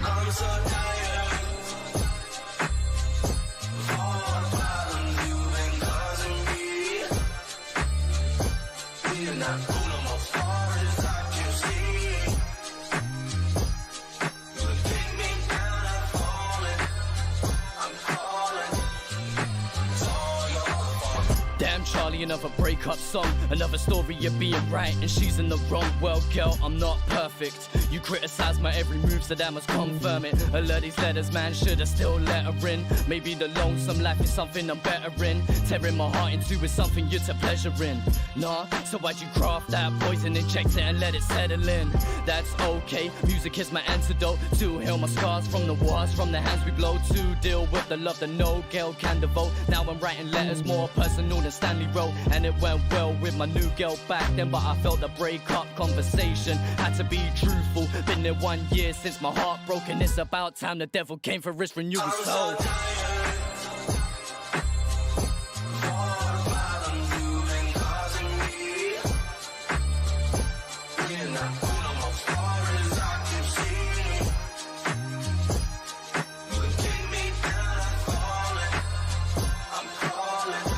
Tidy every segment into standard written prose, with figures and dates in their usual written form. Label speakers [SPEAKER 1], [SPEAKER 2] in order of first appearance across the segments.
[SPEAKER 1] I'm so tired of all the problems you've been causing me. We're not going no more far as I can see. You take me down, I'm falling. I'm falling. It's all your fault.
[SPEAKER 2] Damn, Charlie, another breakup song, another story of being right and she's in the wrong. Well, girl, I'm not perfect. You criticize my every move, so that must confirm it. A lot of these letters, man, should've still let her in. Maybe the lonesome life is something I'm better in. Tearing my heart in two is something you're to pleasure in. Nah, so why'd you craft that poison, inject it and let it settle in? That's okay, music is my antidote to heal my scars from the wars, from the hands we blow, to deal with the love that no girl can devote. Now I'm writing letters more personal than Stanley wrote, and it went well with my new girl back then, but I felt the breakup conversation had to be truthful. Been there 1 year since my heart broke, and it's about time the devil came for his renewal soul.
[SPEAKER 1] I'm so tired of all the problems you've been causing me. We're not going no more far as I can see. You can take me down, I'm falling. I'm falling.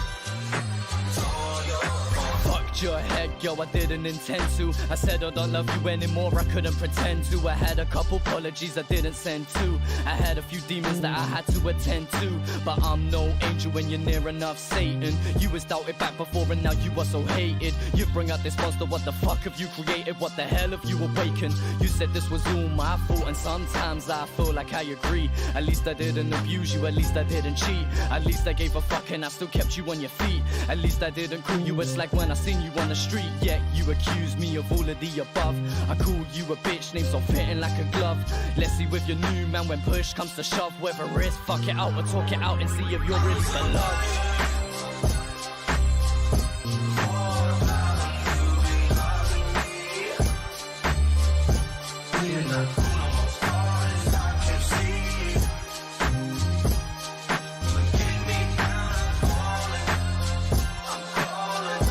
[SPEAKER 1] It's all your fault.
[SPEAKER 2] Fucked your head, yo, I didn't intend to. I said I don't love you anymore, I couldn't pretend to. I had a couple apologies I didn't send to. I had a few demons that I had to attend to. But I'm no angel when you're near enough, Satan. You was doubted back before and now you are so hated. You bring out this monster, what the fuck have you created? What the hell have you awakened? You said this was all my fault, and sometimes I feel like I agree. At least I didn't abuse you, at least I didn't cheat. At least I gave a fuck and I still kept you on your feet. At least I didn't call you, it's like when I seen you on the street. Yet you accused me of all of the above. I called you a bitch, names all fitting like a glove. Let's see with your new man when push comes to shove. Whether it's fuck it out or talk it out and see if you're really beloved.
[SPEAKER 1] All the problems you've been causing me. We're not going no more far as I can see. You can take me down, I'm falling. I'm falling.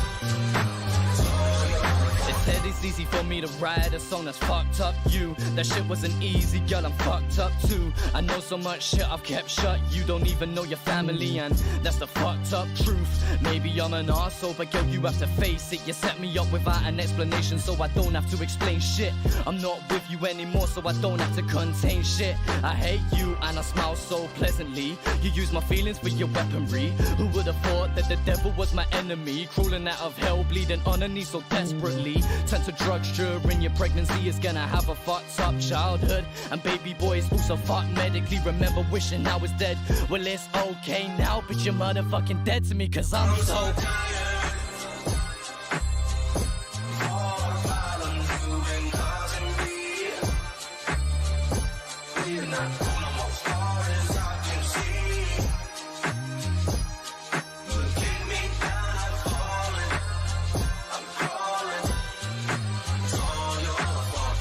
[SPEAKER 1] It's all your fault.
[SPEAKER 2] They said it's easy for me to write a song that's fucked up. You, that shit wasn't easy, girl, I'm fucked up too. I know so much shit I've kept shut. You don't even know your family, and that's the fucked up truth. Maybe I'm an arsehole, but girl, you have to face it. You set me up without an explanation, so I don't have to explain shit. I'm not with you anymore, so I don't have to contain shit. I hate you and I smile so pleasantly. You use my feelings for your weaponry. Who would have thought that the devil was my enemy? Crawling out of hell, bleeding on her knees so desperately. Turn to drugs during your pregnancy is gonna have a fucked up childhood. And baby boys also fucked medically. Remember wishing I was dead. Well, it's okay now, but you're motherfucking dead to me, cause I'm so
[SPEAKER 1] tired of all the problems you've been causing me. We're not going no more far as I can see. You can take me down, I'm falling. I'm falling. It's all your fault.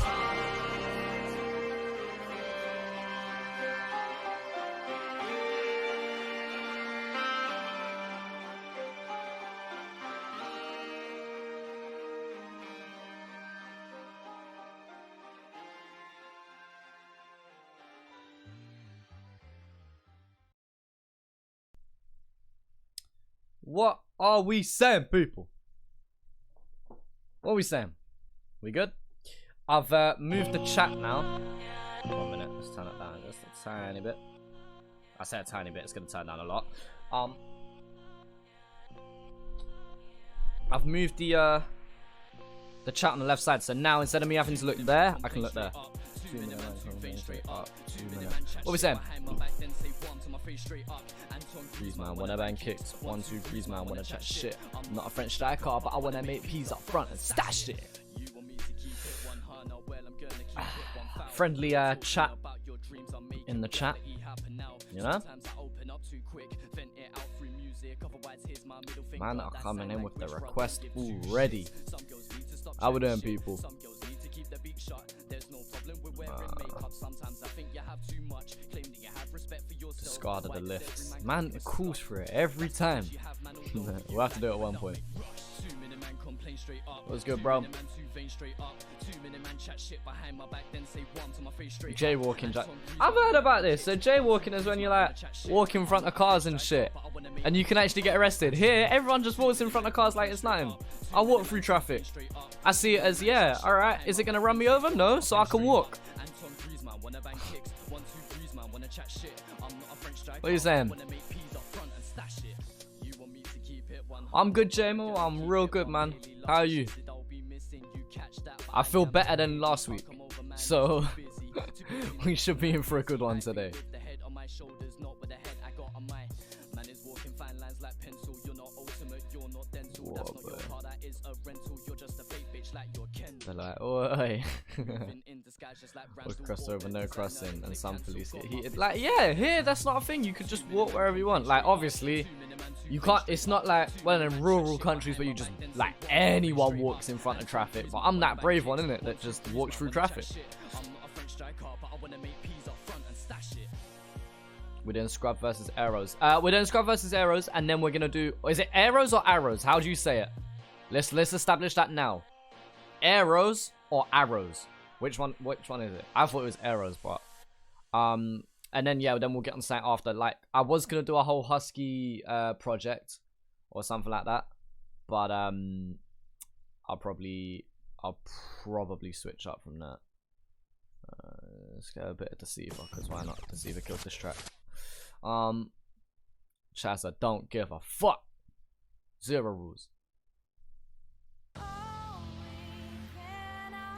[SPEAKER 3] What are we saying, people? What are we saying? We good? I've moved the chat now. 1 minute, let's turn it down just a tiny bit. I say a tiny bit, it's gonna turn down a lot. I've moved the chat on the left side, so now instead of me having to look there, I can look there. 2 minutes, 2 minutes. What are we saying? Freeze man, wanna bang kicks. 1, 2, freeze man, wanna chat shit. I'm not a French striker, but I wanna make peas up front and stash it. Friendly chat in the chat, you know? Man are coming in with the request already. How we doing, people? Discarded the lifts. Man calls for it every time. We'll have to do it at one point. What's good, bro? Jaywalking, Jack. I've heard about this. So jaywalking is when you like walk in front of cars and shit, and you can actually get arrested. Here, everyone just walks in front of cars like it's nothing. I walk through traffic. I see it as, yeah, all right. Is it gonna run me over? No, so I can walk. What are you saying? I'm good, Jamo. I'm real good, man. How are you? I feel better than last week, so we should be in for a good one today. They're like, oi. With crossover, no crossing, and some police get heated. Like, yeah, here, that's not a thing. You could just walk wherever you want. Like, obviously, you can't, it's not like one of them rural countries where you just, like, anyone walks in front of traffic. But I'm that brave one, innit, that just walks through traffic. We're doing Skrub versus Aerows. We're doing Skrub versus Aerows, and then we're gonna do, is it Aerows or Arrows? How do you say it? Let's establish that now. Aerows or Arrows? Which one is it? I thought it was Aerows, but and then yeah, then we'll get on site after. Like, I was gonna do a whole Husky project or something like that, but I'll probably switch up from that. Let's get a bit of Deceiver, because why not? Deceiver kills this track. Chazza, don't give a fuck. 0 rules.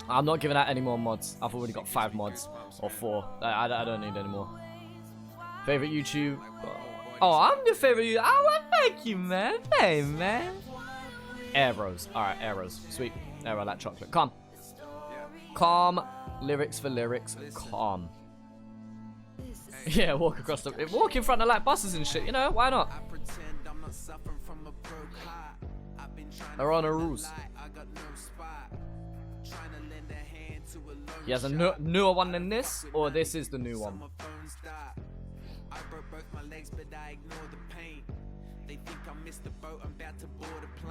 [SPEAKER 3] I'm not giving out any more mods. I've already got 5 mods or 4. I don't need any more. Favorite YouTube? Oh, I'm the favorite YouTube. Oh, well, thank you, man. Hey, man. Aerows. All right, Aerows. Sweet. Aero that chocolate. Calm. Calm. Lyrics for lyrics. Calm. Yeah, walk across the. Walk in front of like buses and shit. You know, why not? They're on a rules. He has a newer one than this, or this is the new one?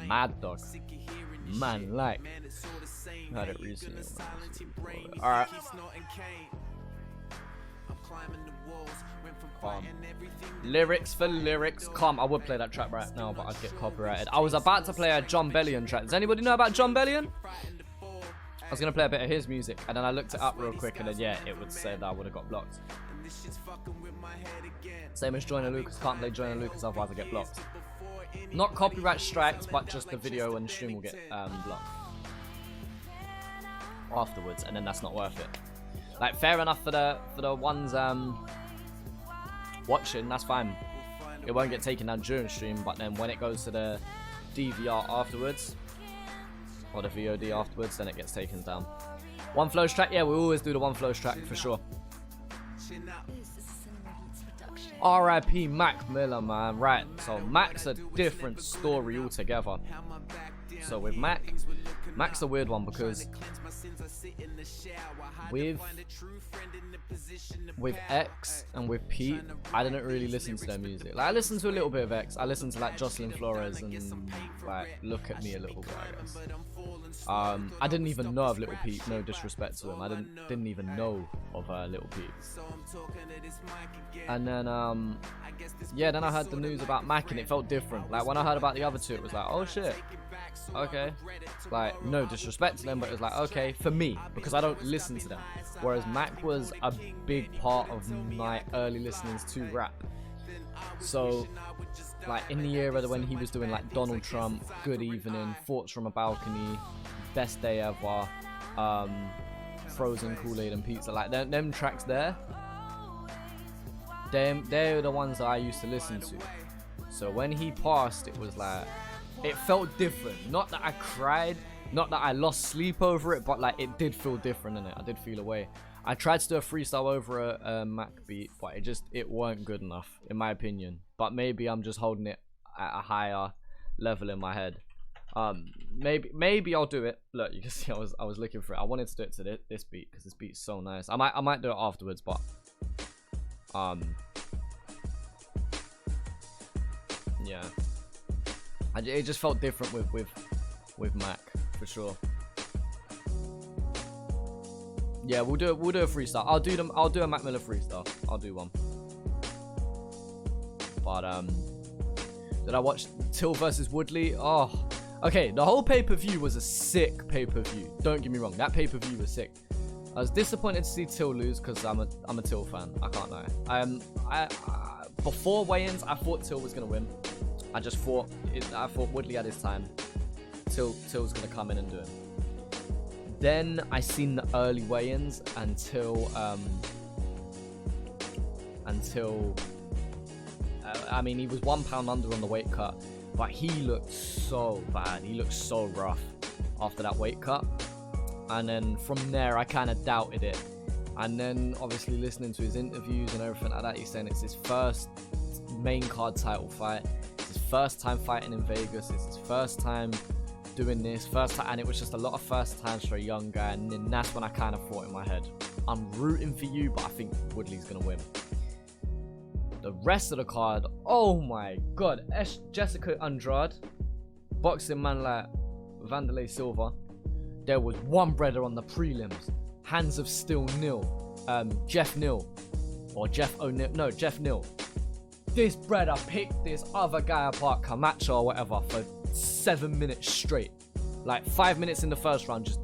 [SPEAKER 3] Mad dog. Man, like. Had it recently. Alright. Lyrics for lyrics. Calm. I would play that track right now, but I'd get copyrighted. I was about to play a John Bellion track. Does anybody know about John Bellion? I was going to play a bit of his music, and then I looked it up real quick, and then, yeah, it would say that I would have got blocked. Same as Joyner Lucas. Can't play Joyner Lucas, otherwise I get blocked. Not copyright strikes, but just the video and the stream will get blocked afterwards, and then that's not worth it. Like, fair enough for the ones watching, that's fine. It won't get taken down during stream, but then when it goes to the DVR afterwards, or the VOD afterwards, then it gets taken down. One flows track, yeah, we always do the one flows track for sure. R.I.P. Mac Miller, man. Right, so Mac's a different story altogether. So with Mac's a weird one, because with X and with Pete, I didn't really listen to their music. Like, I listened to a little bit of X. I listened to like Jocelyn Flores and like Look at Me a little bit, I guess. I didn't even know of Little Pete. No disrespect to him. I didn't even know of Little Pete. And then yeah, then I heard the news about Mac and it felt different. Like, when I heard about the other two, it was like, oh shit. Okay, like, no disrespect to them, but it was like, okay, for me, because I don't listen to them. Whereas Mac was a big part of my early listenings to rap. So, like, in the era when he was doing like Donald Trump, Good Evening, Thoughts from a Balcony, Best Day Ever, Frozen Kool-Aid and Pizza, like them tracks there, they're the ones that I used to listen to. So when he passed, it was like, it felt different. Not that I cried, not that I lost sleep over it, but like, it did feel different, innit? I did feel away. I tried to do a freestyle over a Mac beat, but it weren't good enough, in my opinion. But maybe I'm just holding it at a higher level in my head. Maybe I'll do it. Look, you can see I was looking for it. I wanted to do it to this beat because this beat's so nice. I might do it afterwards, but yeah, it just felt different with with Mac for sure. Yeah, we'll do a freestyle. I'll do a Mac Miller freestyle. I'll do one. But did I watch Till versus Woodley? Oh, okay. The whole pay-per-view was a sick pay-per-view. Don't get me wrong. That pay-per-view was sick. I was disappointed to see Till lose because I'm a Till fan. I can't lie. Before weigh-ins, I thought Till was gonna win. I thought Woodley had his time. Till's gonna come in and do it. Then I seen the early weigh-ins until I mean, he was 1 pound under on the weight cut, but he looked so bad. He looked so rough after that weight cut. And then from there, I kind of doubted it. And then obviously listening to his interviews and everything like that, he's saying it's his first main card title fight. It's his first time fighting in Vegas. It's his first time doing this. And it was just a lot of first times for a young guy. And then that's when I kind of thought in my head, I'm rooting for you, but I think Woodley's going to win. The rest of the card, oh my god. Jessica Andrade, boxing man like Vanderlei Silva. There was one brother on the prelims. Hands of Steel nil. Jeff Nil. Or Jeff O'Neill. No, Jeff Nil. This brother picked this other guy apart, Camacho or whatever, for 7 minutes straight. Like 5 minutes in the first round, just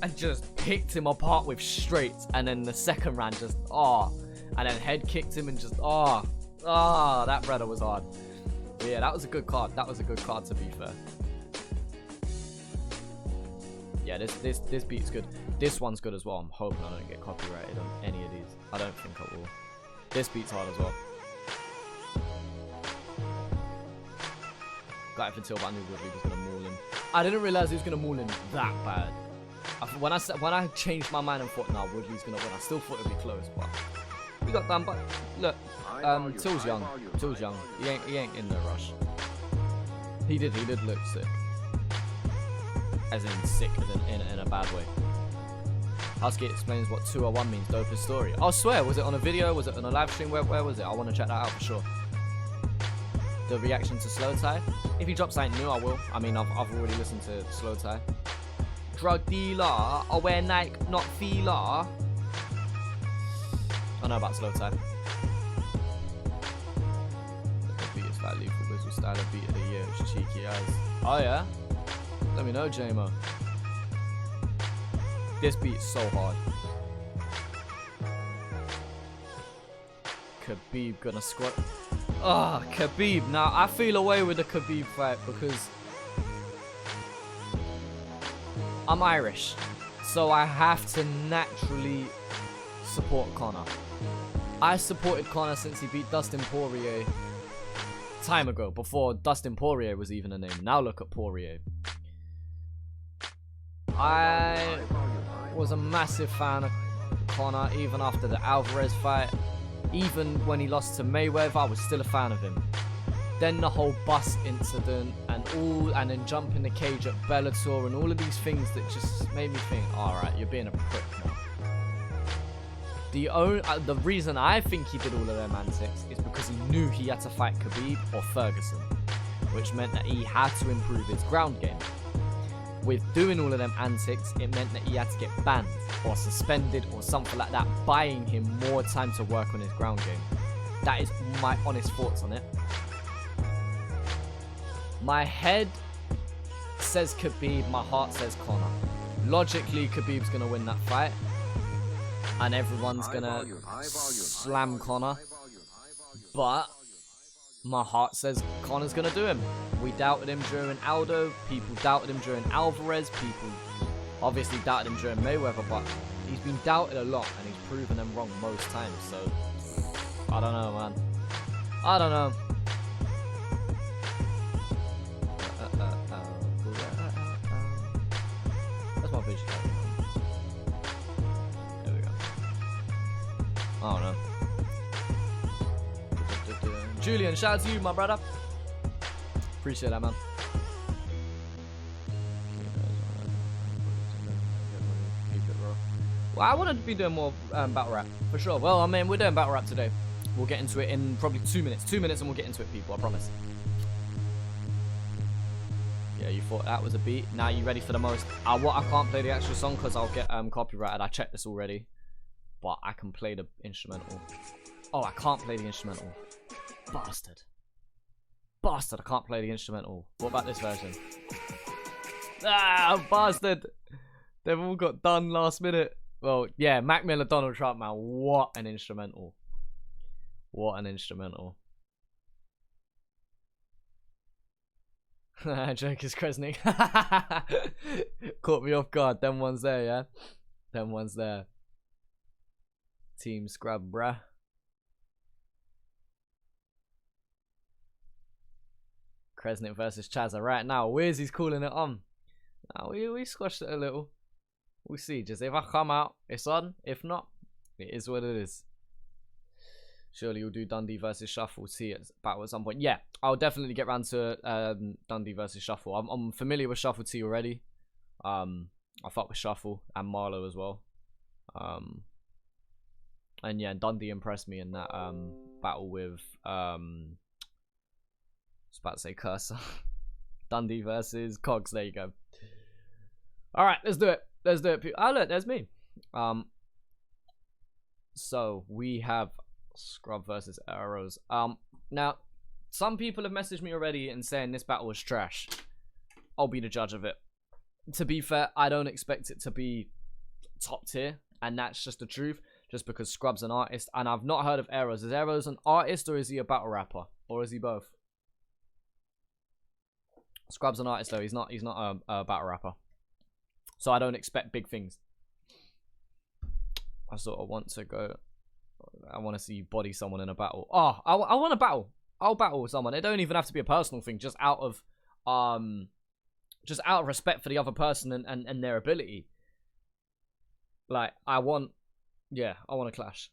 [SPEAKER 3] and just picked him apart with straights. And then the second round, just and then head kicked him and just that brother was hard. But yeah, that was a good card. That was a good card, to be fair. Yeah, this beat's good. This one's good as well. I'm hoping I don't get copyrighted on any of these. I don't think I will. This beat's hard as well. Got it for Till, but I knew Woodley was gonna maul him. I didn't realize he was gonna maul him that bad. When I changed my mind and thought, nah, Woodley's gonna win, I still thought it'd be close, but he got done. But look, Till's young. Till's young. He ain't in no rush. He did look sick. As in sick, in a bad way. Husky explains what 201 means, dopest story. I swear, was it on a video? Was it on a live stream? Where was it? I want to check that out for sure. The reaction to Slow Tie. If he drops something new, I will. I mean, I've already listened to Slow Tie. Drug dealer, I wear Nike, not Fila. I know about Slow Tie. The beat is like lethal whistle style of beat of the year, which cheeky eyes. Oh yeah? Let me know, JMO. This beat's so hard. Khabib gonna squat. Khabib. Now, I feel away with the Khabib fight because I'm Irish. So I have to naturally support Conor. I supported Conor since he beat Dustin Poirier time ago, before Dustin Poirier was even a name. Now look at Poirier. I was a massive fan of Conor even after the Alvarez fight. Even when he lost to Mayweather, I was still a fan of him. Then the whole bus incident and then jump in the cage at Bellator and all of these things that just made me think, alright, you're being a prick now. The reason I think he did all of them antics is because he knew he had to fight Khabib or Ferguson, which meant that he had to improve his ground game. With doing all of them antics, it meant that he had to get banned or suspended or something like that, buying him more time to work on his ground game. That is my honest thoughts on it. My head says Khabib, my heart says Conor. Logically, Khabib's going to win that fight. And everyone's going to slam Conor. But my heart says Conor's going to do him. We doubted him during Aldo. People doubted him during Alvarez. People obviously doubted him during Mayweather. But he's been doubted a lot and he's proven them wrong most times. So, I don't know, man. I don't know. That's my vision. There we go. I don't know. Julian, shout out to you, my brother. Appreciate that, man. Well, I wanted to be doing more battle rap, for sure. Well, I mean, we're doing battle rap today. We'll get into it in probably 2 minutes. 2 minutes and we'll get into it, people, I promise. Yeah, you thought that was a beat. Now you ready for the most? What? I can't play the actual song because I'll get copyrighted. I checked this already, but I can play the instrumental. Oh, I can't play the instrumental. Bastard. Bastard, I can't play the instrumental. What about this version? Ah, bastard. They've all got done last minute. Well, yeah, Mac Miller, Donald Trump, man. What an instrumental. What an instrumental. Joke is Kresnik. Caught me off guard. Them ones there, yeah? Them ones there. Team Skrub, bruh. Kresnik versus Chazza right now. Where's calling it on? Now we squashed it a little. We'll see. Just if I come out, it's on. If not, it is what it is. Surely you'll do Dundee versus Shuffle T at battle at some point. Yeah, I'll definitely get round to Dundee versus Shuffle. I'm familiar with Shuffle T already. I fuck with Shuffle and Marlowe as well. And yeah, Dundee impressed me in that battle with I was about to say Kerser. Dundee versus Cogs. There you go. All right, let's do it. Let's do it. Oh look, there's me. So we have Skrub versus Aerows. Now some people have messaged me already and saying this battle was trash. I'll be the judge of it. To be fair, I don't expect it to be top tier, and that's just the truth. Just because Skrub's an artist, and I've not heard of Aerows. Is Aerows an artist or is he a battle rapper, or is he both? Skrub's an artist though. He's not a battle rapper, so I don't expect big things. I sort of want to go. I want to see you body someone in a battle. Oh, I want to battle. I'll battle with someone. It don't even have to be a personal thing. Just out of respect for the other person and their ability. Like I want to clash.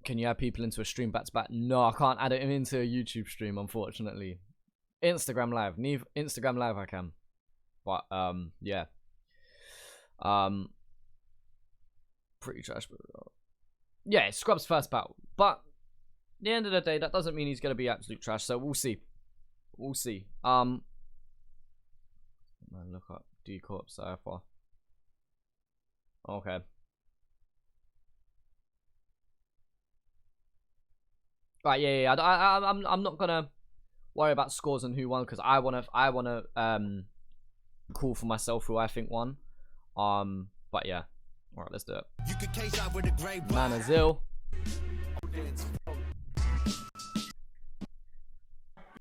[SPEAKER 3] Can you add people into a stream back to back? No, I can't add it into a YouTube stream, unfortunately. Instagram Live. Instagram Live I can. But yeah. Pretty trash. Yeah, it's Skrub's first battle. But at the end of the day, that doesn't mean he's gonna be absolute trash, so we'll see. We'll see. Man, look up D Corp so far. Okay. Right, yeah. I'm not gonna worry about scores and who won because I wanna call for myself who I think won. But yeah. Alright, let's do it. Man Azil.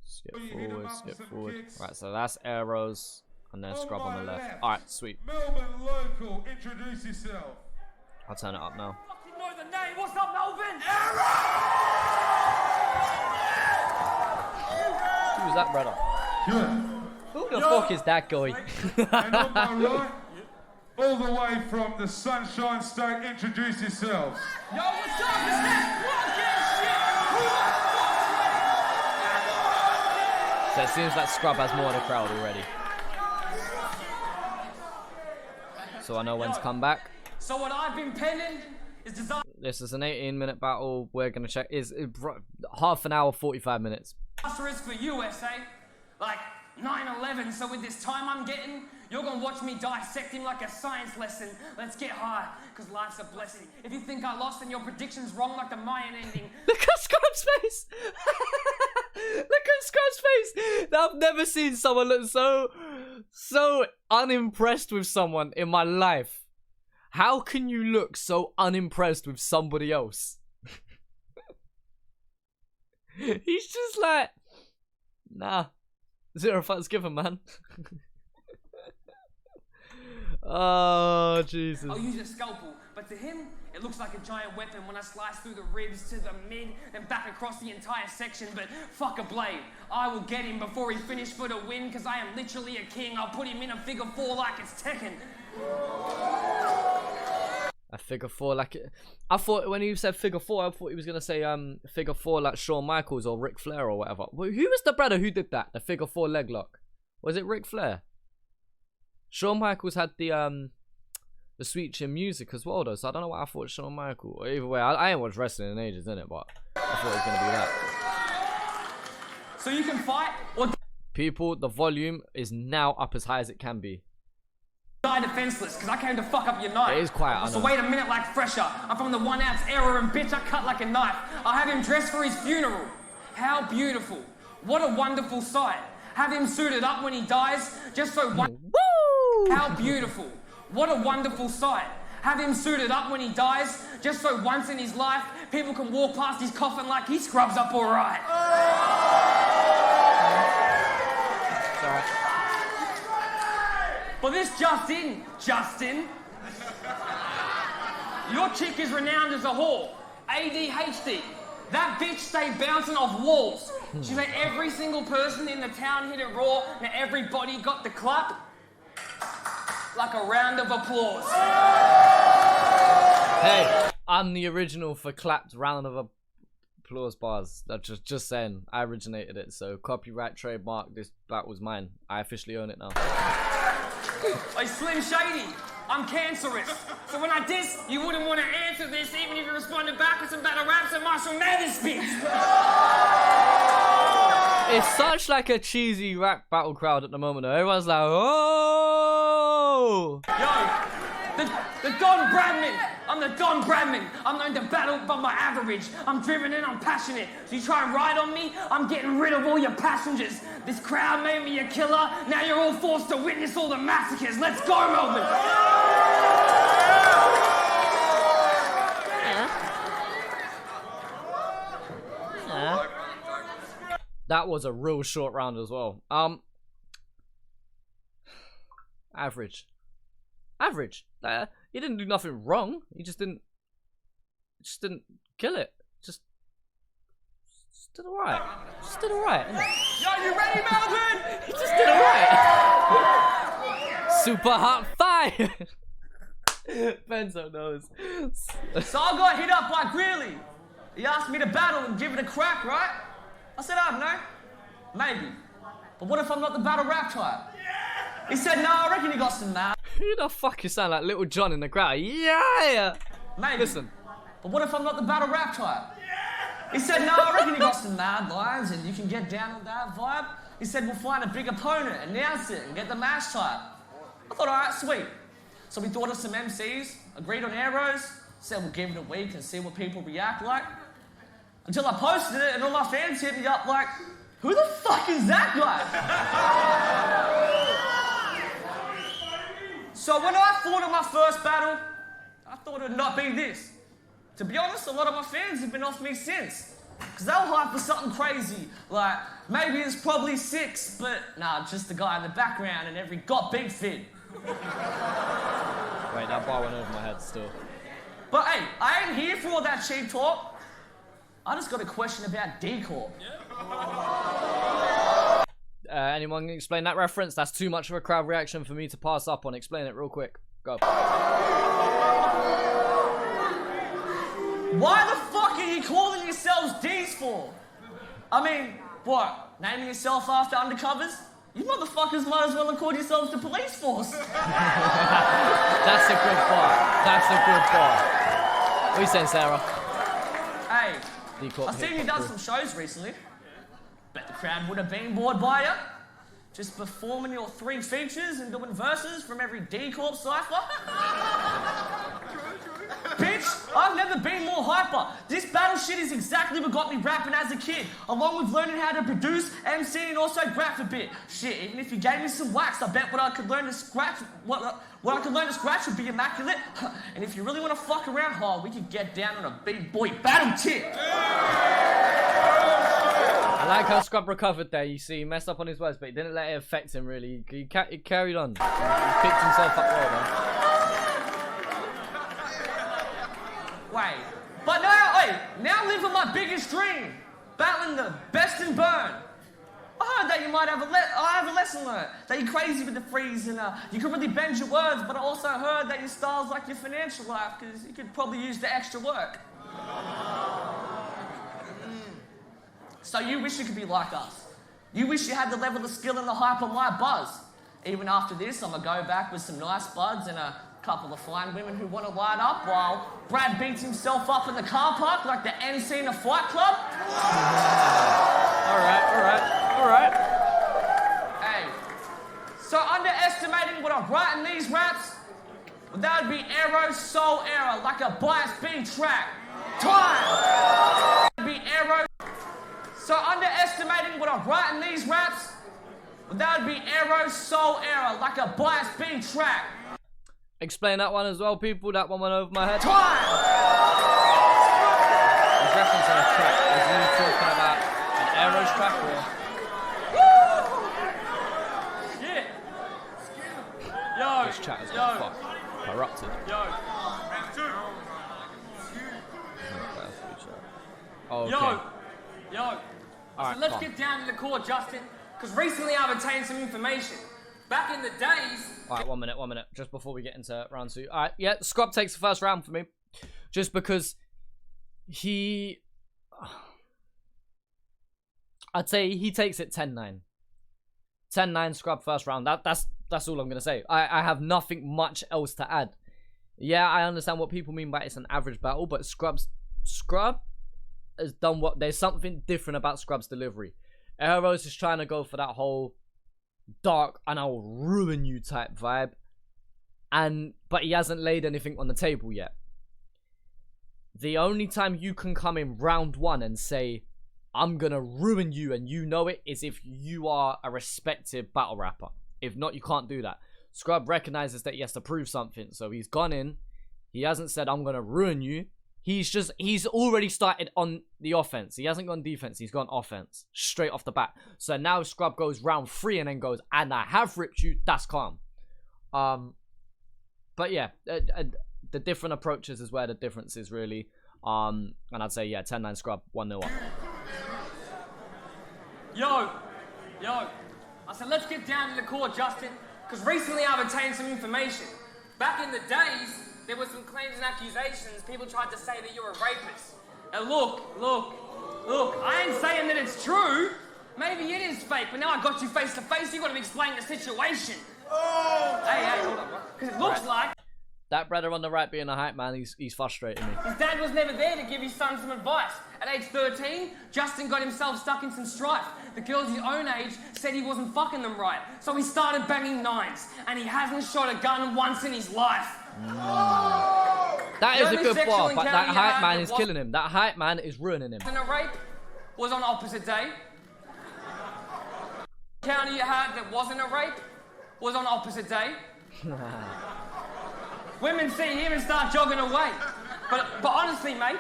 [SPEAKER 3] Skip forward. Right, so that's Aerows and then Skrub on the left. Alright, sweet.
[SPEAKER 4] Melbourne local, introduce yourself.
[SPEAKER 3] I'll turn it up now.
[SPEAKER 5] You know the name. What's up, Melbourne?
[SPEAKER 3] Who's that, brother?
[SPEAKER 4] Good.
[SPEAKER 3] Who the fuck is that guy?
[SPEAKER 4] And on my right, all the way from the Sunshine State, introduce yourselves.
[SPEAKER 5] Yo, what's up? Is that fucking shit?
[SPEAKER 3] So it seems like Skrub has more of the crowd already. So I know when to come back.
[SPEAKER 5] So what I've been penning is designed.
[SPEAKER 3] This is an 18-minute battle. We're gonna check. Is half an hour, 45 minutes.
[SPEAKER 5] Is for USA, like 9/11. So with this time I'm getting, you're gonna watch me dissect him like a science lesson. Let's get high, cause life's a blessing. If you think I lost and your prediction's wrong like the Mayan ending.
[SPEAKER 3] Look at Skrub's face. Look at Skrub's face. I've never seen someone look so unimpressed with someone in my life. How can you look so unimpressed with somebody else? He's just like, nah, 0 fucks given, man. Oh, Jesus.
[SPEAKER 5] I'll use a scalpel, but to him, it looks like a giant weapon when I slice through the ribs to the mid and back across the entire section. But fuck a blade, I will get him before he finished for the win, cause I am literally a king. I'll put him in a figure 4 like it's Tekken.
[SPEAKER 3] A figure 4 like it. I thought when he said figure 4, I thought he was gonna say figure 4 like Shawn Michaels or Ric Flair or whatever. Who was the brother who did that? The figure 4 leg lock. Was it Ric Flair? Shawn Michaels had the Sweet Chin music as well though, so I don't know what I thought Shawn Michaels. Either way, I ain't watched wrestling in ages, innit? But I thought it was gonna be that.
[SPEAKER 5] so you can fight or
[SPEAKER 3] People, the volume is now up as high as it can be.
[SPEAKER 5] die defenseless, because I came to fuck up your night.
[SPEAKER 3] It is quiet, I
[SPEAKER 5] So
[SPEAKER 3] know.
[SPEAKER 5] wait a minute like Fresher. I'm from the 1 ounce era and bitch, I cut like a knife. I'll have him dressed for his funeral. How beautiful. What a wonderful sight. Have him suited up when he dies, just so one.
[SPEAKER 3] Woo!
[SPEAKER 5] How beautiful. What a wonderful sight. Have him suited up when he dies, just so once in his life, people can walk past his coffin like he scrubs up all right.
[SPEAKER 3] It's alright.
[SPEAKER 5] But this Justin, your chick is renowned as a whore. ADHD. That bitch stayed bouncing off walls. She made every single person in the town hit it raw, and everybody got the clap like a round of applause.
[SPEAKER 3] Hey, I'm the original for clapped round of applause bars. That's just saying, I originated it. So copyright, trademark, that was mine. I officially own it now.
[SPEAKER 5] Hey, Slim Shady, I'm cancerous. So when I diss, you wouldn't want to answer this, even if you responded back with some battle raps and Marshall Mathers speech.
[SPEAKER 3] It's such like a cheesy rap battle crowd at the moment though. Everyone's like, oh!
[SPEAKER 5] Yo, the Don Bradman. I'm the Don Bradman. I'm known to battle by my average. I'm driven and I'm passionate. So you try and ride on me, I'm getting rid of all your passengers. This crowd made me a killer. Now you're all forced to witness all the massacres. Let's go, Melbourne.
[SPEAKER 3] That was a real short round as well. Average. He didn't do nothing wrong. He just didn't kill it. Just did alright. Just did alright.
[SPEAKER 5] Yo, you ready, Melbourne?
[SPEAKER 3] He just did alright. Super hot fire. Benzo knows.
[SPEAKER 5] So I got hit up by Greeley. He asked me to battle and give it a crack, right? I said, I don't know. Maybe. But what if I'm not the battle rap type? He said, no, I reckon you got some mad.
[SPEAKER 3] Who the fuck you sound like Little John in the crowd? Yeah!
[SPEAKER 5] Maybe.
[SPEAKER 3] Listen.
[SPEAKER 5] But what if I'm not the battle rap type? He said, no, I reckon you got some mad lines and you can get down with that vibe. He said, we'll find a big opponent, announce it, and get the mash type. I thought, all right, sweet. So we thought of some MCs, agreed on Aerows, said we'll give it a week and see what people react like. Until I posted it and all my fans hit me up like, who the fuck is that guy? So when I fought in my first battle, I thought it would not be this. To be honest, a lot of my fans have been off me since. Because they were hyped for something crazy, like maybe it's probably 6, but nah, just the guy in the background and every got big fit.
[SPEAKER 3] Wait, that bar went over my head still.
[SPEAKER 5] But hey, I ain't here for all that cheap talk. I just got a question about D-Corp.
[SPEAKER 3] Anyone can explain that reference? That's too much of a crowd reaction for me to pass up on. Explain it real quick. Go.
[SPEAKER 5] Why the fuck are you calling yourselves D's for? I mean, what? Naming yourself after undercovers? You motherfuckers might as well have called yourselves the police force.
[SPEAKER 3] That's a good bar. That's a good bar. What are you saying, Sarah?
[SPEAKER 5] Hey,
[SPEAKER 3] D-Corp
[SPEAKER 5] I've seen you
[SPEAKER 3] hip-hop
[SPEAKER 5] done some shows recently. Bet the crowd would have been bored by you. Just performing your 3 features and doing verses from every D-Corp cypher. Bitch, I've never been more hyper. This battle shit is exactly what got me rapping as a kid, along with learning how to produce, MC, and also graph a bit. Shit, even if you gave me some wax, I bet what I could learn to scratch would be immaculate. And if you really want to fuck around, we could get down on a big boy battle tip.
[SPEAKER 3] I like how Skrub recovered there. You see, he messed up on his words, but he didn't let it affect him really. He carried on. He picked himself up well though.
[SPEAKER 5] Wait, but now living my biggest dream, battling the best in burn. I heard that you might have a lesson learned, that you're crazy with the freeze and you can really bend your words, but I also heard that your style's like your financial life, because you could probably use the extra work. So you wish you could be like us. You wish you had the level of skill and the hype on my buzz. Even after this, I'm gonna go back with some nice buds and a couple of fine women who want to light up while Brad beats himself up in the car park like the MC in a Fight Club.
[SPEAKER 3] Alright.
[SPEAKER 5] Hey, so underestimating what I write in these raps, well, that would be Aerows, soul error, like a biased beat track. Time! Be Aerows. So underestimating what I write in these raps, well, that would be Aerows, soul error, like a biased beat track.
[SPEAKER 3] Explain that one as well, people. That one went over my head.
[SPEAKER 5] Time!
[SPEAKER 3] He's referencing a track. Is he talking about an Aerows track or?
[SPEAKER 5] Shit! Yo!
[SPEAKER 3] This chat has got fucked. Corrupted.
[SPEAKER 5] Yo!
[SPEAKER 3] Oh, okay.
[SPEAKER 5] Yo!
[SPEAKER 3] Alright,
[SPEAKER 5] So let's
[SPEAKER 3] come on.
[SPEAKER 5] get down to the core, Justin, because recently I've obtained some information. Back in the days...
[SPEAKER 3] Alright, 1 minute. Just before we get into round 2. Alright, yeah, Skrub takes the first round for me. Just because he... I'd say he takes it 10-9. 10-9 Skrub first round. That's all I'm going to say. I have nothing much else to add. Yeah, I understand what people mean by it's an average battle, but Scrub has done what... There's something different about Skrub's delivery. Aerows is trying to go for that whole dark and I'll ruin you type vibe, but he hasn't laid anything on the table yet. The only time you can come in round 1 and say I'm gonna ruin you and you know it is if you are a respected battle rapper. If not, you can't do that. Skrub recognizes that he has to prove something, so he's gone in. He hasn't said I'm gonna ruin you. He's already started on the offense. He hasn't gone defense. He's gone offense straight off the bat. So now Skrub goes round 3 and then goes, and I have ripped you. That's calm. But yeah, the different approaches is where the difference is really. And I'd say yeah, 10-9 Skrub, 1-0 up.
[SPEAKER 5] Yo! I said let's get down to the core, Justin, because recently I've obtained some information. Back in the days, there were some claims and accusations. People tried to say that you're a rapist. And look, I ain't saying that it's true. Maybe it is fake, but now I got you face to face, you got to explain the situation. Oh! Hey, hold on, bro. Because it looks like...
[SPEAKER 3] That brother on the right being a hype man, he's frustrating me.
[SPEAKER 5] His dad was never there to give his son some advice. At age 13, Justin got himself stuck in some strife. The girls his own age said he wasn't fucking them right. So he started banging 9s, and he hasn't shot a gun once in his life.
[SPEAKER 3] That is a good bar, but that hype man is killing him. That hype man is ruining him.
[SPEAKER 5] And a rape was on opposite day. Encounter you had that wasn't a rape was on opposite day. Women see him and start jogging away. But honestly, mate,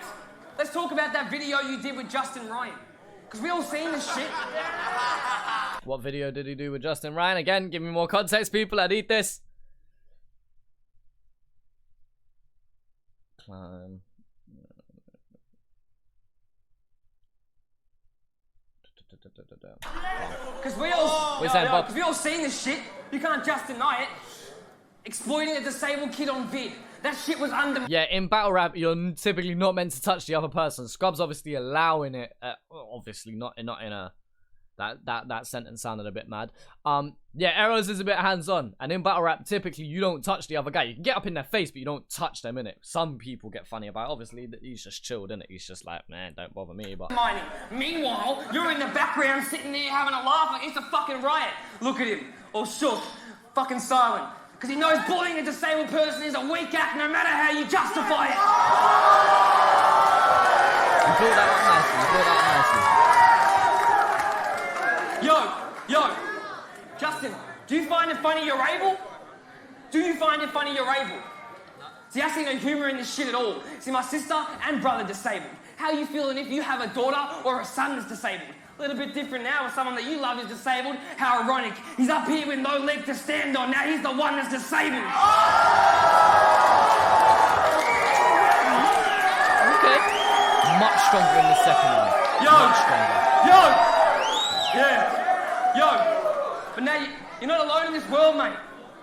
[SPEAKER 5] let's talk about that video you did with Justin Ryan. Because we all seen this shit.
[SPEAKER 3] What video did he do with Justin Ryan? Again, give me more context, people. I need this. Climb.
[SPEAKER 5] Because we all seen this shit. You can't just deny it. Exploiting a disabled kid on vid. That shit was under...
[SPEAKER 3] Yeah, in battle rap, you're typically not meant to touch the other person. Skrub's obviously allowing it. Obviously not in a... That sentence sounded a bit mad. Yeah, Aerows is a bit hands-on. And in battle rap, typically, you don't touch the other guy. You can get up in their face, but you don't touch them, innit? Some people get funny about it. Obviously, he's just chilled, innit? He's just like, man, don't bother me, but...
[SPEAKER 5] Meanwhile, you're in the background sitting there having a laugh like it's a fucking riot. Look at him, all shook, fucking silent. Because he knows bullying a disabled person is a weak act no matter how you justify it.
[SPEAKER 3] You build that up nicely.
[SPEAKER 5] Yo, Justin, do you find it funny you're able? Do you find it funny you're able? See, I see no humour in this shit at all. See, my sister and brother disabled. How are you feeling if you have a daughter or a son that's disabled? A little bit different now with someone that you love is disabled. How ironic. He's up here with no leg to stand on. Now he's the one that's disabled.
[SPEAKER 3] Okay. Much stronger in the second one. Much stronger.
[SPEAKER 5] But now you're not alone in this world, mate.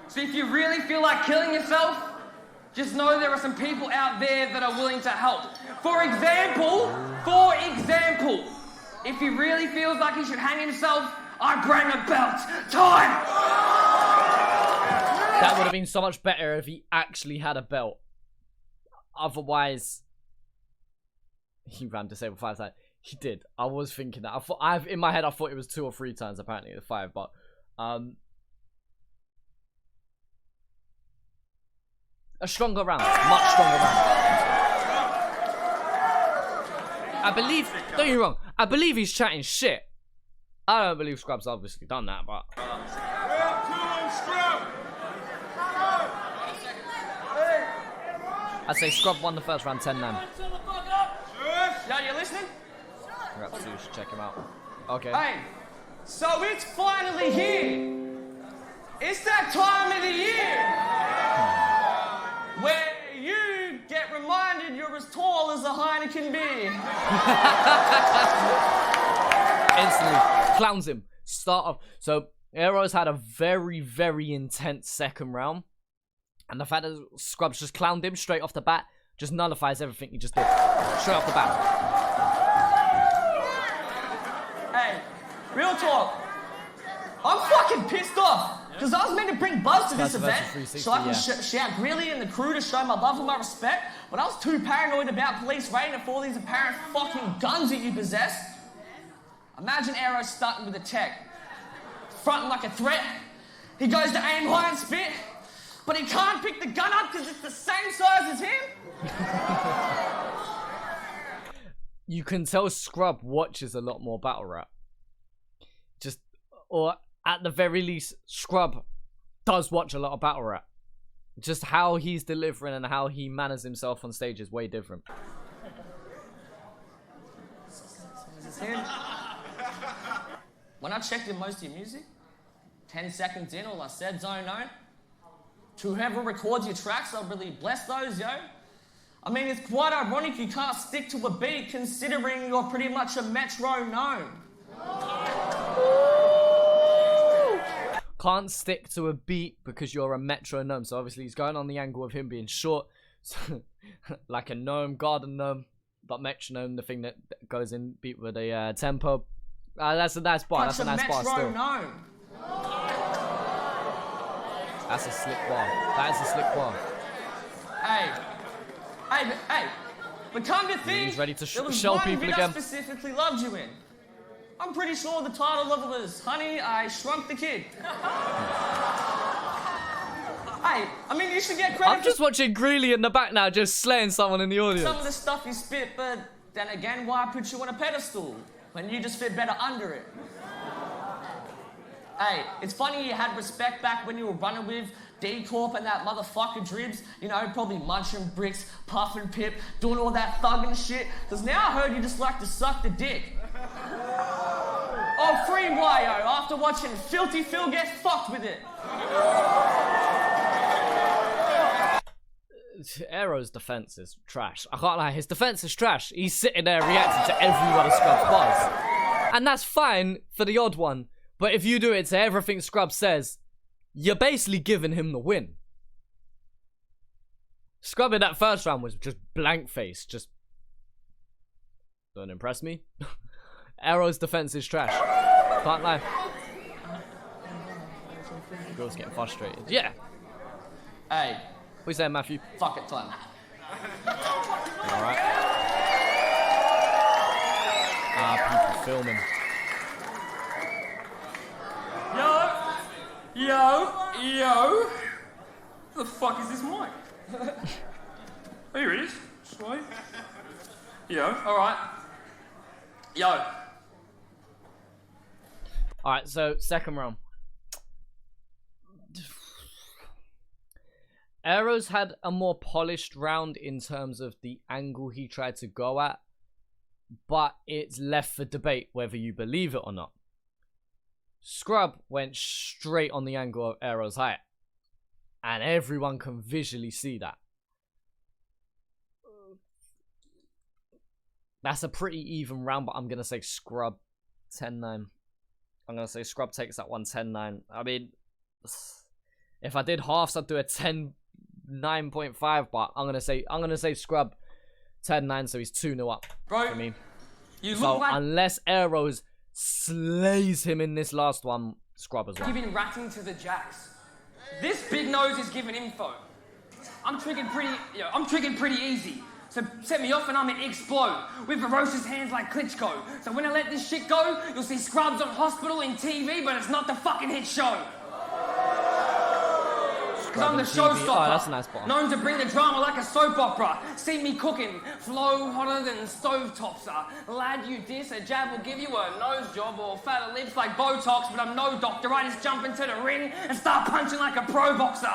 [SPEAKER 5] So if you really feel like killing yourself, just know there are some people out there that are willing to help. For example, if he really feels like he should hang himself, I bring a belt. Time!
[SPEAKER 3] That would have been so much better if he actually had a belt. Otherwise, he ran disabled 5 times. He did. I was thinking that. In my head I thought it was 2 or 3 times. Apparently the 5, but a stronger round, much stronger round. I believe. Don't get me wrong. I believe he's chatting shit. I don't believe Skrub's obviously done that, but. I'd say Skrub won the first round 10-9.
[SPEAKER 5] Yo, you listening?
[SPEAKER 3] We're up to check him out. Okay.
[SPEAKER 5] Hey, so it's finally here. It's that time of the year where you get reminded you're as tall as a Heineken beer.
[SPEAKER 3] Instantly clowns him. Start off. So Aerows had a very, very intense second round, and the fact that Skrub's just clowned him straight off the bat just nullifies everything he just did. Straight off the bat.
[SPEAKER 5] Hey, real talk. I'm fucking pissed off. Because I was meant to bring buzz to this event so I can shout Grilly and the crew to show my love and my respect, but I was too paranoid about police raiding for all these apparent fucking guns that you possess. Imagine Aerows starting with a tech, fronting like a threat. He goes to aim high and spit, but he can't pick the gun up because it's the same size as him.
[SPEAKER 3] You can tell Skrub watches a lot more battle rap. Or at the very least, Skrub does watch a lot of battle rap. Just how he's delivering and how he manners himself on stage is way different.
[SPEAKER 5] Is this him? When I checked in most of your music, 10 seconds in, all I said's "oh no." To whoever records your tracks, I'll really bless those, yo. I mean, it's quite ironic you can't stick to a beat considering you're pretty much a metronome.
[SPEAKER 3] Can't stick to a beat because you're a metronome. So obviously he's going on the angle of him being short, like a gnome, garden gnome, but metronome, the thing that goes in beat with a tempo. That's a nice bar. That's a nice bar still. That's a slick bar. That is a slick bar.
[SPEAKER 5] Hey, but come to think,
[SPEAKER 3] he's ready to
[SPEAKER 5] there was
[SPEAKER 3] shell
[SPEAKER 5] one
[SPEAKER 3] people
[SPEAKER 5] bit
[SPEAKER 3] again.
[SPEAKER 5] I specifically loved you in. I'm pretty sure the title of it was "Honey, I Shrunk the Kid." Hey, I mean, you should get credit.
[SPEAKER 3] I'm just watching Greeley in the back now, just slaying someone in the audience.
[SPEAKER 5] Some of the stuff you spit, but then again, why put you on a pedestal when you just fit better under it? Hey, it's funny you had respect back when you were running with D-Corp and that motherfucker Dribs, you know, probably munching bricks, puffing pip, doing all that thugging shit. Because now I heard you just like to suck the dick. Oh, free Wyo, after watching Filthy Phil get fucked with it.
[SPEAKER 3] Aerows' defense is trash. I can't lie, his defense is trash. He's sitting there reacting to every one of Scrub's bars. And that's fine for the odd one. But if you do it to everything Skrub says, you're basically giving him the win. Skrub in that first round was just blank face. Just don't impress me. Aerows' defense is trash. Can't lie. The girl's getting frustrated. Yeah.
[SPEAKER 5] Hey.
[SPEAKER 3] What you saying, Matthew?
[SPEAKER 5] Fuck it, time.
[SPEAKER 3] Alright. People filming.
[SPEAKER 6] Yo. The fuck is this mic? Here it is. Sweet. Yo, alright. Yo.
[SPEAKER 3] Alright, so second round. Aerows had a more polished round in terms of the angle he tried to go at, but it's left for debate whether you believe it or not. Skrub went straight on the angle of Aerows' height, and everyone can visually see that. That's a pretty even round, but I'm going to say Skrub 10-9. I'm going to say Skrub takes that one 10-9. I mean, if I did halves, I'd do a 10-9.5, but I'm going to say Skrub 10-9, so he's 2-0 up for me.
[SPEAKER 5] You
[SPEAKER 3] So
[SPEAKER 5] look like
[SPEAKER 3] unless Aerows slays him in this last one, Skrub as well.
[SPEAKER 5] giving ratting to the jacks. This big nose is giving info. I'm tricking pretty easy. So set me off and I'ma explode with ferocious hands like Klitschko. So when I let this shit go, you'll see Scrubs on Hospital in TV, but it's not the fucking hit show. Because I'm the showstopper,
[SPEAKER 3] Oh, that's a nice bottom.
[SPEAKER 5] known to bring the drama like a soap opera. See me cooking, flow hotter than stovetops are. Lad, you diss, a jab will give you a nose job or fatter lips like Botox, but I'm no doctor. I just jump into the ring and start punching like a pro boxer.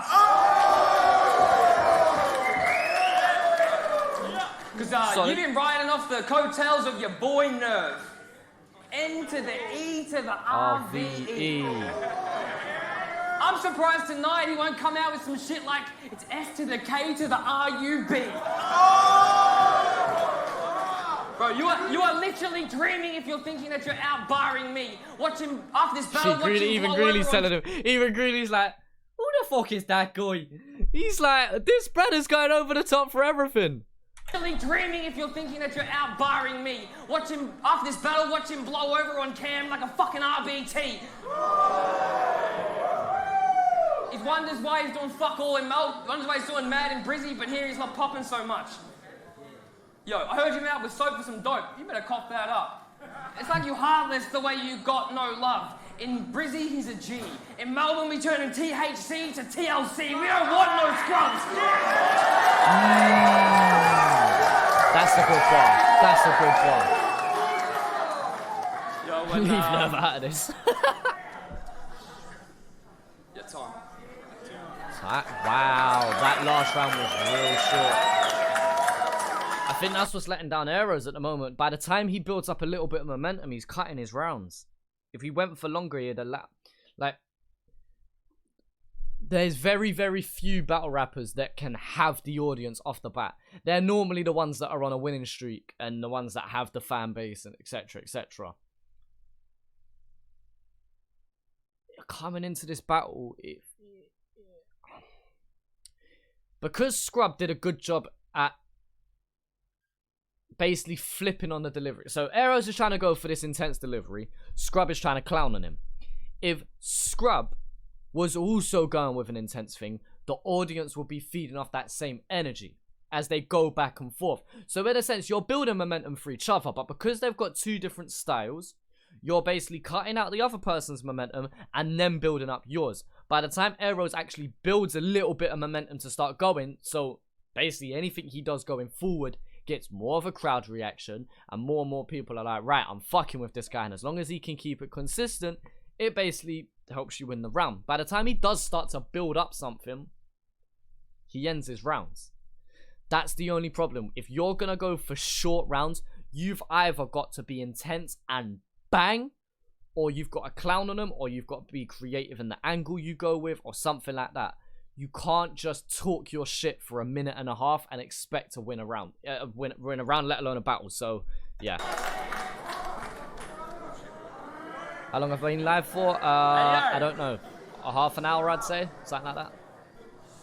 [SPEAKER 5] Because you've been riding off the coattails of your boy Nerve. N to the E to the R-V-E. I'm surprised tonight he won't come out with some shit like it's S to the K to the R-U-B. Bro, you are literally dreaming if you're thinking that you're out barring me. Watching after this battle,
[SPEAKER 3] Even Greeley's telling him. Even Greeley's like, who the fuck is that guy? He's like, this brother's going over the top for everything.
[SPEAKER 5] Dreaming if you're thinking that you're out barring me. Watch him after this battle, watch him blow over on cam like a fucking RBT. He wonders why he's doing fuck all in Mel, wonders why he's doing mad in Brizzy, but here he's not popping so much. Yo, I heard you out with soap for some dope. You better cough that up. It's like you heartless the way you got no love. In Brizzy, he's a G. In Melbourne, we turn in THC to TLC. We don't want no scrubs.
[SPEAKER 3] That's a good bar. That's a good bar.
[SPEAKER 6] Yo, when,
[SPEAKER 3] Leave Nerve out of this.
[SPEAKER 6] Yeah, time.
[SPEAKER 3] Wow, that last round was real short. I think that's what's letting down Aerows at the moment. By the time he builds up a little bit of momentum, he's cutting his rounds. If he went for longer, he'd have like. There's very, very few battle rappers that can have the audience off the bat. They're normally the ones that are on a winning streak and the ones that have the fan base and etc. etc. Coming into this battle, because Skrub did a good job at basically flipping on the delivery. So Aerows is trying to go for this intense delivery. Skrub is trying to clown on him. If Skrub was also going with an intense thing, the audience will be feeding off that same energy as they go back and forth. So in a sense, you're building momentum for each other, but because they've got two different styles, you're basically cutting out the other person's momentum and then building up yours. By the time Aerows actually builds a little bit of momentum to start going, so basically anything he does going forward gets more of a crowd reaction, and more people are like, right, I'm fucking with this guy, and as long as he can keep it consistent, it basically helps you win the round. By the time he does start to build up something, he ends his rounds. That's the only problem. If you're gonna go for short rounds, you've either got to be intense and bang, or you've got to clown on them, or you've got to be creative in the angle you go with, or something like that. You can't just talk your shit for a minute and a half and expect to win a round, win a round, let alone a battle. So, yeah. How long have I been live for? I don't know. A half an hour, I'd say. Something like that.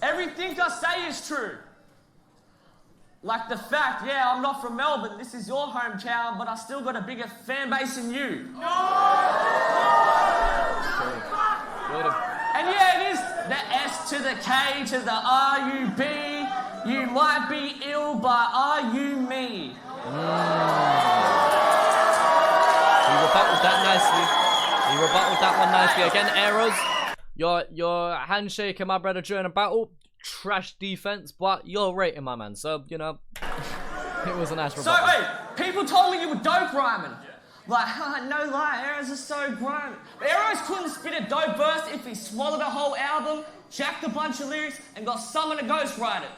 [SPEAKER 7] Everything I say is true. Like the fact, yeah, I'm not from Melbourne, this is your hometown, but I still got a bigger fan base than you. And yeah, it is the S to the K to the R-U-B. You might be ill, but are you me?
[SPEAKER 3] He rebutted that nicely. He rebutted that one nicely. Again, Aerows, your handshaking my brother during a battle, trash defense, but you're rating my man. So, you know, it was a nice rebuttal.
[SPEAKER 7] So, wait, people told me you were dope rhyming. Like, no lie, Aerows is so grimy. But Aerows couldn't spit a dope verse if he swallowed a whole album, jacked a bunch of lyrics, and got someone to ghostwrite it.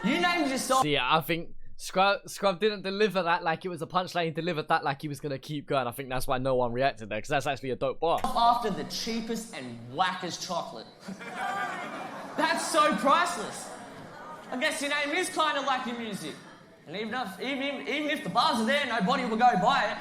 [SPEAKER 7] You named yourself.
[SPEAKER 3] So, yeah, I think Skrub didn't deliver that like it was a punchline. He delivered that like he was going to keep going. I think that's why no one reacted there, because that's actually a dope bar.
[SPEAKER 7] After the cheapest and wackest chocolate. That's so priceless. I guess your name is kind of like your music. And even if the bars are there, nobody will go buy it.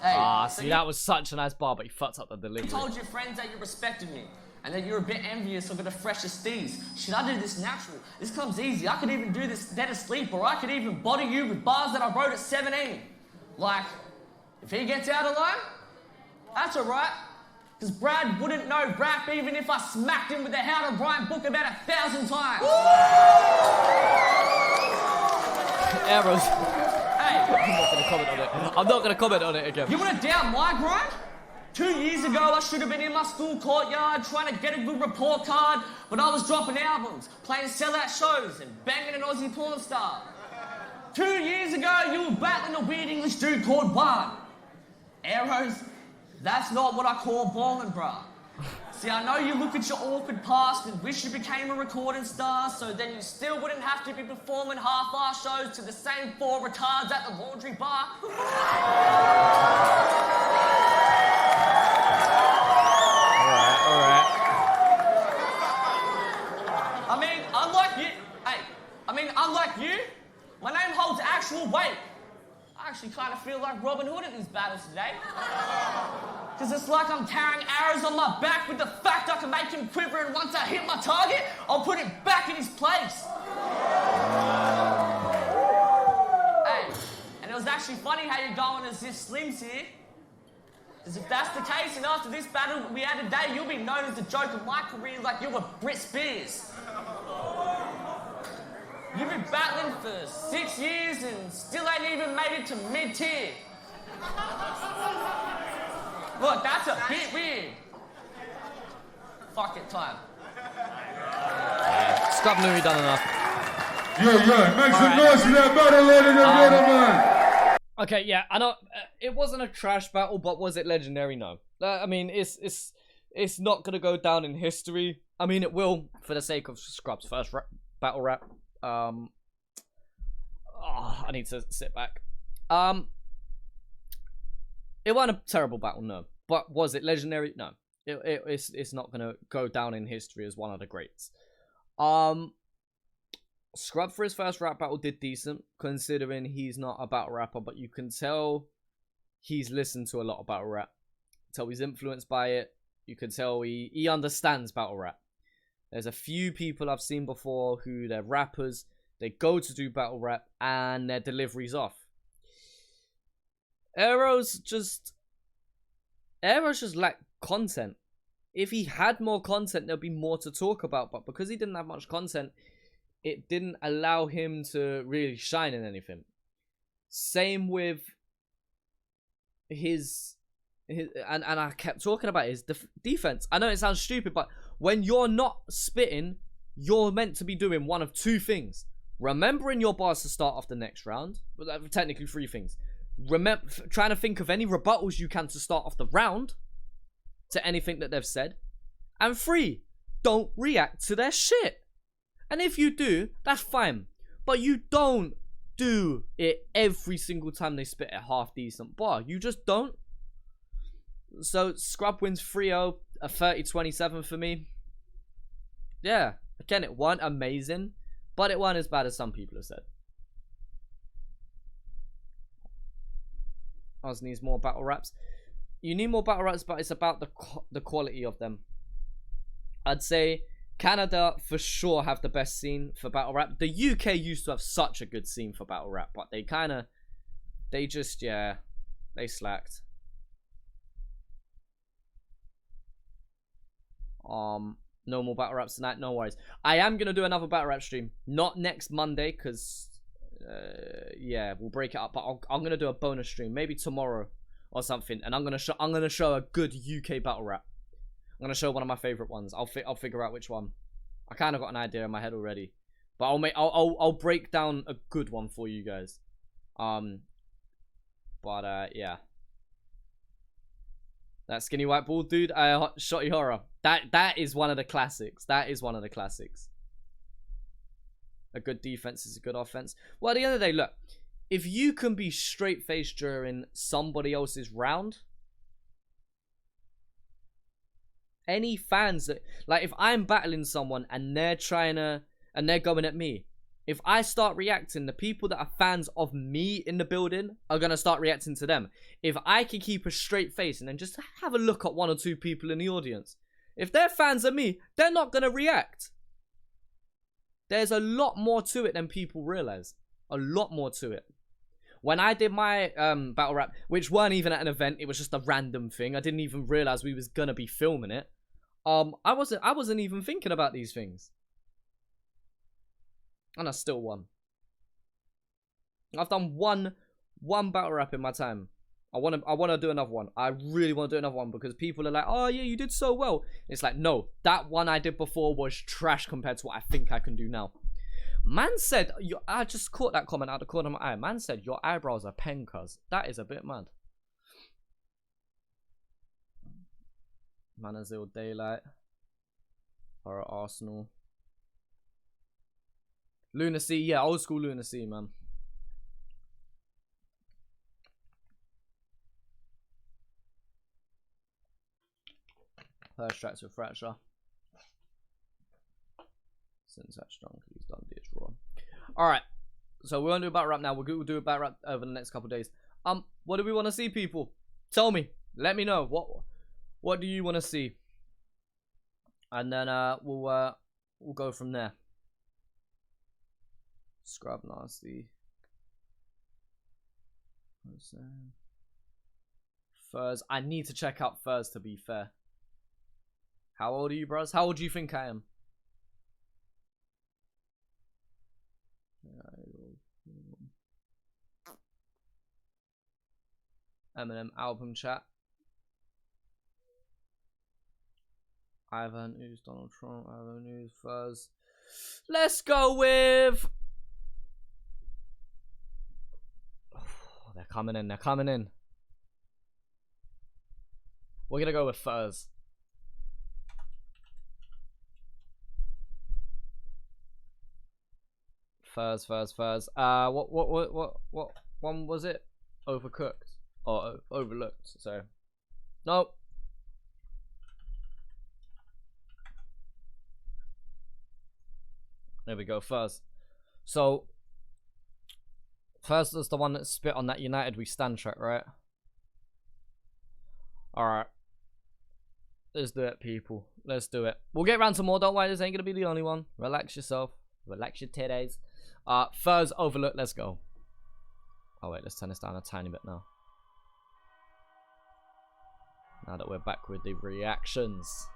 [SPEAKER 7] Hey,
[SPEAKER 3] see, that was such a nice bar, but he fucked up the delivery.
[SPEAKER 7] You told your friends that you respected me, and that you're a bit envious of the freshest steez. Should I do this natural? This comes easy. I could even do this dead asleep, or I could even body you with bars that I wrote at 17. Like, if he gets out of line, that's alright. Because Brad wouldn't know rap even if I smacked him with the How to Rhyme book about 1,000 times.
[SPEAKER 3] Aerows.
[SPEAKER 7] Hey,
[SPEAKER 3] I'm not gonna comment on it. I'm not gonna comment on it again.
[SPEAKER 7] you want to doubt my grind? 2 years ago, I should have been in my school courtyard trying to get a good report card, but I was dropping albums, playing sellout shows, and banging an Aussie porn star. 2 years ago, you were battling a weird English dude called Juan. Aerows, that's not what I call ballin', bruh. See, I know you look at your awkward past and wish you became a recording star, so then you still wouldn't have to be performing half-ass shows to the same 4 retards at the laundry bar.
[SPEAKER 3] Alright.
[SPEAKER 7] Unlike you, my name holds actual weight. I actually kind of feel like Robin Hood in these battles today. Because it's like I'm carrying arrows on my back with the fact I can make him quiver, and once I hit my target, I'll put him back in his place. Hey, and it was actually funny how you're going as if Slim's here. Because if that's the case, and after this battle we had today, you'll be known as the joke of my career like you were Brit Spears. You've been battling for 6 years and still ain't even made it to mid-tier. Look, that's a bit weird. Fuck it, time.
[SPEAKER 3] Skrub knew he'd done enough.
[SPEAKER 4] Make some noise for that battle, ladies and gentlemen.
[SPEAKER 3] Okay, yeah, I know it wasn't a trash battle, but was it legendary? No. I mean, it's not gonna go down in history. I mean, it will for the sake of Skrub's first battle rap. I need to sit back. It wasn't a terrible battle, no. But was it legendary? No. It's not gonna go down in history as one of the greats. Skrub for his first rap battle did decent, considering he's not a battle rapper, but you can tell he's listened to a lot of battle rap. Tell he's influenced by it. You can tell he understands battle rap. There's a few people I've seen before who they're rappers, they go to do battle rap, and their delivery's off. Aerows just lacked content. If he had more content, there'd be more to talk about, but because he didn't have much content, it didn't allow him to really shine in anything. Same with his and I kept talking about his defense. I know it sounds stupid, but when you're not spitting, you're meant to be doing one of 2 things. Remembering your bars to start off the next round. Well, technically 3 things. Trying to think of any rebuttals you can to start off the round to anything that they've said. And 3, don't react to their shit. And if you do, that's fine. But you don't do it every single time they spit a half decent bar. You just don't. So Skrub wins 3-0, a 30-27 for me. Yeah, again, it wasn't amazing, but it wasn't as bad as some people have said. Oz needs more battle raps. You need more battle raps, but it's about the quality of them. I'd say Canada for sure have the best scene for battle rap. The UK used to have such a good scene for battle rap, but they slacked. No more battle raps tonight, no worries. I am gonna do another battle rap stream, not next Monday, because yeah, we'll break it up, but I'm gonna do a bonus stream maybe tomorrow or something, and I'm gonna show a good UK battle rap. I'm gonna show one of my favorite ones. I'll figure out which one. I kind of got an idea in my head already, but I'll break down a good one for you guys. Yeah. That skinny white bald dude, Shotty Horror. That is one of the classics. That is one of the classics. A good defense is a good offense. Well, at the end of the day, look, if you can be straight-faced during somebody else's round, any fans that, like, if I'm battling someone and they're going at me, if I start reacting, the people that are fans of me in the building are going to start reacting to them. If I can keep a straight face and then just have a look at 1 or 2 people in the audience, if they're fans of me, they're not going to react. There's a lot more to it than people realize. A lot more to it. When I did my battle rap, which weren't even at an event, it was just a random thing. I didn't even realize we was gonna be filming it. I wasn't even thinking about these things, and I still won. I've done one battle rap in my time. I wanna do another one. I really want to do another one because people are like, oh yeah, you did so well. It's like, no, that one I did before was trash compared to what I think I can do now. Man said, I just caught that comment out of the corner of my eye. Man said, your eyebrows are pen, cuz. That is a bit mad. Manazil Daylight. Horror Arsenal. Lunacy, yeah, old school Lunacy, man. First tracks with Fracture. Syntax strong because he's done ditch raw. Alright. So we won't do a battle rap now. We'll do a battle rap over the next couple of days. What do we want to see, people? Tell me. Let me know. What do you want to see? And then we'll go from there. Skrub nasty. Furs. I need to check out Furs, to be fair. How old are you, bros? How old do you think I am? Eminem album chat. Ivan News, Donald Trump, Ivan News, Fuzz. Let's go with. Oh, they're coming in. They're coming in. We're gonna go with Fuzz. Fuzz. What one was it? Overcooked or overlooked? So, nope. There we go, Fuzz. So, Fuzz is the one that spit on that United We Stand track, right? Alright. Let's do it, people. Let's do it. We'll get around to more, don't worry, this ain't gonna be the only one. Relax yourself. Relax your titties. Fuzz, Overlook, let's go. Oh wait, let's turn this down a tiny bit now. Now that we're back with the reactions.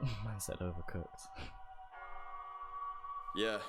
[SPEAKER 3] Man said overcooked.
[SPEAKER 1] Yeah.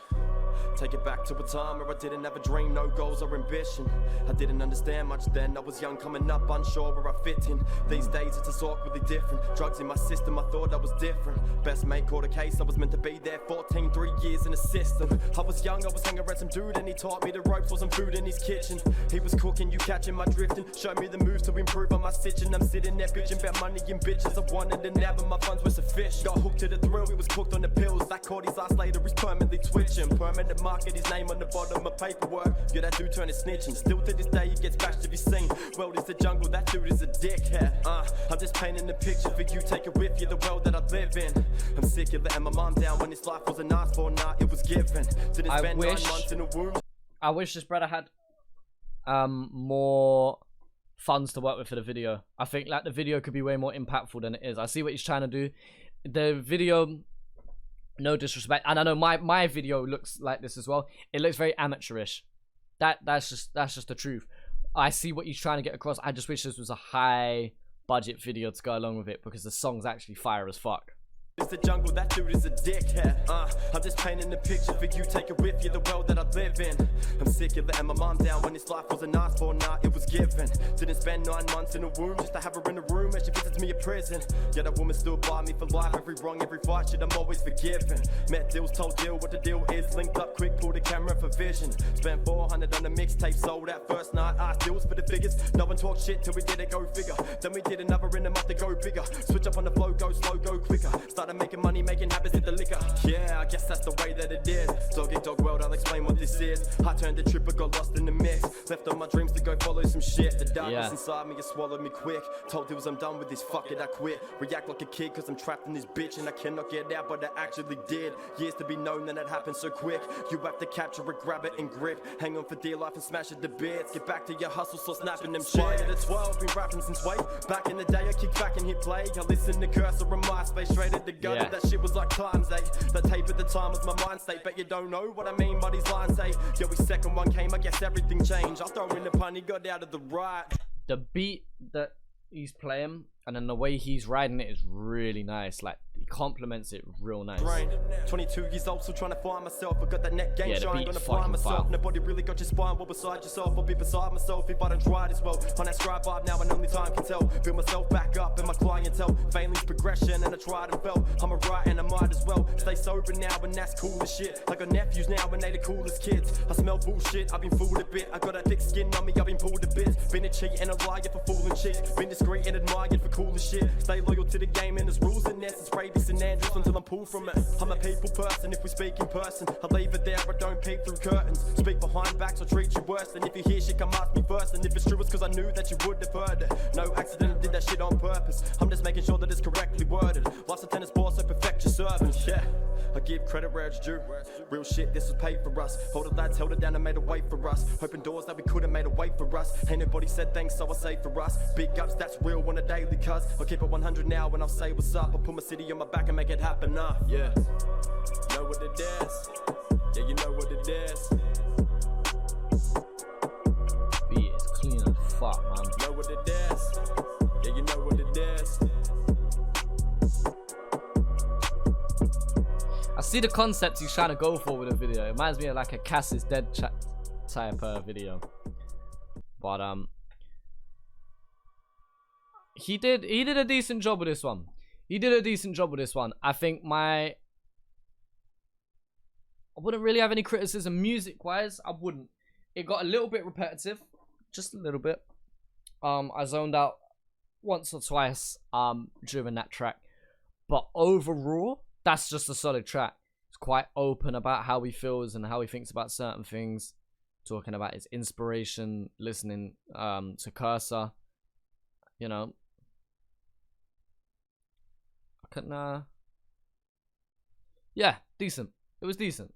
[SPEAKER 1] Take it back to a time where I didn't have a dream, no goals or ambition. I didn't understand much then, I was young coming up, unsure where I fit in. These days it's awkwardly different. Drugs in my system, I thought I was different. Best mate caught a case, I was meant to be there 14, 3 years in the system. I was young, I was hanging around some dude and he taught me the ropes, wasn't food in his kitchen. He was cooking, you catching my drifting. Showed me the moves to improve on my stitching. I'm sitting there bitching about money and bitches. I wanted to nab and my funds were sufficient. Got hooked to the thrill, he was cooked on the pills. That caught his ass later, he's permanently twitching. Permanent market, his name on the bottom of paperwork. Yeah, that dude turned to snitching. Still to this day, he gets bashed if he's seen. World is the jungle, that dude is a dickhead. I'm just painting the picture for you, take it with you, the world that I live in. I'm sick of letting my mom down when this life wasn't asked for, nah, it was given. Didn't spend 9 months in a womb.
[SPEAKER 3] I wish this brother had more funds to work with for the video. I think like the video could be way more impactful than it is. I see what he's trying to do. The video, no disrespect, and I know my video looks like this as well. It looks very amateurish. That's just the truth. I see what he's trying to get across. I just wish this was a high budget video to go along with it because the song's actually fire as fuck.
[SPEAKER 1] It's the jungle, that dude is a dickhead. I'm just painting the picture for you, take it with you, the world that I live in. I'm sick of letting my mom down when this life wasn't asked for, nah, it was given. Didn't spend 9 months in a womb just to have her in a room as she visits me in prison. Yeah, that woman still by me for life, every wrong, every fight, shit, I'm always forgiven. Met deals, told deal what the deal is, linked up quick, pulled the camera for vision. Spent 400 on the mixtape, sold that first night, asked deals for the figures. No one talked shit till we did it, go figure. Then we did another in a month to go bigger. Switch up on the flow, go slow, go quicker. Started making money, making habits in the liquor. Yeah, I guess that's the way that it is. Dog eat dog world, I'll explain what this is. I turned the trip, but got lost in the mix. Left on my dreams to go follow some shit. The darkness inside me, it swallowed me quick. Told dudes I'm done with this, fuck it, I quit. React like a kid cause I'm trapped in this bitch and I cannot get out, but I actually did. Years to be known, then it happened so quick. You have to capture it, grab it and grip. Hang on for dear life and smash it to bits. Get back to your hustle, so snapping them shit. At 12, been rapping since way back in the day. I kicked back and hit play. I listened to Kerser and MySpace, straight at the gun.
[SPEAKER 3] Yeah.
[SPEAKER 1] That shit was like times 8. That tape at the time was my mind state. Bet you don't know what I mean by these lines say. Yo, his second one came, I guess everything changed. I'll throw in the pun, he got out of the right.
[SPEAKER 3] The beat that he's playing and then the way he's riding it is really nice. Like, he complements it real nice.
[SPEAKER 1] 22 years old, still trying to find myself. I got that neck game shine, gonna find myself.
[SPEAKER 3] Fire.
[SPEAKER 1] Nobody really got your spine, well beside yourself. I'll be beside myself if I don't try it as well. On that Skrub vibe now and only time can tell. Build myself back up and my clientele. Failing's progression and I tried and fell. I'm a right and I might as well. Stay sober now and that's cool as shit. I got nephews now and they the coolest kids. I smell bullshit, I've been fooled a bit. I got a thick skin on me, I've been pulled a bit. Been a cheat and a liar for fooling chicks. Been discreet and admired for cool as shit. Stay loyal to the game and there's rules in this. It's Brady St. Andrews until I'm pulled from it. I'm a people person, if we speak in person I leave it there, I don't peek through curtains. Speak behind backs, I'll treat you worse. And if you hear shit, come ask me first. And if it's true, it's cause I knew that you would have heard it. No accident, I did that shit on purpose. I'm just making sure that it's correctly worded. Life's a tennis ball, so perfect your servant. Yeah, I give credit where it's due. Real shit, this was paid for us. Hold it lads, held it down and made a way for us. Open doors that we couldn't made a way for us. Ain't nobody said thanks, so I say for us. Big ups, that's real on a daily cuz. I'll keep it 100 now when I'll say what's up. I'll put my city on my back and make it happen now. Yeah, know what it is. Yeah, you know what it is.
[SPEAKER 3] Beat is clean as fuck, man.
[SPEAKER 1] Know what it is. Yeah, you know what it is.
[SPEAKER 3] I see the concept he's trying to go for with the video. It reminds me of like a Cass is Dead type video. But he did a decent job with this one. I think I wouldn't really have any criticism music wise. I wouldn't. It got a little bit repetitive, just a little bit. I zoned out once or twice during that track, but overall that's just a solid track. It's quite open about how he feels and how he thinks about certain things, talking about his inspiration, listening to Kerser, you know. I couldn't yeah, decent. It was decent.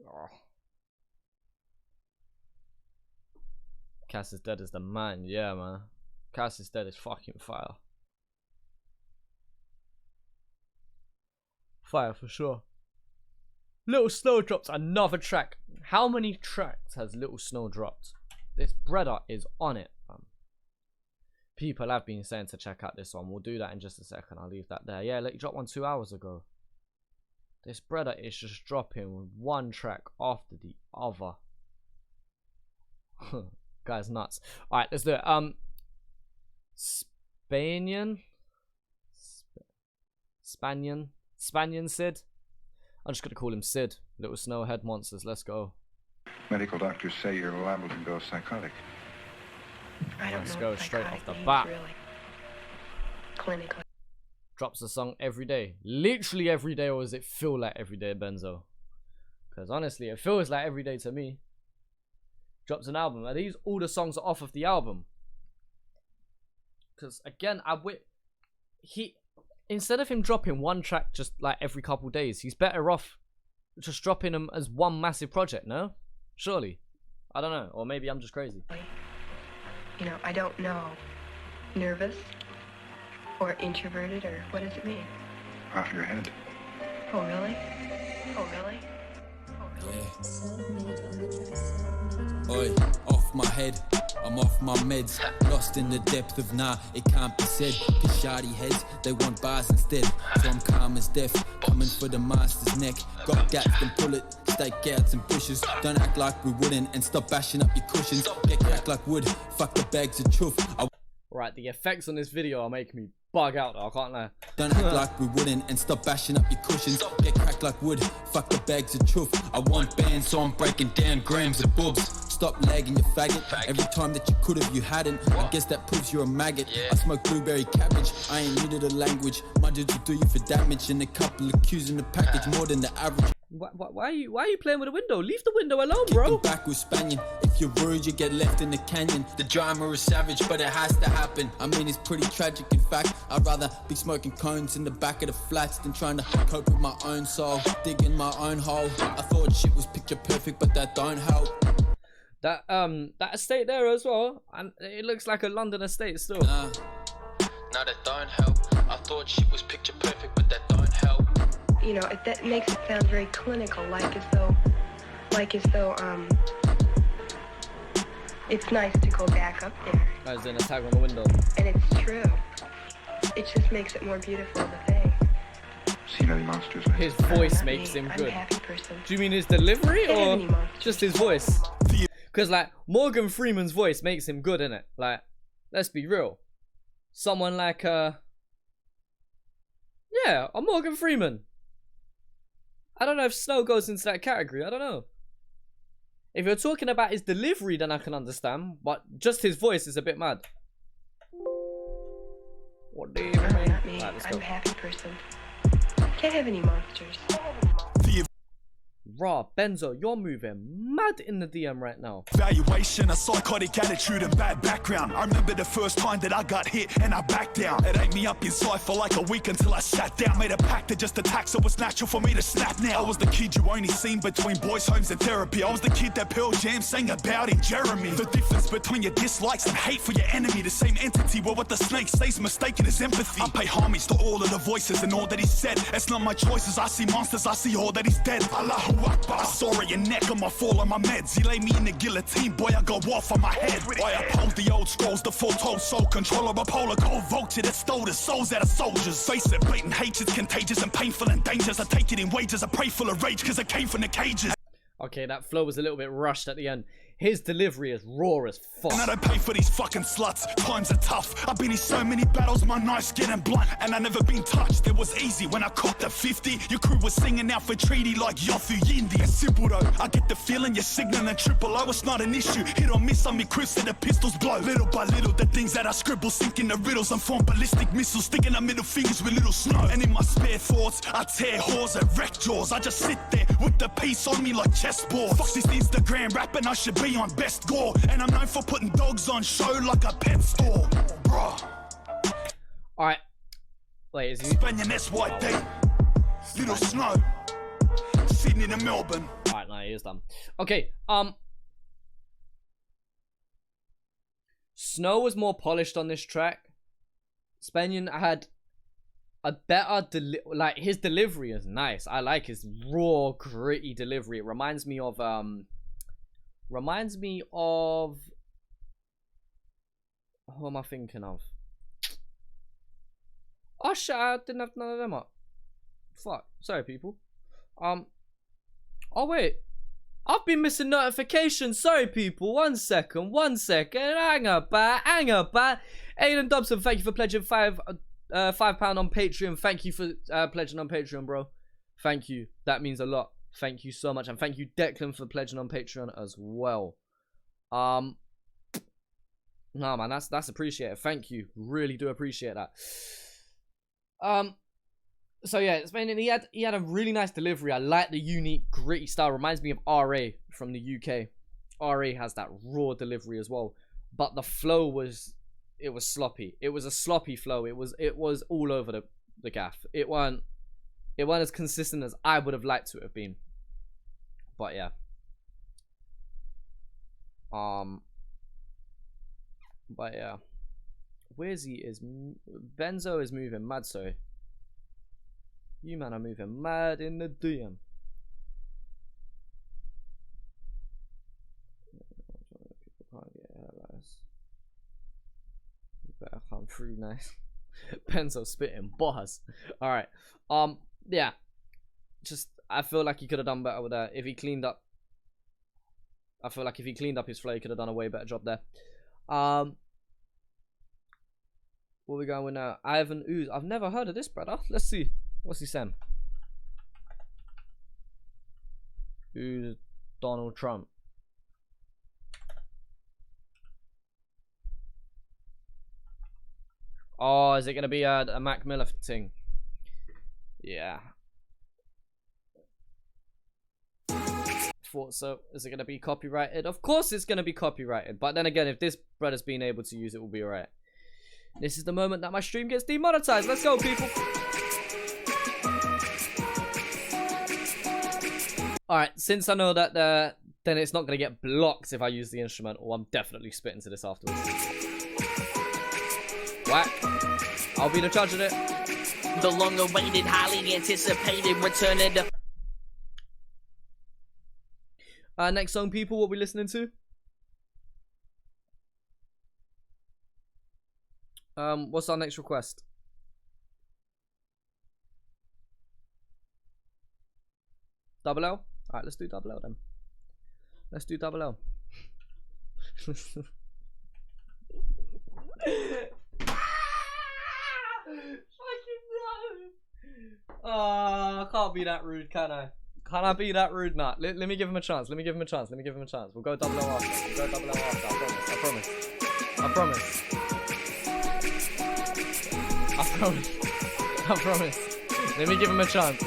[SPEAKER 3] Oh. Cass is Dead is the man. Yeah, man. Cass is Dead is fucking fire. Fire for sure. Little Snow drops another track. How many tracks has Little Snow dropped? This brother is on it. People have been saying to check out this one. We'll do that in just a second. I'll leave that there. Yeah, like, he dropped one 2 hours ago. This brother is just dropping one track after the other. Guy's nuts. Alright, let's do it. Spanian Sid. I'm just gonna call him Sid. Little Snow Head Monsters. Let's go.
[SPEAKER 8] Medical doctors say you're liable to go psychotic.
[SPEAKER 3] Let's go straight off the bat.
[SPEAKER 9] Clinically.
[SPEAKER 3] Drops a song every day. Literally every day, or does it feel like every day, Benzo? Because honestly, it feels like every day to me. Drops an album. Are these all the songs are off of the album? Because again, instead of him dropping one track just like every couple days, he's better off just dropping them as one massive project, no? Surely. I don't know. Or maybe I'm just crazy.
[SPEAKER 9] You know, I don't know. Nervous? Or introverted? Or what does it mean?
[SPEAKER 8] Off your head.
[SPEAKER 9] Oh, really? Oh, really?
[SPEAKER 10] Oi, off my head, I'm off my meds. Lost in the depth of nah, it can't be said. Cause shardy heads, they want bars instead. So I'm calm as death, coming for the master's neck. Got gaps, then pull it, stakeouts and bushes. Don't act like we wouldn't and stop bashing up your cushions. Get cracked like wood, fuck the bags of truth.
[SPEAKER 3] Right, the effects on this video are making me bug out though, I can't lie.
[SPEAKER 10] Don't act like we wouldn't and stop bashing up your cushions. Get cracked like wood, fuck the bags of truth. I want bands, so I'm breaking down grams of bubs. Stop lagging, you faggot. Every time that you could've, you hadn't. I guess that proves you're a maggot. I smoke blueberry cabbage, I ain't new to the language. My dudes will do you for damage, and a couple of cues in the package, more than the average.
[SPEAKER 3] Why are you playing with the window? Leave the window alone, bro.
[SPEAKER 10] Kicking back with Spanian. If you're rude, you get left in the canyon. The drama is savage, but it has to happen. I mean, it's pretty tragic. In fact, I'd rather be smoking cones in the back of the flats than trying to cope with my own soul, digging my own hole. I thought shit was picture perfect, but that don't help.
[SPEAKER 3] That estate there as well, and it looks like a London estate still.
[SPEAKER 10] Nah, that don't help. I thought shit was picture perfect, but that don't help.
[SPEAKER 9] You know, that makes it sound very clinical, like as though, it's nice to go back up there.
[SPEAKER 3] I was doing a tag on the window.
[SPEAKER 9] And it's true. It just makes it more beautiful of a thing.
[SPEAKER 8] Seen any monsters?
[SPEAKER 3] His voice makes him
[SPEAKER 9] I'm
[SPEAKER 3] good.
[SPEAKER 9] a happy person.
[SPEAKER 3] Do you mean his delivery
[SPEAKER 9] Can't have
[SPEAKER 3] or
[SPEAKER 9] any monsters.
[SPEAKER 3] just his voice? Because like Morgan Freeman's voice makes him good, innit? Like, let's be real. Someone like a Morgan Freeman. I don't know if Snow goes into that category. I don't know. If you're talking about his delivery, then I can understand. But just his voice is a bit mad. What do you mean?
[SPEAKER 9] Not me.
[SPEAKER 3] Right, let's
[SPEAKER 9] I'm
[SPEAKER 3] go.
[SPEAKER 9] a happy person. Can't have any monsters.
[SPEAKER 3] Raw, Benzo, you're moving mad in the DM right now.
[SPEAKER 11] Valuation, a psychotic attitude and bad background. I remember the first time that I got hit and I backed down. It ate me up inside for like a week until I sat down. Made a pact to just attack, so it's natural for me to snap now. I was the kid you only seen between boys' homes and therapy. I was the kid that Pearl Jam sang about in Jeremy. The difference between your dislikes and hate for your enemy, the same entity. Well, what the snake says mistaken is empathy. I pay homage to all of the voices and all that he said. It's not my choices, I see monsters, I see all that he's dead. Allahu Akbar. I saw it, your neck on my fall on my meds. He laid me in the guillotine, boy, I got off on my head. I uphold the old scrolls, the foretold soul controller, a polar cold vulture that stole the souls out of soldiers. Face it, blatant hatred's contagious and painful and dangerous. I take it in wages, I pray full of rage, cause I came from the cages.
[SPEAKER 3] Okay, that flow was a little bit rushed at the end. His delivery is raw as fuck.
[SPEAKER 11] And I don't pay for these fucking sluts. Times are tough. I've been in so many battles, my knife's getting blunt. And I never been touched. It was easy when I cooked at 50. Your crew was singing out for treaty like Yothu Yindi. It's simple though. I get the feeling you're signaling triple O. It's not an issue. Hit or miss on me, Chris, and the pistols blow. Little by little, the things that I scribble sink in the riddles and form ballistic missiles, sticking up middle fingers with little snow. And in my spare thoughts, I tear whores and wreck jaws. I just sit there with the piece on me like chessboard. Fuck this Instagram rapping, I should be on best gore. And I'm known for putting dogs on show like a pet store. Bruh.
[SPEAKER 3] Alright. Wait, is he?
[SPEAKER 11] Spanian SYD. Little Snow. Sydney to Melbourne.
[SPEAKER 3] Alright, no, he is done. Okay, Snow was more polished on this track. Spanian had a better like his delivery is nice. I like his raw, gritty delivery. It reminds me of who am I thinking of? Oh shit, I didn't have none of them up. Fuck. Sorry people. Oh wait. I've been missing notifications. Sorry people. One second. Hang about. Aiden Dobson, thank you for pledging £5 on Patreon. Thank you for pledging on Patreon, bro. Thank you. That means a lot. Thank you so much. And thank you, Declan, for pledging on Patreon as well. No man, that's appreciated. Thank you. Really do appreciate that. So yeah, Spanian, he had a really nice delivery. I like the unique, gritty style. Reminds me of RA from the UK. RA has that raw delivery as well. But the flow was sloppy. It was a sloppy flow. It was all over the gaff. It weren't as consistent as I would have liked to have been. But yeah. But yeah. Benzo is moving mad, so you man are moving mad in the DM. You better come through nice. Benzo spitting bars. Alright. Yeah. Just I feel like he could have done better with that. If he cleaned up, I feel like if he cleaned up his flow, he could have done a way better job there. What are we going with now? Ivan Ooze. I've never heard of this brother. Let's see. What's he saying? Who's Donald Trump? Oh, is it going to be a Mac Miller thing? Yeah. thought so. Is it going to be copyrighted? Of course it's going to be copyrighted. But then again, if this brother's been able to use it, we'll be alright. This is the moment that my stream gets demonetized. Let's go, people. Alright, since I know that then it's not going to get blocked if I use the instrumental, I'm definitely spitting to this afterwards. Whack. I'll be the judge of it.
[SPEAKER 12] The long-awaited, highly anticipated return of the...
[SPEAKER 3] Next song, people, what we listening to? What's our next request? Double L? Alright, let's do Double L then. Let's do Double L. Oh, I can't be that rude, can I? Can I be that rude? Nah, let me give him a chance. Let me give him a chance. Let me give him a chance. We'll go Double L after. We'll go Double L after. I promise. I promise. I promise. I promise. Let me give him a chance.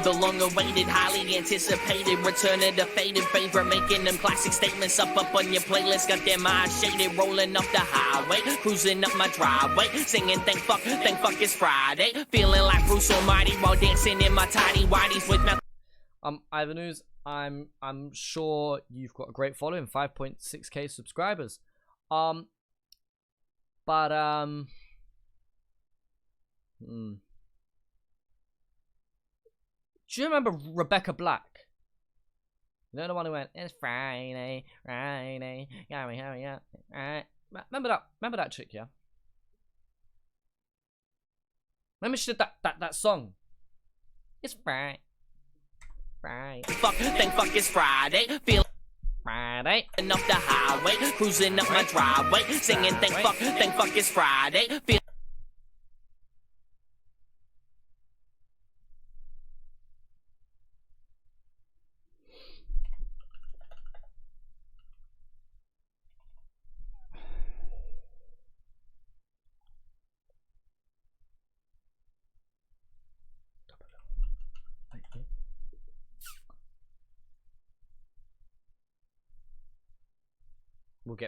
[SPEAKER 12] The long-awaited, highly anticipated return of the faded favorite, making them classic statements up on your playlist. Got them eyes shaded, rolling up the highway, cruising up my driveway, singing thank fuck it's Friday, feeling like Bruce Almighty while dancing in my tidy whities with my...
[SPEAKER 3] Ivanus, I'm sure you've got a great following, 5.6k subscribers. Do you remember Rebecca Black? You know the one who went, it's Friday, hurry up. Right. Remember that chick, yeah? Remember she did that song? It's Friday.
[SPEAKER 12] Thank fuck it's Friday. Feel
[SPEAKER 3] Friday.
[SPEAKER 12] Up the highway, cruising up my driveway, singing thank fuck it's Friday. Feel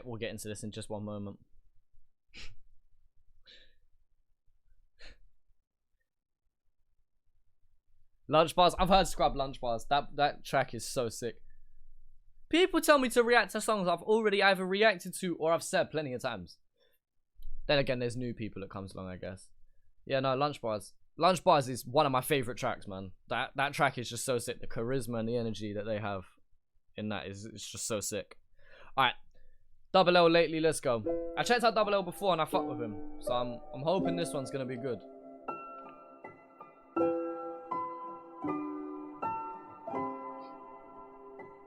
[SPEAKER 3] We'll get into this in just one moment. Lunch bars. I've heard Skrub lunch bars. That track is so sick. People tell me to react to songs I've already either reacted to or I've said plenty of times. Then again, there's new people that comes along, I guess. Yeah, no, lunch bars. Lunch bars is one of my favorite tracks, man. That track is just so sick. The charisma and the energy that they have in that is just so sick. All right. Double L lately, let's go. I checked out Double L before and I fucked with him, so I'm hoping this one's gonna be good.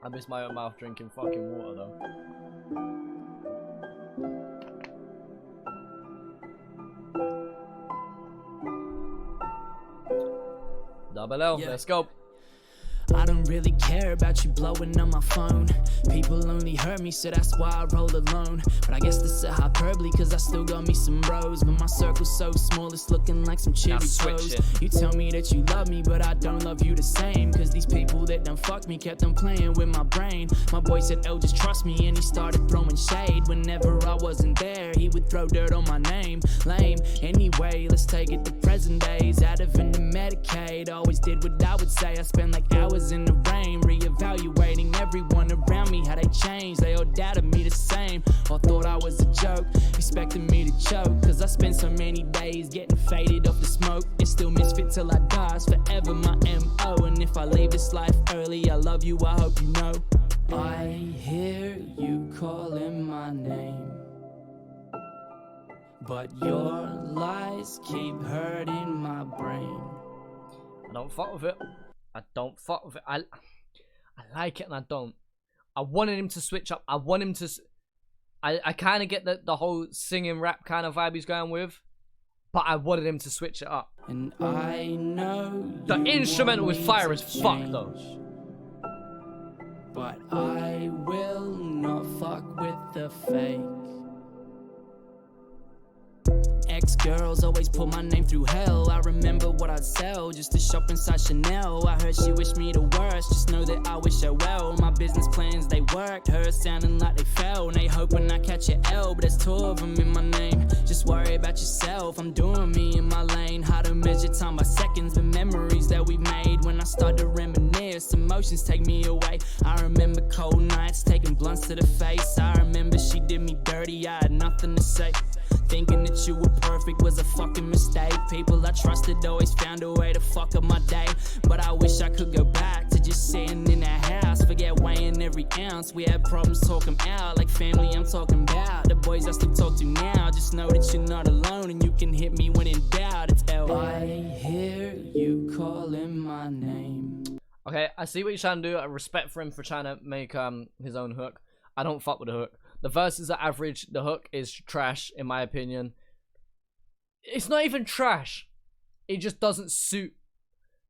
[SPEAKER 3] I miss my own mouth drinking fucking water though. Double L, yeah. Let's go.
[SPEAKER 13] I don't really care about you blowing on my phone. People only heard me, so that's why I roll alone. But I guess this is a hyperbole, cause I still got me some bros. But my circle's so small, it's looking like some cherry toes. You tell me that you love me, but I don't love you the same. Cause these people that done fucked me kept on playing with my brain. My boy said, oh, just trust me, and he started throwing shade. Whenever I wasn't there, he would throw dirt on my name. Lame. Anyway, let's take it to present days. Out of into Medicaid, always did what I would say. I spent like hours in the rain, reevaluating everyone around me, how they changed. They all doubted me the same, or thought I was a joke, expecting me to choke. Cause I spent so many days getting faded off the smoke. It's still misfit till I die, it's forever my MO. And if I leave this life early, I love you, I hope you know. I hear you calling my name, but your lies keep hurting my brain.
[SPEAKER 3] I don't fuck with it. I don't fuck with it. I like it and I don't. I wanted him to switch up. I want him to... I kind of get the whole singing rap kind of vibe he's going with. But I wanted him to switch it up.
[SPEAKER 13] And I know
[SPEAKER 3] the instrumental with fire as fuck though.
[SPEAKER 13] But I will not fuck with the fake. ex-girls always put my name through hell. I remember what I'd sell just to shop inside Chanel. I heard she wished me the worst, just know that I wish her well. My business plans, they worked, hers sounding like they fell. And they hoping I catch an L, but there's 2 of them in my name. Just worry about yourself, I'm doing me in my lane. How to measure time by seconds, the memories that we made. When I start to reminisce, emotions take me away. I remember cold nights, taking blunts to the face. I remember she did me dirty, I had nothing to say. Thinking that you were perfect was a fucking mistake. People I trusted always found a way to fuck up my day. But I wish I could go back to just sitting in that house. Forget weighing every ounce. We had problems talking out like family I'm talking about. The boys I still talk to now. Just know that you're not alone and you can hit me when in doubt. It's L. I hear you calling my name.
[SPEAKER 3] Okay, I see what you're trying to do. I respect for him for trying to make his own hook. I don't fuck with the hook. The verses are average. The hook is trash, in my opinion. It's not even trash. It just doesn't suit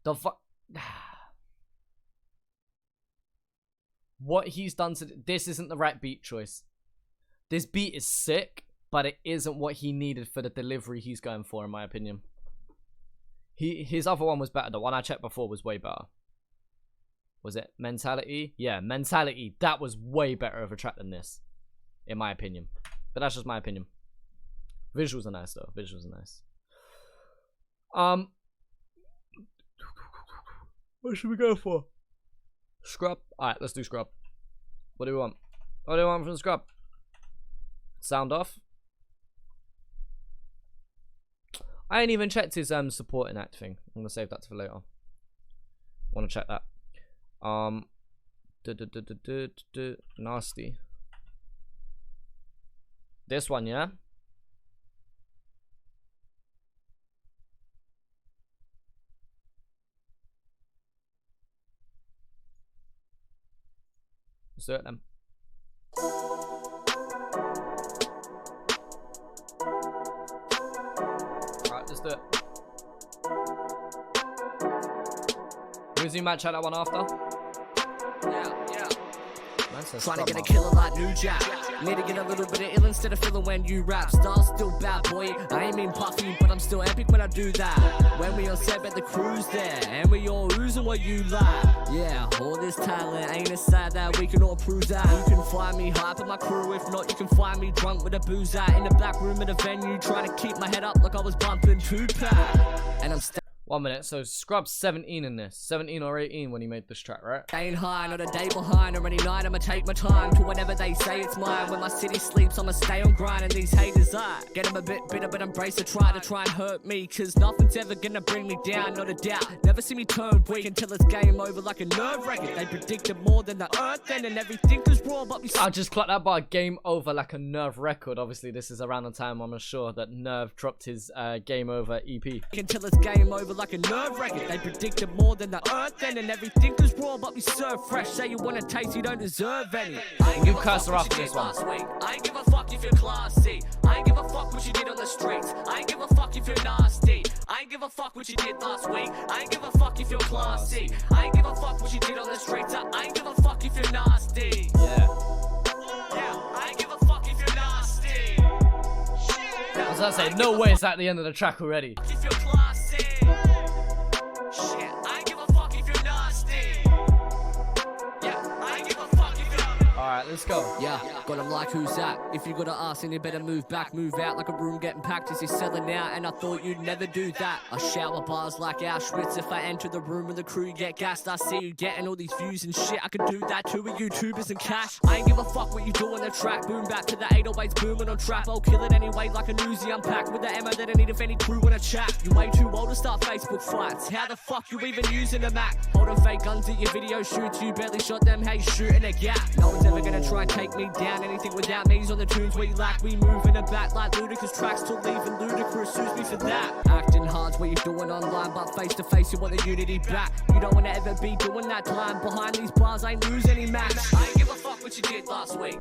[SPEAKER 3] the what he's done to... This isn't the right beat choice. This beat is sick, but it isn't what he needed for the delivery he's going for, in my opinion. His other one was better. The one I checked before was way better. Was it Mentality? Yeah, Mentality. That was way better of a track than this, in my opinion. But that's just my opinion. Visuals are nice though. Visuals are nice. What should we go for? Skrub? Alright, let's do Skrub. What do we want? What do we want from Skrub? Sound off. I ain't even checked his supporting act thing. I'm gonna save that for later. Wanna check that. Nasty. This one, yeah? Let's do it then. Alright, let's do it. Who's you might check that one after?
[SPEAKER 14] Trying to get a killer like New Jack. Need to get a little bit of ill instead of feeling when you rap. Style still bad, boy. I ain't mean puffy, but I'm still epic when I do that. When we on set, bet the crew's there, and we all oozing what you like. Yeah, all this talent ain't a side that we can all prove that. You can find me hype with my crew, if not, you can find me drunk with a booze out in the back room of the venue, trying to keep my head up like I was bumping Tupac. And I'm
[SPEAKER 3] 1 minute, so Skrub's 17 in this. 17 or 18 when he made this track, right?
[SPEAKER 14] Staying high, not a day behind, or any night I'ma take my time to whatever they say it's mine. When my city sleeps, I'ma stay on grind, and these haters I get them a bit bitter, but embrace to try and hurt me, cause nothing's ever gonna bring me down, not a doubt. Never see me turn weak until it's game over like a nerve wrecker. They predicted more than the earth then, and everything was raw, but we...
[SPEAKER 3] I'll just clock that bar, game over like a Nerve record. Obviously, this is around the time I'm sure that Nerve dropped his Game Over EP.
[SPEAKER 14] Until it's game over like a nerve wrecker. They predicted more than the earth then, and everything was raw, but we serve fresh. Say you want a taste, you don't deserve any.
[SPEAKER 3] You Kerser after this one.
[SPEAKER 14] I ain't give a fuck if you're classy. I ain't give a fuck what you did on the streets. I ain't give a fuck if you're nasty. I ain't give a fuck what you did last week. I ain't give a fuck if you're classy. I ain't give a fuck what you did on the streets. I ain't give a fuck if you're nasty.
[SPEAKER 3] Yeah.
[SPEAKER 14] I ain't give a fuck if you're nasty.
[SPEAKER 3] I was gonna say, no way it's at the end of the track already.
[SPEAKER 14] If you're classy. Shit, I ain't give a fuck if you're nasty. Yeah, I ain't give a fuck if you're...
[SPEAKER 3] Alright, let's go.
[SPEAKER 14] Yeah, got 'em like who's that? If you got an ass, then you better move back, move out like a room getting packed as you're selling out. And I thought you'd never do that. I shower bars like Auschwitz. If I enter the room and the crew get gassed, I see you getting all these views and shit. I could do that too with YouTubers and cash. I ain't give a fuck what you do on the track. Boom back to the 808s booming on trap. I'll kill it anyway like a Uzi. I'm packed with the ammo that I need if any crew wanna chat. You way too old to start Facebook fights. How the fuck you even using a Mac? Holding fake guns at your video shoots. You barely shot them, hey, shooting a gap. No one's ever gonna try and take me down. Anything without me's on the tunes we lack. We move in the back like ludicrous tracks till leaving ludicrous. Suits me for that. Acting hard's what you're doing online, but face to face you want the unity back. You don't wanna ever be doing that time. Behind these bars I ain't lose any match. I ain't give a fuck what you did last week.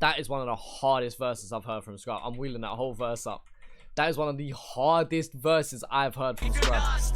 [SPEAKER 3] That is one of the hardest verses I've heard from Skrub. I'm wheeling that whole verse up. That is one of the hardest verses I've heard from Skrub.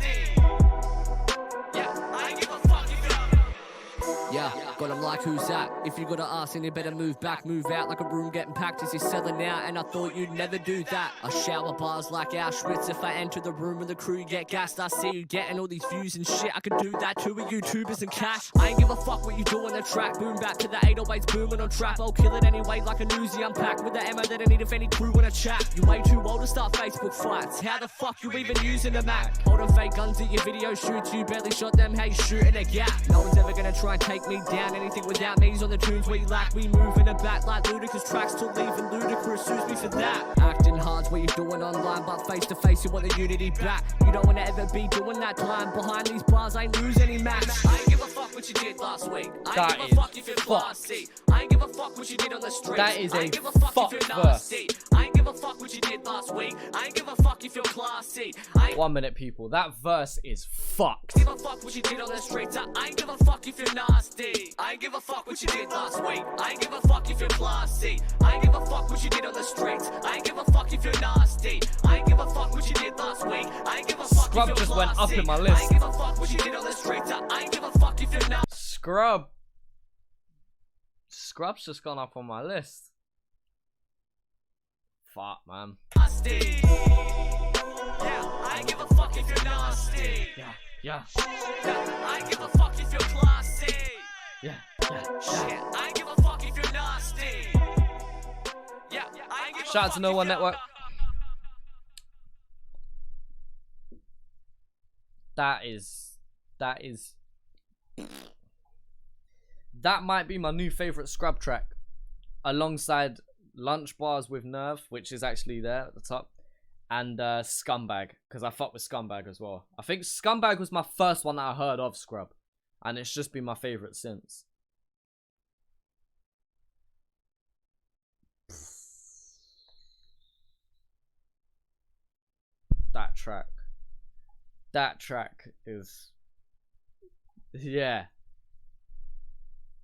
[SPEAKER 14] Yeah, Got 'em like, who's that? If you got a ass, then you better move back, move out like a room getting packed as you're selling out. And I thought you'd never do that. I shower bars like Auschwitz. If I enter the room and the crew get gassed, I see you getting all these views and shit. I could do that too with YouTubers and cash. I ain't give a fuck what you do on the track. Boom back to the 808s booming on trap. I'll kill it anyway like a newsie. I'm packed with the ammo that I need if any crew wanna chat. You way too old to start Facebook fights. How the fuck you even using a Mac? Holding fake guns at your video shoots. You barely shot them, hey, shooting a gap. No one's ever gonna try and take me down. Anything without me's on the tunes we lack. We move in a bat like ludicrous tracks till leaving ludicrous. Sues me for that. Acting hard's what you're doing online, but face to face you want the unity back. You don't wanna ever be doing that time. Behind these bars I ain't lose any match. I ain't give a fuck what you did last week. I ain't give a fuck if you're classy. I ain't give a fuck what you did on the street.
[SPEAKER 3] That is
[SPEAKER 14] I
[SPEAKER 3] a
[SPEAKER 14] ain't give a fuck if you're nasty. I ain't give a fuck what you did last week. I ain't give a fuck if you're classy.
[SPEAKER 3] 1 minute, people. That verse is fucked.
[SPEAKER 14] Give a fuck what you did on the streets. I ain't give a fuck if you're nasty. I ain't give a fuck what you did last week. I ain't give a fuck if you're classy. I ain't give a fuck what you did on the streets. I ain't give a fuck if you're nasty. I ain't give a fuck what you did last week. I ain't give a fuck
[SPEAKER 3] Skrub
[SPEAKER 14] if you're
[SPEAKER 3] just
[SPEAKER 14] classy.
[SPEAKER 3] went up in my list.
[SPEAKER 14] I ain't give a fuck what you did on the streets. I ain't give a fuck if you're nasty.
[SPEAKER 3] Skrub. Skrub's just gone up on my list. Fuck, man.
[SPEAKER 14] Nasty. Yeah, I ain't give a fuck if you're nasty.
[SPEAKER 3] Yeah.
[SPEAKER 14] I ain't give a fuck if you're classy.
[SPEAKER 3] Yeah.
[SPEAKER 14] Shit, I ain't give a fuck if you're nasty. Yeah, I ain't give a
[SPEAKER 3] Shout out to No One Network. That might be my new favorite Skrub track, alongside Lunch Bars with Nerve, which is actually there at the top, and Scumbag, because I fuck with Scumbag as well. I think Scumbag was my first one that I heard of Skrub, and it's just been my favorite since. That track is, yeah.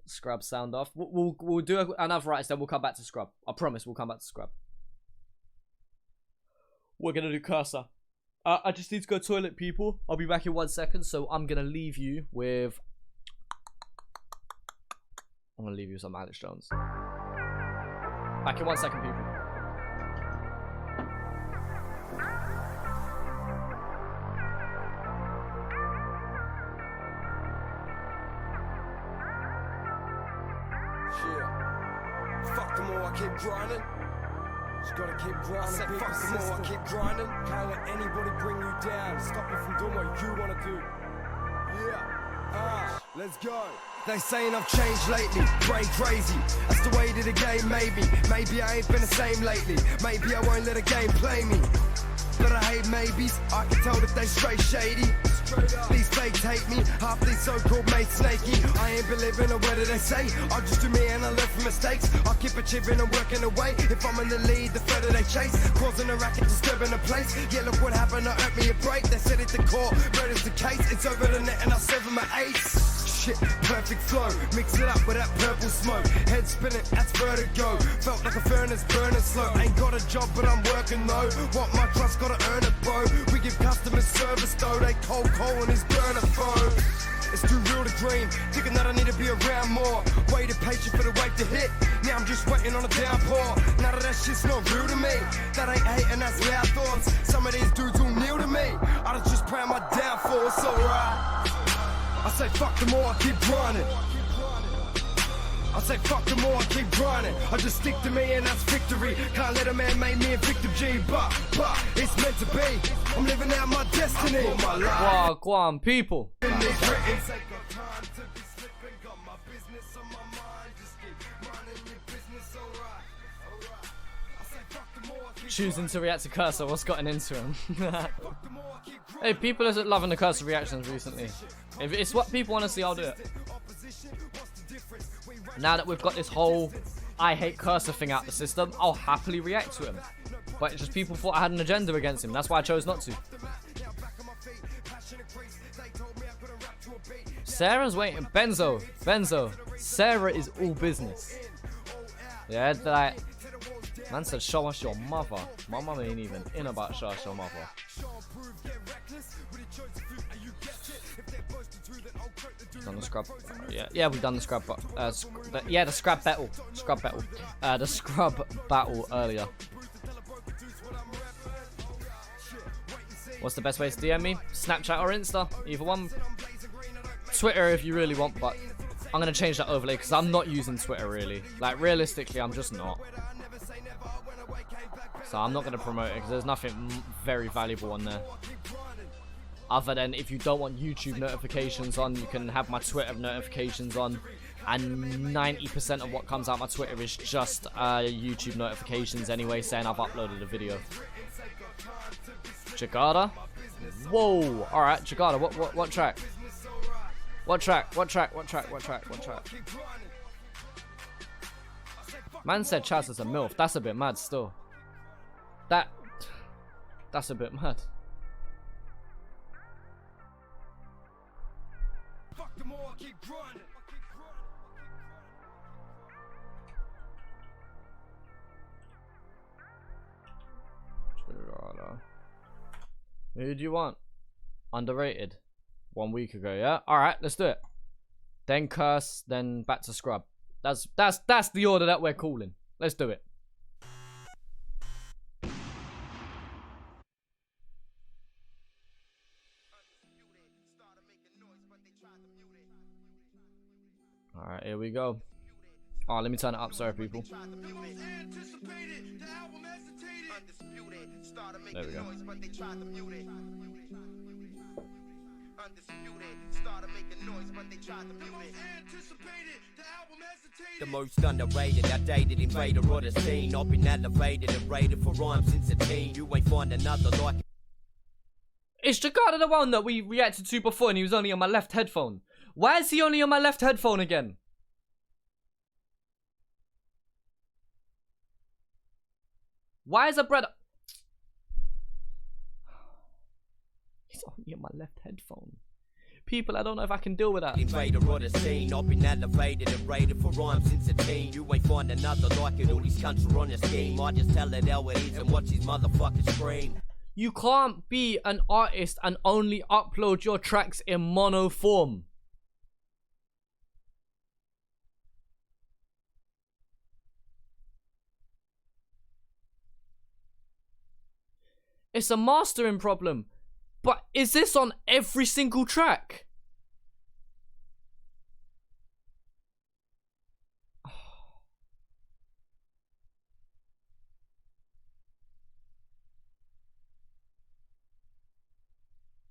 [SPEAKER 3] Skrub sound off. We'll do another rights, then we'll come back to Skrub. I promise we'll come back to Skrub. We're gonna do Kerser. I just need to go toilet, people. I'll be back in 1 second, so I'm gonna leave you with some Alex Jones. Back in 1 second, people.
[SPEAKER 1] Fuck them all, I keep grinding. Just gotta keep grinding. I said fuck them all, I keep grinding. Can't let anybody bring you down. Stop you from doing what you wanna do. Yeah, let's go. They saying I've changed lately, brain crazy. That's the way that the game made me. Maybe I ain't been the same lately. Maybe I won't let a game play me. But I hate maybes, I can tell that they straight shady. These fakes hate me, half these so-called mates snaky. I ain't believing a word that they say. I just do me and I learn from mistakes. I keep achieving and working away. If I'm in the lead, the further they chase. Causing a racket, disturbing the place. Yeah, look what happened, I earned me a break. They said it's the court, murder's the case. It's over the net and I serve them an ace. Shit, perfect flow, mix it up with that purple smoke. Head spinning, that's vertigo. Felt like a furnace burning slow. Ain't got a job, but I'm working though. Want my trust, gotta earn it, bro. We give customers service though. They cold on his burner phone. It's too real to dream, thinking that I need to be around more. Waited patient for the wave to hit. Now I'm just waiting on a downpour. Now that shit's not real to me. That ain't hating, that's loud thoughts. Some of these dudes all kneel to me. I just pray on my downfall, it's alright. I say fuck them all, I keep grinding. I say fuck them all, I keep grinding. I just stick to me and that's victory. Can't let a man make me a victim G, but it's meant to be. I'm living out my destiny. My life.
[SPEAKER 3] Go on, people. Choosing to react to Kerser, what's gotten into him? Hey, people are loving the Kerser reactions recently. If it's what people want to see, I'll do it. Now that we've got this whole I hate Kerser thing out the system, I'll happily react to him. But it's just people thought I had an agenda against him. That's why I chose not to. Sarah's waiting. Benzo. Sarah is all business. Yeah, like, man said, show us your mother. My mama ain't even in about show us your mother. Done the scrub. Yeah, we've done the scrub. Yeah, the scrub battle. The scrub battle earlier. What's the best way to DM me? Snapchat or Insta? Either one. Twitter if you really want, but I'm gonna change that overlay because I'm not using Twitter really. Like realistically, I'm just not. So I'm not gonna promote it because there's nothing very valuable on there. Other than if you don't want YouTube notifications on, you can have my Twitter notifications on. And 90% of what comes out my Twitter is just YouTube notifications anyway, saying I've uploaded a video. Jakarta? Whoa! Alright, Jakarta, what track? What track? Man said Chaz is a MILF. That's a bit mad still. That's a bit mad. Who do you want? Underrated. 1 week ago, yeah? Alright, let's do it. Then Curse, then back to Scrub. That's the order that we're calling. Let's do it. Alright, here we go. Oh, let me turn it up, sorry people. There we go.
[SPEAKER 15] The most underrated, I dated invader of the scene. I've been elevated and rated for rhymes since a teen. You ain't find another like it.
[SPEAKER 3] Is Jakarta the one that we reacted to before and he was only on my left headphone? Why is he only on my left headphone again? Why is a brother... He's only on my left headphone. People, I don't know if I can deal with that.
[SPEAKER 15] Invader of the scene. I've been elevated and rated for rhymes since a teen. You ain't find another like it. All these cunts are on a scheme. I just tell it how it is and watch these motherfuckers scream.
[SPEAKER 3] You can't be an artist and only upload your tracks in mono form. It's a mastering problem. But is this on every single track?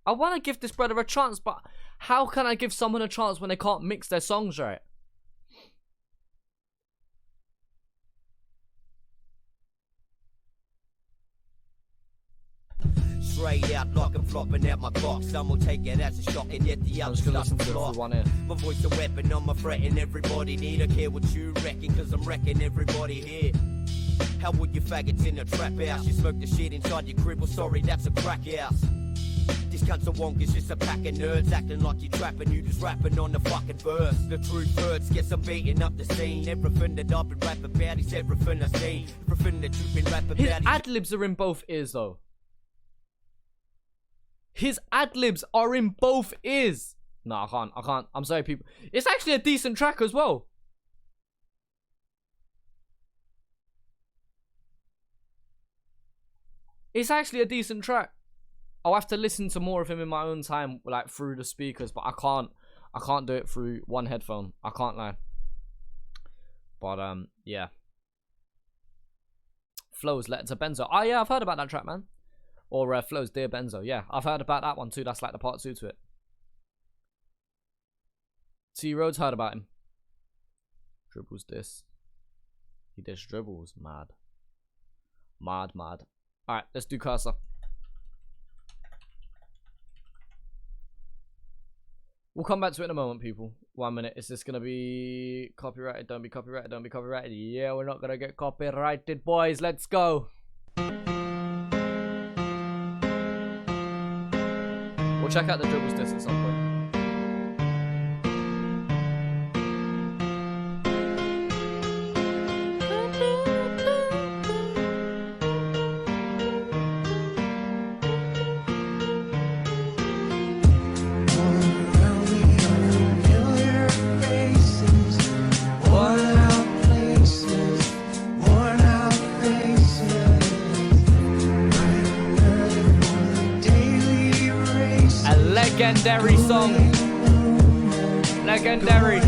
[SPEAKER 3] I want to give this brother a chance, but how can I give someone a chance when they can't mix their songs right?
[SPEAKER 15] Straight out like I'm flopping out my box. Some will take it as a shock and yet the others start to flop. My voice a weapon, I'm a threaten everybody. Need I care what you reckon, cause I'm wrecking everybody here. How would you faggots in a trap house? You smoke the shit inside your crib, well sorry that's a crack house. These cunts are wonkers, just a pack of nerds acting like you're trapping, you just rapping on the fucking verse. The truth hurts, guess I'm beating up the scene. Everything that I've been rapping about is everything I've seen. Everything that you've been rapping about.
[SPEAKER 3] His ad-libs are in both ears though. His ad-libs are in both ears. No, I can't. I'm sorry, people. It's actually a decent track as well. It's actually a decent track. I'll have to listen to more of him in my own time, like through the speakers, but I can't do it through one headphone. I can't lie. But yeah. Flow's Letter to Benzo. Oh yeah, I've heard about that track, man. Or Flow's Dear Benzo. Yeah, I've heard about that one too. That's like the part 2 to it. T Rhodes, heard about him. Dribbles this. He does dribbles. Mad. Mad. Alright, let's do Kerser. We'll come back to it in a moment, people. 1 minute. Is this going to be copyrighted? Don't be copyrighted. Don't be copyrighted. Yeah, we're not going to get copyrighted, boys. Let's go. We'll check out the dribbles disc at some point. Legendary song. Legendary.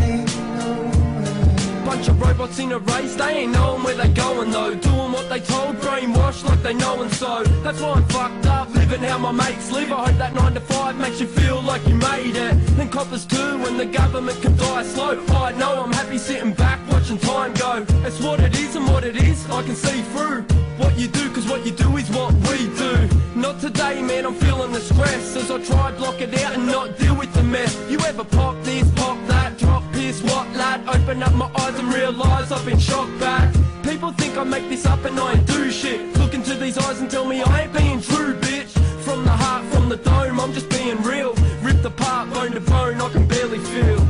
[SPEAKER 1] Bunch of robots in a race, they ain't knowing where they going though. Doing what they told, brainwashed like they know and so. That's why I'm fucked up, living how my mates live. I hope that 9 to 5 makes you feel like you made it. Then coppers too, when the government can die slow. I know I'm happy sitting back, watching time go. It's what it is and what it is, I can see through what you do, cause what you do is what we do. Not today, man, I'm feeling the stress as I try to block it out and not deal with the mess. You ever pop this, pop that, drop piss, what lad? Open up my eyes and realise I've been shocked back. People think I make this up and I ain't do shit. Look into these eyes and tell me I ain't being true, bitch. From the heart, from the dome, I'm just being real. Ripped apart, bone to bone, I can barely feel.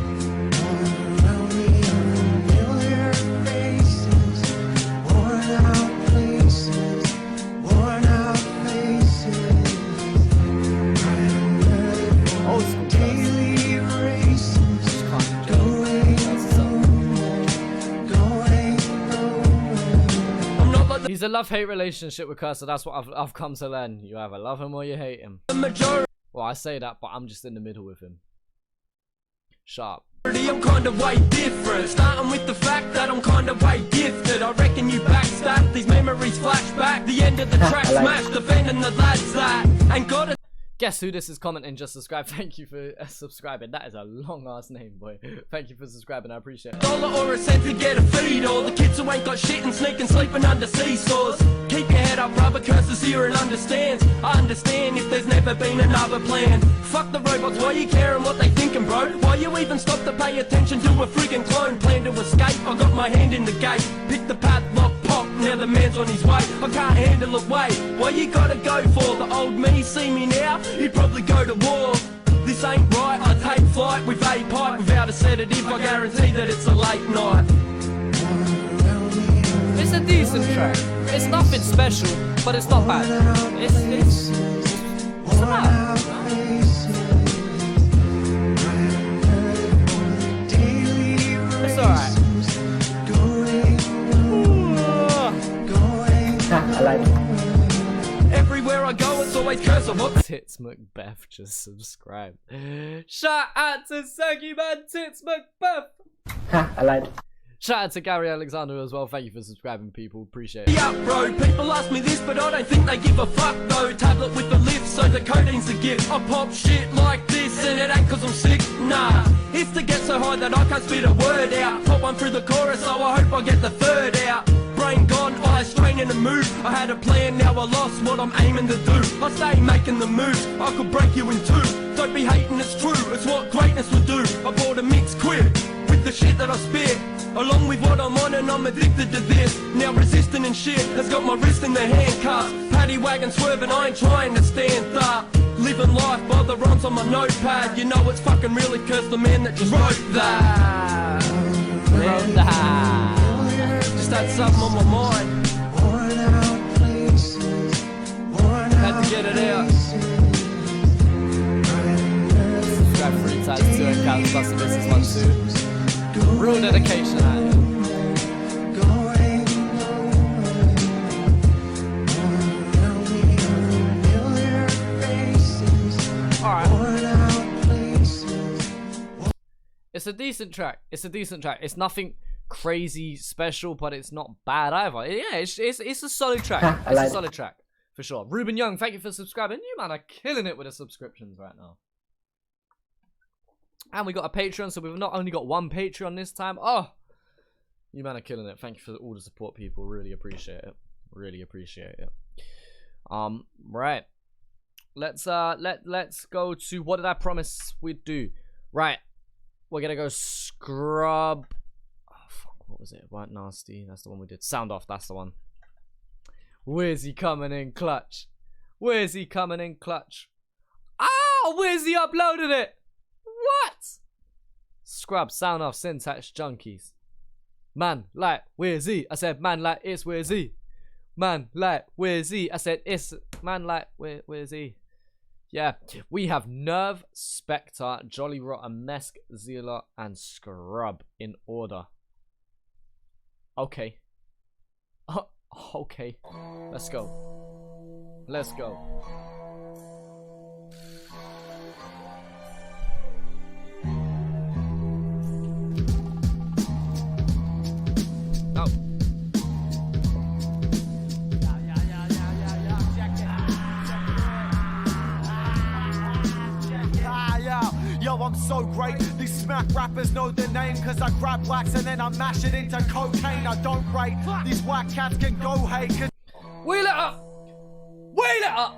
[SPEAKER 3] He's a love-hate relationship with Kerser. That's what I've come to learn. You either love him or you hate him. Well, I say that, but I'm just in the middle with him. Sharp.
[SPEAKER 1] I'm kinda way different. Starting with the fact that I'm kinda way gifted. I reckon you backstab, these memories flash back. The end of the track smash, defending the lads that ain't got it.
[SPEAKER 3] Guess who this is commenting? Just subscribe. Thank you for subscribing. That is a long ass name, boy. Thank you for subscribing. I appreciate it.
[SPEAKER 1] $1 or a cent to get a feed. All the kids who ain't got shit and sneaking, sleeping under seesaws. Keep your head up, brother. Kerser's here and understands. I understand if there's never been another plan. Fuck the robots, why you caring what they thinking, bro? Why you even stop to pay attention to a friggin' clone? Plan to escape, I got my hand in the gate. Pick the padlock, pop, now the man's on his way. I can't handle it, wait. Why you gotta go for the old me? See me now? He'd probably go to war. This ain't right, I take flight with a pipe. Without a sedative, I guarantee that it's a late night.
[SPEAKER 3] It's a decent track. It's nothing special, but it's not bad. It's alright. It's alright.
[SPEAKER 1] I like it. Everywhere I go, it's always Kerser. What?
[SPEAKER 3] Tits Macbeth just subscribed. Shout out to Saggy Man Tits Macbeth.
[SPEAKER 1] I like it.
[SPEAKER 3] Shout out to Gary Alexander as well. Thank you for subscribing, people. Appreciate it.
[SPEAKER 1] Yeah, bro. People ask me this, but I don't think they give a fuck though. Tablet with the lift, so the codeine's the gift. I pop shit like this, and it ain't cause I'm sick. Nah. It's to get so high that I can't spit a word out. Pop one through the chorus, so I hope I get the third out. Brain gone, eyes straining to move. I had a plan, now I lost what I'm aiming to do. I stay making the moves, I could break you in two. Don't be hating, it's true, it's what greatness would do. I bought a mix quick with the shit that I spit. Along with what I'm on and I'm addicted to this. Now resisting and shit has got my wrist in the handcuffs. Paddy wagon swerving, I ain't trying to stand up. Living life by the rhymes on my notepad. You know it's fucking really Kerser, the man that just wrote that. Just had something on my mind. Had to get it out.
[SPEAKER 3] Subscribe 3 times, 2 accounts, plus the business 1 too. Real dedication at it. It's a decent track. It's a decent track. It's nothing crazy special, but it's not bad either. Yeah, it's a solid track. It's a solid track for sure. Ruben Young, thank you for subscribing. You man are killing it with the subscriptions right now. And we got a Patreon, so we've not only got one Patreon this time. Oh, you man are killing it. Thank you for all the support, people. Really appreciate it. Really appreciate it. Right. Let's go to what did I promise we'd do? Right. We're gonna go Skrub. Oh fuck, what was it? White Nasty. That's the one we did. Sound Off. That's the one. Where's he coming in clutch? Where's he coming in clutch? Oh, where's he uploaded it? What? Skrub, Sound Off, Syntax Junkies. Man, like, where's he? I said, man, like, it's where's he? Man, like, where's he? I said, it's man, like, where's he? Yeah, we have Nerve, Spectre, Jolly Rotten, Mesk, Zila, and Skrub in order. Okay. Okay. Let's go. Let's go.
[SPEAKER 16] I'm so great. These smack rappers know the name, cause I grab blacks and then I mash it into cocaine. I don't rate. These whack cats can go hate.
[SPEAKER 3] Wheel it up! Wheel it up!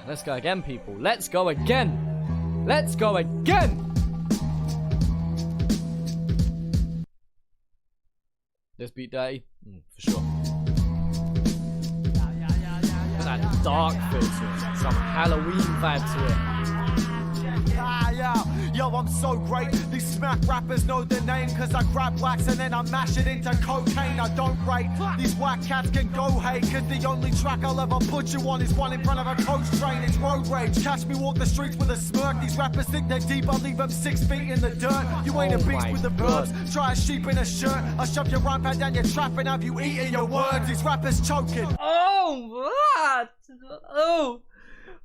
[SPEAKER 3] Let's go again, people. Let's go again. Let's go again. This beat dirty? For sure. That dark feel to it. Some Halloween vibe to it.
[SPEAKER 16] Yo, I'm so great. These smack rappers know the name, cause I grab blacks and then I mash it into cocaine. I don't rate. These whack cats can go hate, cause the only track I'll ever put you on is one in front of a coach train. It's road rage. Catch me walk the streets with a smirk. These rappers think they're deep, I'll leave them 6 feet in the dirt. You ain't a beast with the verbs. Try a sheep in a shirt. I'll shove your rhyme pad down your trap and have you eating your words. These rappers choking.
[SPEAKER 3] Oh, what? Oh.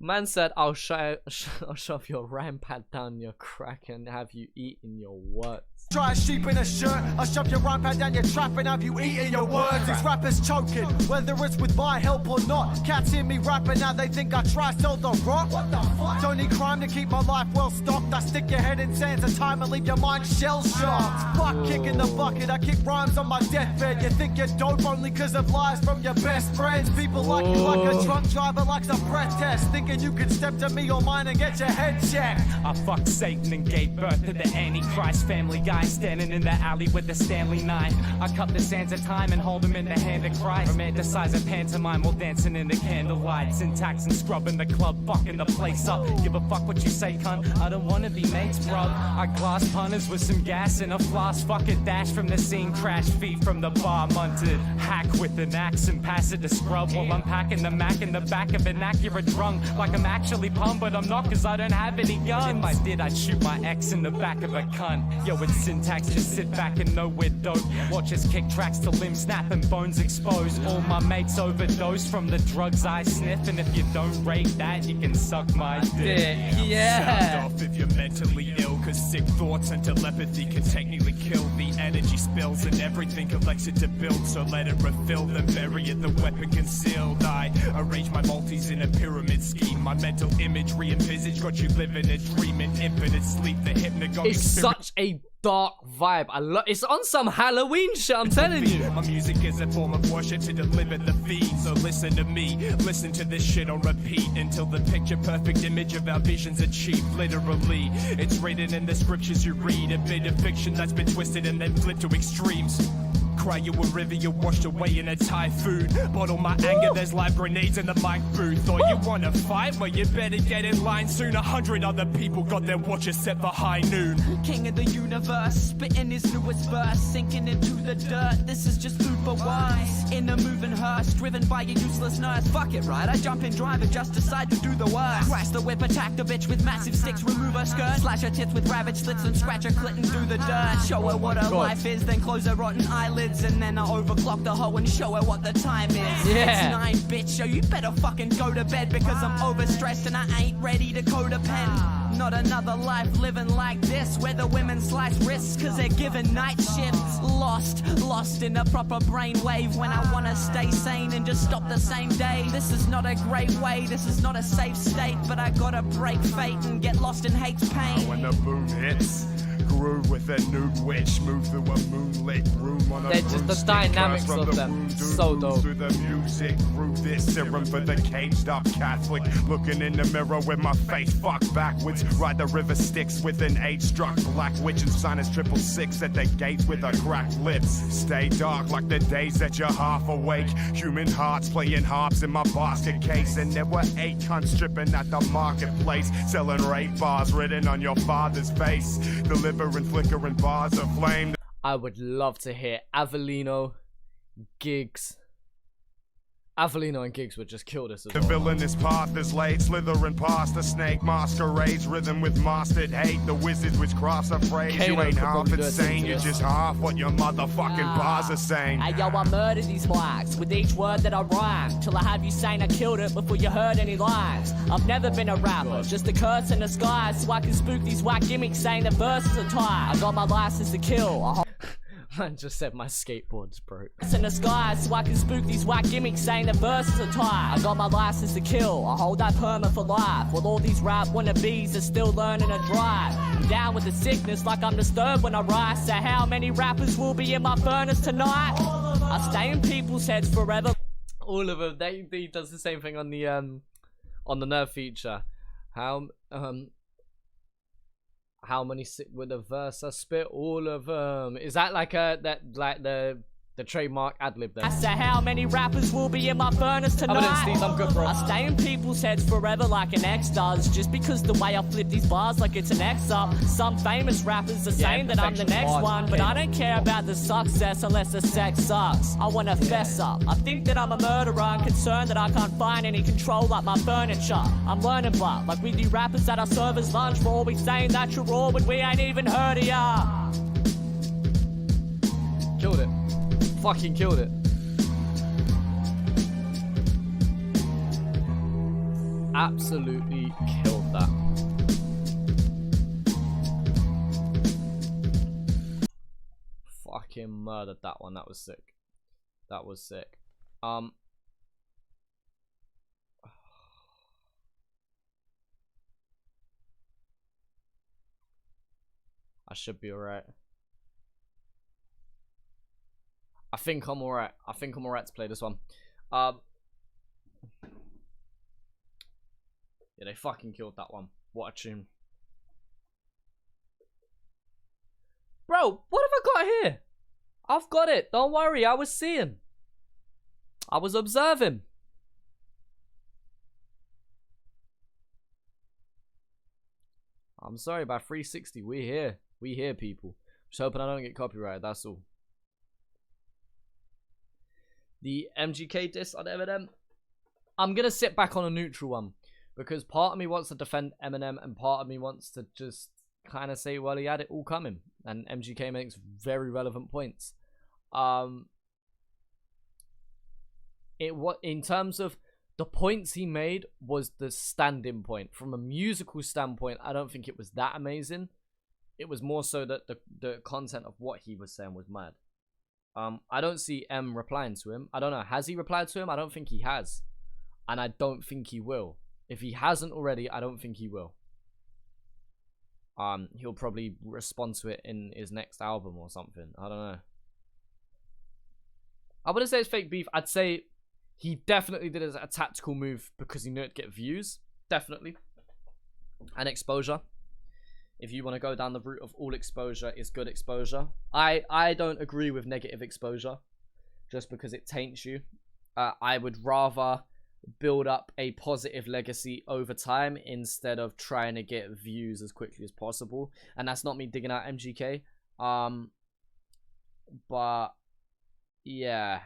[SPEAKER 3] Man said, I'll shove your ram pad down your crack and have you eating your words.
[SPEAKER 16] Try a sheep in a shirt, I'll shove your rhyme pad down your trap and have you eating your words. These rappers choking, whether it's with my help or not. Cats hear me rapping, now they think I try sell the rock. What the fuck? Don't need crime to keep my life well stocked. I stick your head in sands of time and leave your mind shell shocked. Fuck kicking the bucket, I kick rhymes on my deathbed. You think you're dope only cause of lies from your best friends. People like you like a drunk driver likes a breath test, thinking you can step to me or mine and get your head checked.
[SPEAKER 17] I fucked Satan and gave birth to the Antichrist. Family guy standing in the alley with the Stanley knife. I cut the sands of time and hold them in the hand of Christ. Romanticize a pantomime while dancing in the candlelight. Syntax and scrubbing the club, fucking the place up. Give a fuck what you say, cunt. I don't wanna be mates, bruv. I glass punters with some gas in a floss. Fuck it, dash from the scene, crash feet from the bar, munted. Hack with an axe and pass it to Scrub while I'm packing the Mac in the back of an Acura drunk. Like I'm actually pumped, but I'm not cause I don't have any guns. If I did, I'd shoot my ex in the back of a cunt. Yo, it's Syntax, just sit back and know we're dope. Watch us kick tracks till limbs snap and bones expose. All my mates overdose from the drugs I sniff. And if you don't rate that, you can suck my dick.
[SPEAKER 3] Yeah.
[SPEAKER 18] Sound off if you're mentally ill, cause sick thoughts and telepathy can technically kill. The energy spills and everything collects it to build. So let it refill, then bury it, the weapon concealed. I arrange my multis in a pyramid scheme. My mental imagery envisage got you living a dream in infinite sleep. The hypnagogic
[SPEAKER 3] It's such a dark vibe. I love. It's on some Halloween shit. I'm telling you.
[SPEAKER 18] My music is a form of worship to deliver the feed. So listen to me, listen to this shit on repeat until the picture perfect image of our visions achieved. Literally, it's written in the scriptures you read. A bit of fiction that's been twisted and then flipped to extremes. Cry you a river, you're washed away in a typhoon. Bottle my anger, there's live grenades in the mic booth. Or you wanna fight? Well, you better get in line soon. 100 other people got their watches set for high noon.
[SPEAKER 19] King of the universe, spitting his newest verse, sinking into the dirt. This is just food for worms. In a moving hearse, driven by a useless nurse. Fuck it, right? I jump in drive and just decide to do the worst. Crash the whip, attack the bitch with massive sticks, remove her skirt. Slash her tits with ravaged slits and scratch her clit and do the dirt. Show her what her life is, then close her rotten eyelids. And then I overclock the hoe and show her what the time is.
[SPEAKER 3] Yeah.
[SPEAKER 19] It's 9, bitch, so you better fucking go to bed because I'm overstressed and I ain't ready to code a pen. Not another life living like this where the women slice wrists cause they're given night shifts. Lost in a proper brainwave when I wanna stay sane and just stop the same day. This is not a great way, this is not a safe state, but I gotta break fate and get lost in hate's pain.
[SPEAKER 18] When the boom hits, grew with a nude witch, move through a moonlit room on a
[SPEAKER 3] They're just the dynamics of them. So dope.
[SPEAKER 18] Through the music, through this serum for the caged up Catholic. Looking in the mirror with my face fucked backwards. Ride the river Styx with an age-struck black witch and sinus 666 at the gates with her cracked lips. Stay dark like the days that you're half awake. Human hearts playing harps in my basket case. And there were 8 cunts stripping at the marketplace, selling rape bars written on your father's face. Delivering flickering bars of flame.
[SPEAKER 3] I would love to hear Avellino, Giggs. Avellino and Giggs would just kill this as
[SPEAKER 18] The
[SPEAKER 3] well.
[SPEAKER 18] villainous path is laid, slithering past the snake masquerades, rhythm with mastered hate. The wizard's witchcraft's afraid.
[SPEAKER 3] Kano
[SPEAKER 18] You ain't
[SPEAKER 3] could
[SPEAKER 18] half
[SPEAKER 3] probably do a
[SPEAKER 18] insane,
[SPEAKER 3] thing to
[SPEAKER 18] you're
[SPEAKER 3] this.
[SPEAKER 18] just half what your motherfucking bars are saying.
[SPEAKER 14] Hey yo, I murder these blacks with each word that I rhyme, till I have you saying I killed it before you heard any lines. I've never been a rapper, just a curse in the sky, so I can spook these whack gimmicks saying the verses are tight. I got my license to kill.
[SPEAKER 3] I just said my skateboard's broke.
[SPEAKER 13] It's in the sky so I can spook these whack gimmicks saying the verses are tight. I got my license to kill, I hold that permit for life. While all these rap wannabes are still learning to drive. I'm down with the sickness like I'm disturbed when I rise. So how many rappers will be in my furnace tonight? I stay in people's heads forever.
[SPEAKER 3] All of them. They does the same thing on the Nerve feature. How many sit with a verse? I spit all of them. Is that like the trademark ad-lib there?
[SPEAKER 13] I say how many rappers will be in my furnace tonight?
[SPEAKER 3] I'm good, bro.
[SPEAKER 13] I stay in people's heads forever like an X does. Just because the way I flip these bars like it's an X up. Some famous rappers are saying that I'm the next one, but I don't care about the success unless the sex sucks. I wanna fess up. I think that I'm a murderer and concerned that I can't find any control like my furniture. I'm learning, but like we do rappers at our servers lunch, we're always saying that you're raw when we ain't even heard of ya.
[SPEAKER 3] Killed it. Fucking killed it. Absolutely killed that. Fucking murdered that one. That was sick. That was sick. I should be alright. I think I'm alright. I think I'm alright to play this one. Yeah, they fucking killed that one. What a tune. Bro, what have I got here? I've got it. Don't worry. I was seeing. I was observing. I'm sorry, by 360, we're here. We here, people. Just hoping I don't get copyrighted, that's all. The MGK diss on Eminem. I'm going to sit back on a neutral one. Because part of me wants to defend Eminem and part of me wants to just kind of say, well, he had it all coming. And MGK makes very relevant points. In terms of the points he made was the standing point. From a musical standpoint, I don't think it was that amazing. It was more so that the content of what he was saying was mad. I don't see M replying to him. I don't know. Has he replied to him? I don't think he has. And I don't think he will. If he hasn't already, I don't think he will. He'll probably respond to it in his next album or something. I don't know. I wouldn't say it's fake beef. I'd say he definitely did it as a tactical move because he knew it'd get views. Definitely. And exposure. If you want to go down the route of all exposure is good exposure. I don't agree with negative exposure just because it taints you. I would rather build up a positive legacy over time instead of trying to get views as quickly as possible. And that's not me digging out MGK. But yeah,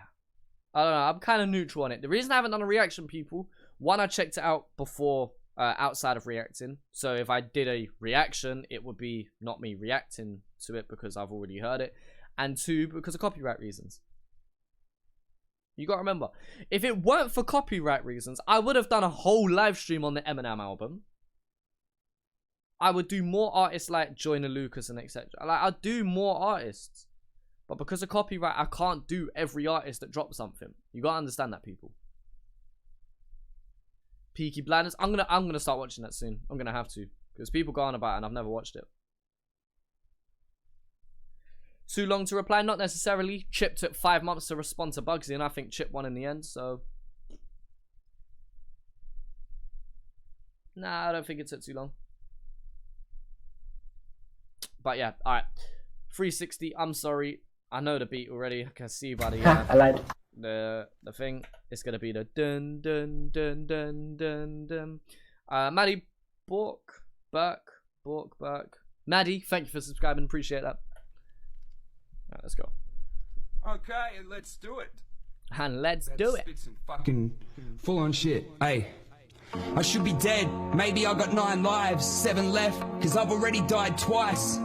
[SPEAKER 3] I don't know. I'm kind of neutral on it. The reason I haven't done a reaction, people, one, I checked it out before outside of reacting. So if I did a reaction, it would be not me reacting to it because I've already heard it. And two, because of copyright reasons. You gotta remember, if it weren't for copyright reasons, I would have done a whole live stream on the Eminem album. I would do more artists like Joyner Lucas and etc. Like, I'd do more artists. But because of copyright, I can't do every artist that drops something. You gotta understand that, people. Peaky Blinders. I'm gonna start watching that soon. I'm gonna have to. Because people go on about it and I've never watched it. Too long to reply? Not necessarily. Chip took 5 months to respond to Bugsy and I think Chip won in the end, so... Nah, I don't think it took too long. But yeah, alright. 360, I'm sorry. I know the beat already. I can see by the thing. It's gonna be the dun dun dun dun dun dun. Maddie Bork. Maddie, thank you for subscribing. Appreciate that. Alright, let's go.
[SPEAKER 20] Okay, let's do it.
[SPEAKER 3] And let's do it.
[SPEAKER 20] Spit some fucking full on shit. Hey, I should be dead. Maybe I got 9 lives, 7 left, cause I've already died twice.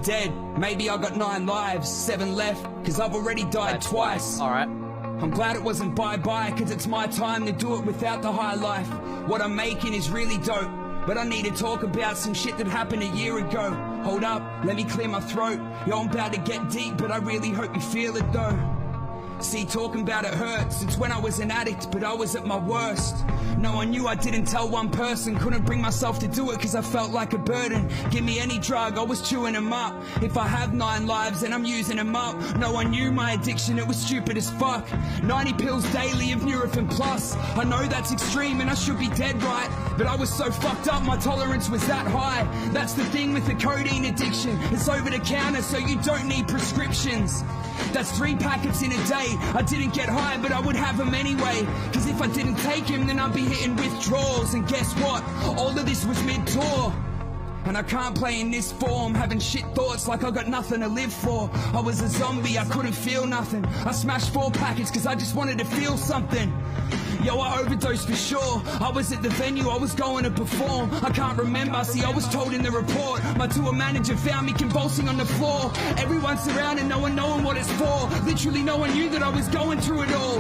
[SPEAKER 20] Dead. Maybe I got 9 lives, 7 left, cause I've already died twice.
[SPEAKER 3] Alright.
[SPEAKER 20] I'm glad it wasn't bye-bye, cause it's my time to do it without the high life. What I'm making is really dope. but I need to talk about some shit that happened a year ago. Hold up, let me clear my throat. Yo, I'm about to get deep, but I really hope you feel it though. See, talking about it hurts since when I was an addict, but I was at my worst. No one knew, I didn't tell one person. Couldn't bring myself to do it cause I felt like a burden. Give me any drug, I was chewing them up. If I have 9 lives and I'm using them up. No one knew my addiction, it was stupid as fuck. 90 pills daily of Nurofen Plus. I know that's extreme and I should be dead right, but I was so fucked up, my tolerance was that high. That's the thing with the codeine addiction. It's over the counter so you don't need prescriptions. That's 3 packets in a day. I didn't get high, but I would have them anyway. Cause if I didn't take him, then I'd be hitting withdrawals. And guess what? All of this was mid-tour. And I can't play in this form, having shit thoughts like I got nothing to live for. I was a zombie, I couldn't feel nothing. I smashed 4 packets cause I just wanted to feel something. Yo, I overdosed for sure. I was at the venue, I was going to perform. I can't remember, see I was told in the report. My tour manager found me convulsing on the floor. Everyone surrounded, no one knowing what it's for. Literally no one knew that I was going through it all.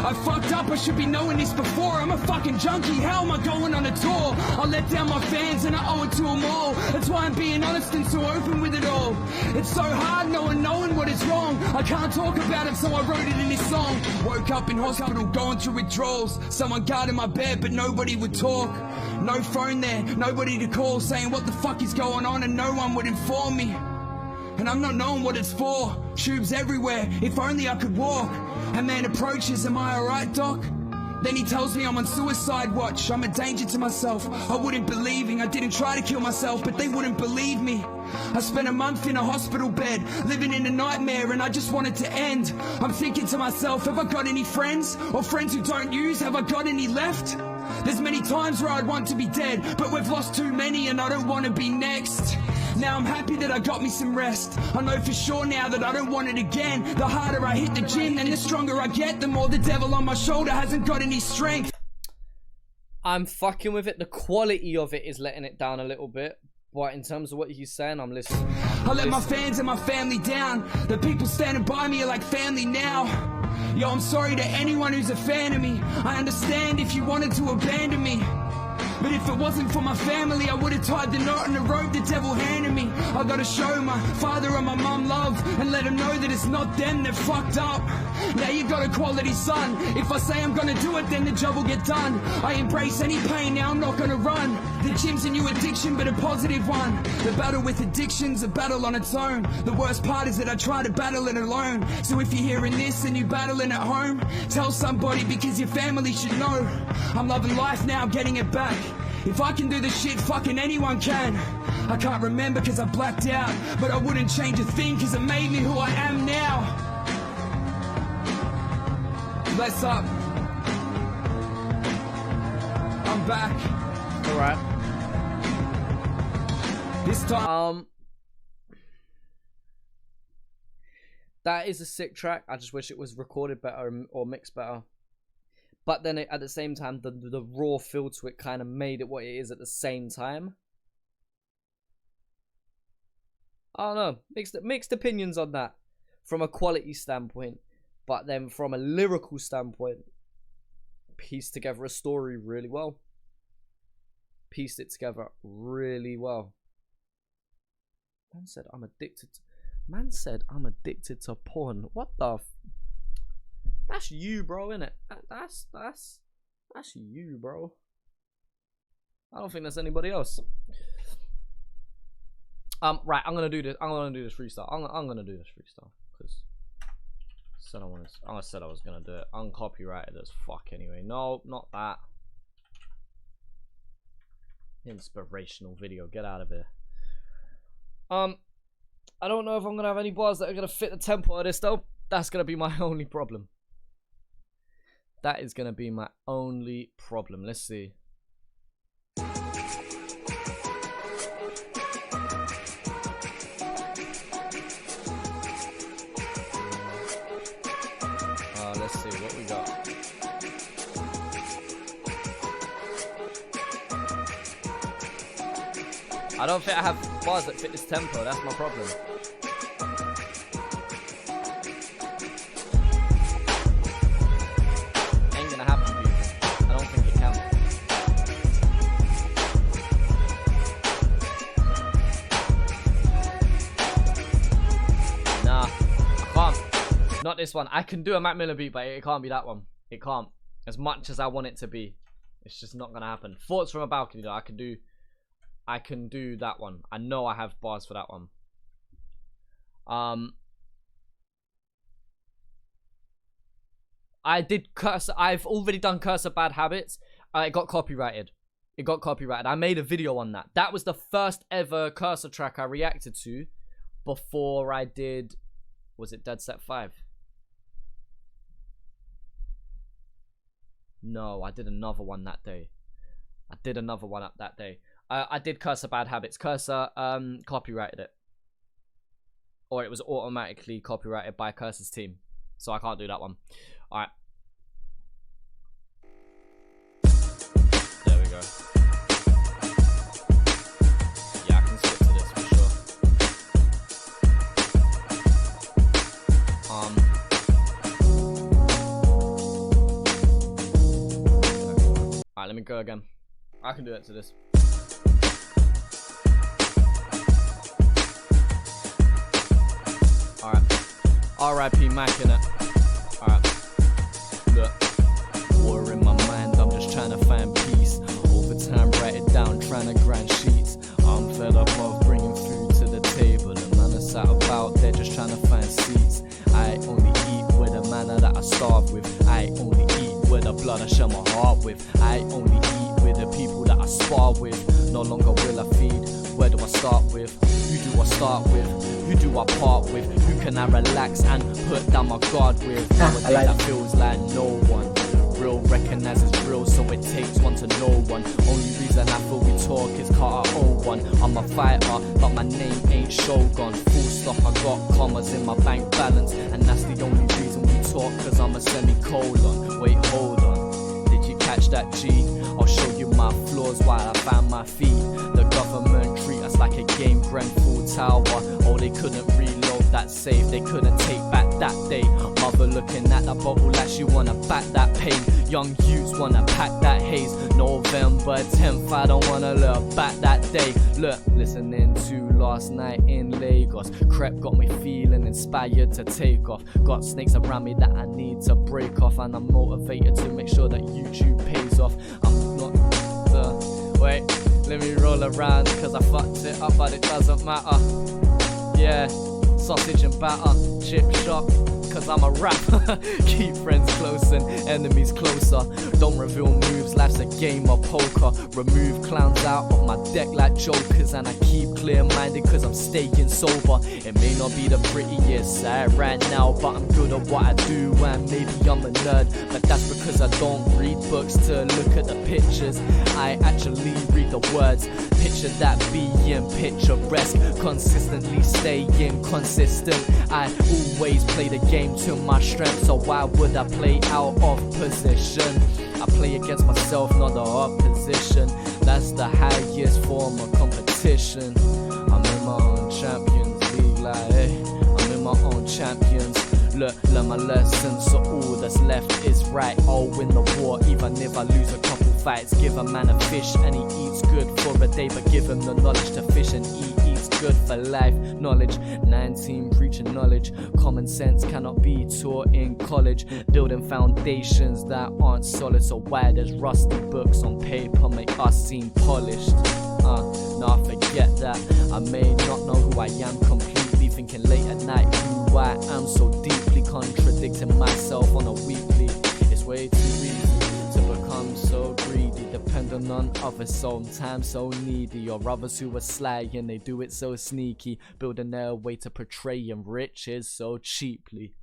[SPEAKER 20] I fucked up, I should be knowing this before. I'm a fucking junkie, how am I going on a tour? I let down my fans and I owe it to them all. That's why I'm being honest and so open with it all. It's so hard, no one knowing what is wrong. I can't talk about it, so I wrote it in this song. Woke up in hospital, going through withdrawals. Someone guarded my bed, but nobody would talk. No phone there, nobody to call, saying what the fuck is going on, and no one would inform me. And I'm not knowing what it's for. Tubes everywhere, if only I could walk. A man approaches, am I alright, doc? Then he tells me I'm on suicide watch. I'm a danger to myself, I wouldn't believing. I didn't try to kill myself, but they wouldn't believe me. I spent a month in a hospital bed, living in a nightmare, and I just wanted to end. I'm thinking to myself, have I got any friends? Or friends who don't use, have I got any left? There's many times where I'd want to be dead, but we've lost too many and I don't want to be next. Now I'm happy that I got me some rest. I know for sure now that I don't want it again. The harder I hit the gym, then the stronger I get. The more the devil on my shoulder hasn't got any strength.
[SPEAKER 3] I'm fucking with it. The quality of it is letting it down a little bit. But in terms of what he's saying, I'm listening.
[SPEAKER 20] I let my fans and my family down. The people standing by me are like family now. Yo, I'm sorry to anyone who's a fan of me. I understand if you wanted to abandon me. But if it wasn't for my family, I would have tied the knot and the rope the devil handed me. I gotta show my father and my mum love and let them know that it's not them that fucked up. Now you got a quality son. If I say I'm gonna do it, then the job will get done. I embrace any pain, now I'm not gonna run. The gym's a new addiction, but a positive one. The battle with addiction's a battle on its own. The worst part is that I try to battle it alone. So if you're hearing this and you're battling at home, tell somebody because your family should know. I'm loving life now, getting it back. If I can do the shit, fucking anyone can. I can't remember cause I blacked out, but I wouldn't change a thing cause it made me who I am now. Bless up. I'm back.
[SPEAKER 3] Alright.
[SPEAKER 20] This time.
[SPEAKER 3] That is a sick track. I just wish it was recorded better or mixed better. But then at the same time, the raw feel to it kind of made it what it is at the same time. I don't know. Mixed opinions on that from a quality standpoint. But then from a lyrical standpoint, pieced together a story really well. Pieced it together really well. Man said I'm addicted to porn. What the that's you, bro, innit? That's you, bro. I don't think there's anybody else. Right, I'm gonna do this. I'm gonna do this freestyle. I'm gonna do this freestyle because I said I was gonna do it. Uncopyrighted as fuck anyway. No, not that. Inspirational video. Get out of here. I don't know if I'm gonna have any bars that are gonna fit the tempo of this though. That's gonna be my only problem. That is going to be my only problem. Let's see. Let's see what we got. I don't think I have bars that fit this tempo. That's my problem. not this one. I can do a Mac Miller beat, but it can't be that one. It can't. As much as I want it to be, it's just not gonna happen. Thoughts from a Balcony, though. I can do that one. I know I have bars for that one. I did Kerser. I've already done Kerser Bad Habits. It got copyrighted. It got copyrighted. I made a video on that. That was the first ever Kerser track I reacted to before I did. Was it Dead Set 5? No, I did another one that day. I did another one up that day. I did Kerser Bad Habits. Kerser copyrighted it. Or it was automatically copyrighted by Kerser's team. So I can't do that one. Alright. There we go. Yeah, I can skip to this for sure. Alright, let me go again. I can do it to this. Alright. R.I.P. Mac in it. Alright. Look. War in my mind, I'm just trying to find peace. Over time, write it down, trying to grind sheets. I'm fed up of bringing food to the table. And none is sat about, they're just trying to find seats. I only eat with the manner that I starve with. I only eat with the blood I share my heart with. I only eat with the people that I spar with. No longer will I feed. Where do I start with? Who do I start with? Who do I part with? Who can I relax and put down my guard with? Nowadays that feels like no one. Real recognizes real, so it takes one to know one. Only reason I feel we talk is Carter 01. I'm a fighter, but my name ain't Shogun. Full stop, I got commas in my bank balance. And that's the only reason we talk, cause I'm a semicolon. Wait, hold on. Did you catch that G? I'll show you my flaws while I find my feet. The government treat us like a game, Grenfell Tower. Oh, they couldn't reload that save, they couldn't take back that day. Mother looking at that bottle like she wanna back that pain. Young youths wanna pack that haze. November 10th, I don't wanna look back that day. Look, listening to Last Night in Lagos. Crep got me feeling inspired to take off. Got snakes around me that I need to break off. And I'm motivated to make sure that YouTube pays off. I'm not the... Wait, let me roll around, cause I fucked it up, but it doesn't matter. Yeah, sausage and batter, chip shop, cause I'm a rapper. Keep friends close and enemies closer. Don't reveal moves, life's a game of poker. Remove clowns out of my deck like jokers. And I keep clear-minded cause I'm staying sober. It may not be the prettiest side right now, but I'm good at what I do. And maybe I'm a nerd, but that's because I don't read books to look at the pictures. I actually read the words. Picture that being picturesque. Consistently staying consistent. I always play the game to my strength, so why would I play out of position? I play against myself, not the opposition. That's the highest form of competition. I'm in my own Champions League, like hey, I'm in my own champions. Look, learn my lessons, so all that's left is right. I'll win the war, even if I lose a couple fights. Give a man a fish and he eats good for a day, but give him the knowledge to fish and eat. Good for life, knowledge, 19 preaching knowledge. Common sense cannot be taught in college. Building foundations that aren't solid, so why there's rusty books on paper make us seem polished. No, forget that. I may not know who I am completely, thinking late at night who I am so deeply, contradicting myself on a weekly. It's way too easy to become so greedy, depending on others, sometimes so needy, or others who are sly and they do it so sneaky, building their way to portraying riches so cheaply.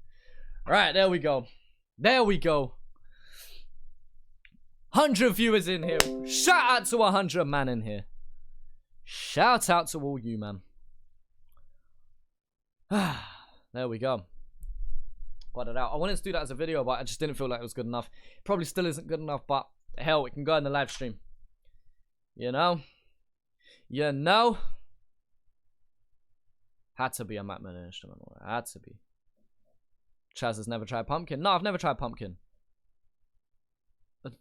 [SPEAKER 3] Alright, there we go. There we go. 100 viewers in here. Shout out to 100 man in here. Shout out to all you, man. There we go. Got it out. I wanted to do that as a video, but I just didn't feel like it was good enough. Probably still isn't good enough, but hell, it can go in the live stream. You know? You know? Had to be a Mac Miller instrumental. Had to be. Chaz has never tried pumpkin. No, I've never tried pumpkin. But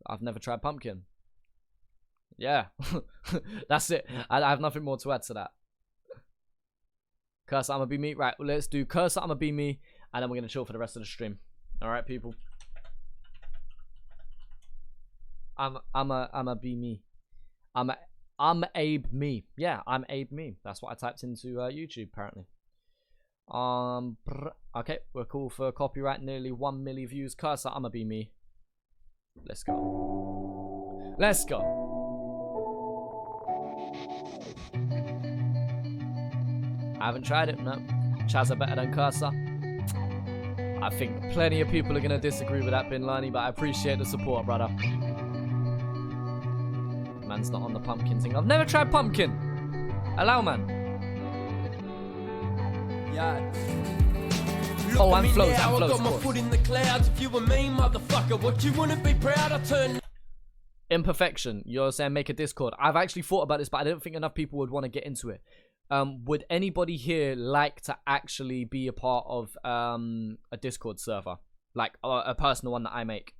[SPEAKER 3] I've never tried pumpkin. Yeah. That's it. I have nothing more to add to that. Kerser, I'ma be me. Right, well, let's do Kerser, I'ma be me, and then we're gonna chill for the rest of the stream. All right, people. I'ma be me. I'm Abe me. Yeah, I'm Abe me. That's what I typed into YouTube apparently. Okay, we're cool for copyright. Nearly 1 million views. Kerser, I'ma be me. Let's go. Let's go. I haven't tried it. No. Chaz are better than Kerser. I think plenty of people are gonna disagree with that, Bin Lani, but I appreciate the support, brother. Man's not on the pumpkin thing. I've never tried pumpkin. Allow, man.
[SPEAKER 1] Yeah.
[SPEAKER 3] Oh, and flows,
[SPEAKER 1] I got my foot in the clouds. If you were me, motherfucker, what you wanna be proud? I turn.
[SPEAKER 3] Imperfection. You're saying make a Discord. I've actually thought about this, but I don't think enough people would want to get into it. Would anybody here like to actually be a part of a Discord server, like a personal one that I make?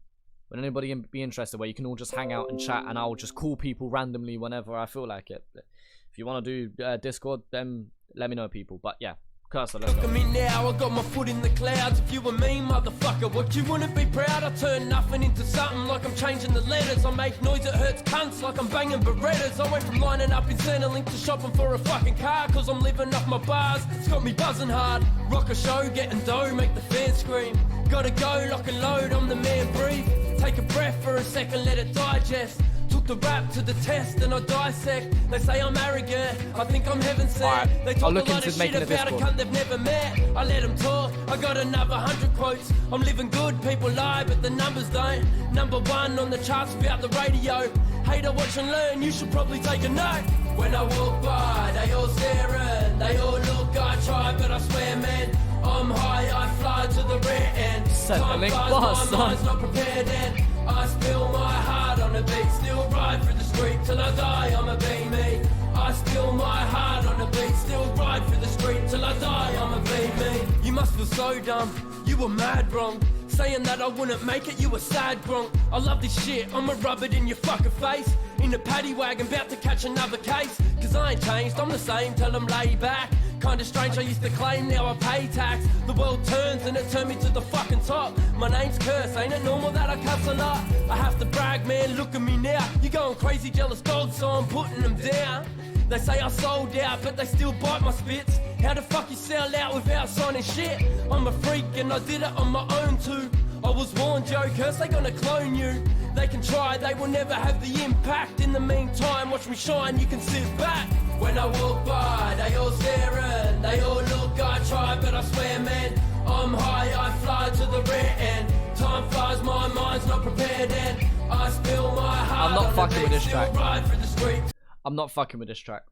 [SPEAKER 3] Would anybody be interested, where you can all just hang out and chat, and I'll just call people randomly whenever I feel like it? If you want to do Discord, then let me know, people. But yeah, Kerser, let's go.
[SPEAKER 1] Look at me now, I got my foot in the clouds. If you were me, motherfucker, what you wanna be proud? I turn nothing into something, like I'm changing the letters. I make noise that hurts cunts, like I'm banging Berettas. I went from lining up in Centrelink to shopping for a fucking car, cause I'm living off my bars. It's got me buzzing hard. Rock a show, getting dough, make the fans scream. Gotta go, lock and load, I'm the man, breathe. Take a breath for a second, let it digest. Took the rap to the test and I dissect. They say I'm arrogant, I think I'm heaven sent.
[SPEAKER 3] Right.
[SPEAKER 1] They talk a lot of shit about a cunt they've never met. I let them talk, I got another 100 quotes. I'm living good, people lie, but the numbers don't. Number one on the charts without the radio. Hater, watch and learn, you should probably take a note. When I walk by, they all staring. They all look, I try, but I swear, man, I'm high, I fly to the rear end. Time flies, my mind's not prepared, and I spill my heart on a beat. Still ride through the street till I die, I'ma be me. I spill my heart on a beat. Still ride through the street till I die, I'ma be me. You must feel so dumb, you were mad wrong. Saying that I wouldn't make it, you were sad gronk. I love this shit, I'ma rub it in your fucking face. In the paddy wagon, about to catch another case. Cause I ain't changed, I'm the same, tell them lay back. Kinda strange, I used to claim, now I pay tax. The world turns and it turned me to the fucking top. My name's Kerser, ain't it normal that I cuss a lot? I have to brag, man, look at me now. You going crazy, jealous dogs, so I'm putting them down. They say I sold out, but they still bite my spits. How the fuck you sell out without signing shit? I'm a freak and I did it on my own too. I was warned, Joe Curse, they gonna clone you. They can try, they will never have the impact. In the meantime, watch me shine, you can sit back. When I walk by, they all staring. They all look, I try, but I swear, man, I'm high, I fly to the rear end. Time flies, my mind's not prepared, and I spill my heart.
[SPEAKER 3] I'm not fucking with this track.
[SPEAKER 1] Ride through the street.
[SPEAKER 3] I'm not fucking with this track.